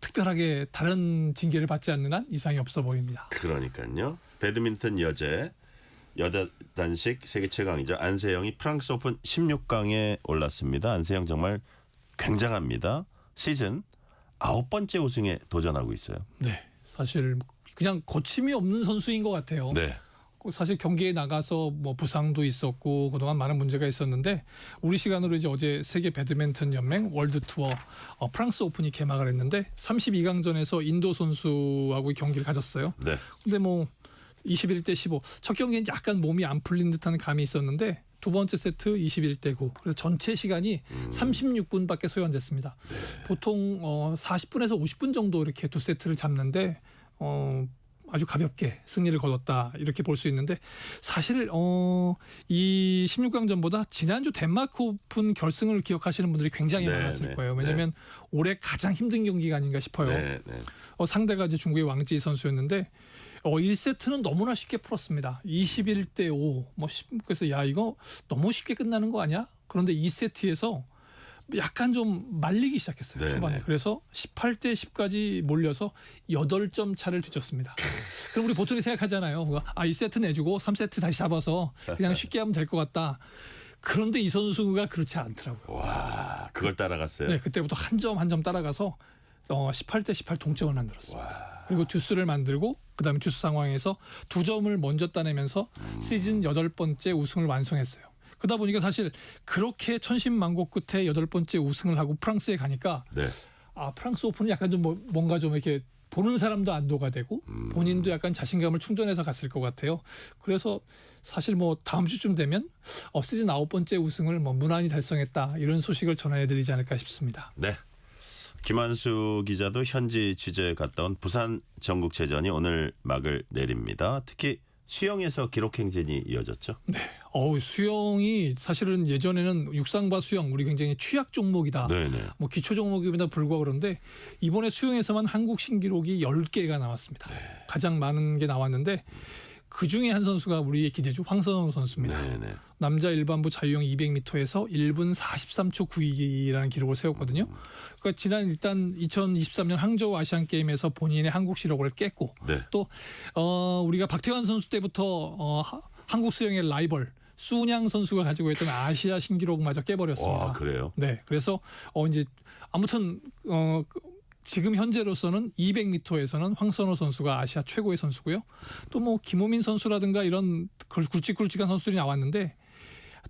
특별하게 다른 징계를 받지 않는 한 이상이 없어 보입니다. 그러니까요. 배드민턴 여자 단식 세계 최강이죠. 안세영이 프랑스 오픈 16강에 올랐습니다. 안세영 정말 굉장합니다. 시즌 9번째 우승에 도전하고 있어요. 네, 사실 그냥 거침이 없는 선수인 것 같아요. 네. 사실 경기에 나가서 뭐 부상도 있었고 그동안 많은 문제가 있었는데 우리 시간으로 이제 어제 세계 배드민턴 연맹 월드 투어 프랑스 오픈이 개막을 했는데 32강전에서 인도 선수하고 경기를 가졌어요. 네. 근데 뭐 21대 15. 첫 경기엔 약간 몸이 안 풀린 듯한 감이 있었는데 두 번째 세트 21대 9. 그래서 전체 시간이 36분밖에 소요됐습니다. 보통 40분에서 50분 정도 이렇게 두 세트를 잡는데 아주 가볍게 승리를 거뒀다 이렇게 볼 수 있는데 사실 이 16강전보다 지난주 덴마크 오픈 결승을 기억하시는 분들이 굉장히 많았을 거예요. 왜냐하면 올해 가장 힘든 경기가 아닌가 싶어요. 상대가 이제 중국의 왕지 선수였는데 1세트는 너무나 쉽게 풀었습니다. 21대 5. 그래서 야 이거 너무 쉽게 끝나는 거 아니야? 그런데 2세트에서 약간 좀 말리기 시작했어요. 초반에. 그래서 18대 10까지 몰려서 8점 차를 뒤졌습니다. 그럼 우리 보통 생각하잖아요. 2세트 내주고 3세트 다시 잡아서 그냥 쉽게 하면 될 것 같다. 그런데 이 선수가 그렇지 않더라고요. 와, 그걸 따라갔어요. 네, 그때부터 한 점 한 점 따라가서 18대 18 동점을 만들었습니다. 그리고 듀스를 만들고 그다음에 듀스 상황에서 2점을 먼저 따내면서 시즌 8번째 우승을 완성했어요. 그러다 보니까 사실 그렇게 천신만고 끝에 8번째 우승을 하고 프랑스에 가니까 프랑스 오픈은 약간 좀 뭔가 좀 이렇게 보는 사람도 안도가 되고 본인도 약간 자신감을 충전해서 갔을 것 같아요. 그래서 사실 뭐 다음 주쯤 되면 시즌 9번째 우승을 무난히 달성했다 이런 소식을 전해드리지 않을까 싶습니다. 네. 김한수 기자도 현지 취재 갔다 온 부산 전국체전이 오늘 막을 내립니다. 특히 수영에서 기록 행진이 이어졌죠. 네. 수영이 사실은 예전에는 육상과 수영 우리 굉장히 취약 종목이다. 뭐 기초 종목임에도 불구하고 그런데 이번에 수영에서만 한국 신기록이 10개가 나왔습니다. 가장 많은 게 나왔는데 그 중에 한 선수가 우리의 기대주 황선우 선수입니다. 네네. 남자 일반부 자유형 200m에서 1분 43초 92라는 기록을 세웠거든요. 그러니까 지난 일단 2023년 항저우 아시안 게임에서 본인의 한국 시록을 깼고 네. 또 우리가 박태환 선수 때부터 한국 수영의 라이벌 수냥 선수가 가지고 있던 아시아 신기록마저 깨버렸습니다. 와, 그래요? 네, 그래서 이제 아무튼 지금 현재로서는 200m에서는 황선우 선수가 아시아 최고의 선수고요. 또 뭐 김호민 선수라든가 이런 굵직굵직한 선수들이 나왔는데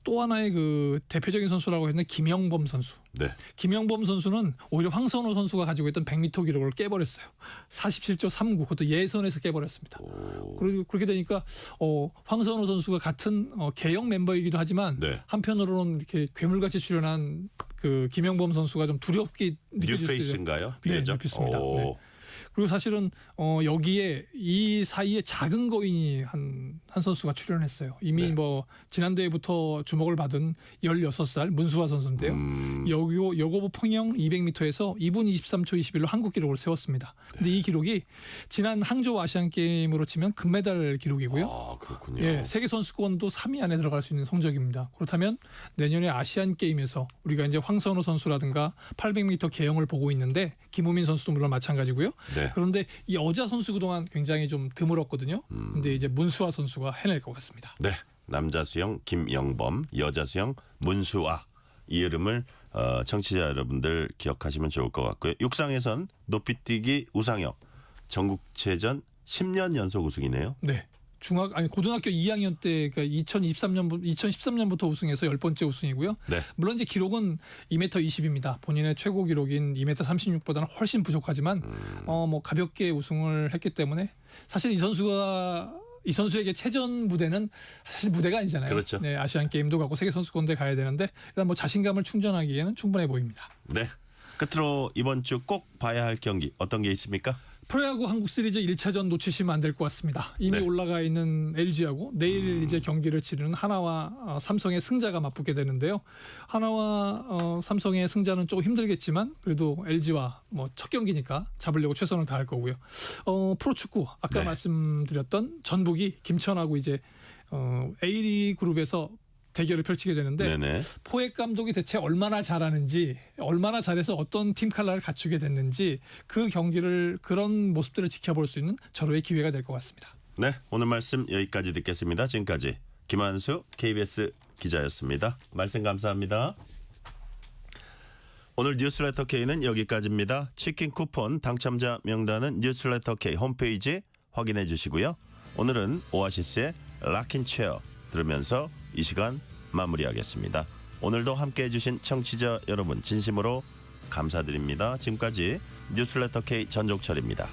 또 하나의 그 대표적인 선수라고 했는데 김영범 선수. 네. 김영범 선수는 오히려 황선우 선수가 가지고 있던 100m 기록을 깨버렸어요. 47초 39. 그것도 예선에서 깨버렸습니다. 그리고 그렇게 되니까 황선우 선수가 같은 개영 멤버이기도 하지만 네. 한편으로는 이렇게 괴물같이 출연한 그 김영범 선수가 좀 두렵게 느껴질 수 있어요. 뉴페이스인가요? 네, 비교적? 뉴페이스입니다. 네. 그리고 사실은 여기에 이 사이에 작은 거인이 한 선수가 출연했어요. 이미 뭐 지난대회부터 주목을 받은 16살 문수아 선수인데요. 여고부 평영 200m에서 2분 23초 21로 한국 기록을 세웠습니다. 근데 이 기록이 지난 항저우 아시안 게임으로 치면 금메달 기록이고요. 아, 그렇군요. 예, 세계 선수권도 3위 안에 들어갈 수 있는 성적입니다. 그렇다면 내년에 아시안 게임에서 우리가 이제 황선우 선수라든가 800m 개영을 보고 있는데 김호민 선수도 물론 마찬가지고요. 네. 그런데 이 여자 선수 그동안 굉장히 좀 드물었거든요. 근데 이제 문수아 선수가 해낼 것 같습니다. 네. 남자 수영 김영범, 여자 수영 문수아. 이 이름을 청취자 여러분들 기억하시면 좋을 것 같고요. 육상에선 높이뛰기 우상혁 전국체전 10년 연속 우승이네요. 네. 고등학교 2학년 때 그러니까 2013년부터 우승해서 10번째 우승이고요. 네. 물론 이제 기록은 2m 20입니다. 본인의 최고 기록인 2m 36보다는 훨씬 부족하지만 뭐 가볍게 우승을 했기 때문에 사실 이 선수에게 최전 무대는 사실 무대가 아니잖아요. 그렇죠. 네, 아시안 게임도 가고 세계 선수권대 가야 되는데 일단 뭐 자신감을 충전하기에는 충분해 보입니다. 네. 끝으로 이번 주 꼭 봐야 할 경기 어떤 게 있습니까? 프로야구 한국 시리즈 1차전 놓치시면 안 될 것 같습니다. 이미 올라가 있는 LG하고 내일 이제 경기를 치르는 하나와 삼성의 승자가 맞붙게 되는데요. 하나와 삼성의 승자는 조금 힘들겠지만 그래도 LG와 뭐 첫 경기니까 잡으려고 최선을 다할 거고요. 프로축구 아까 말씀드렸던 전북이 김천하고 이제 A 그룹에서 대결을 펼치게 되는데 포획 감독이 대체 얼마나 잘하는지 얼마나 잘해서 어떤 팀 칼라를 갖추게 됐는지 그 경기를 그런 모습들을 지켜볼 수 있는 절호의 기회가 될 것 같습니다. 네, 오늘 말씀 여기까지 듣겠습니다. 지금까지 김한수 KBS 기자였습니다. 말씀 감사합니다. 오늘 뉴스레터 K는 여기까지입니다. 치킨 쿠폰 당첨자 명단은 뉴스레터 K 홈페이지 확인해 주시고요. 오늘은 오아시스의 락인 체어 들으면서 이 시간 마무리하겠습니다. 오늘도 함께해 주신 청취자 여러분 진심으로 감사드립니다. 지금까지 뉴스레터 K 전종철입니다.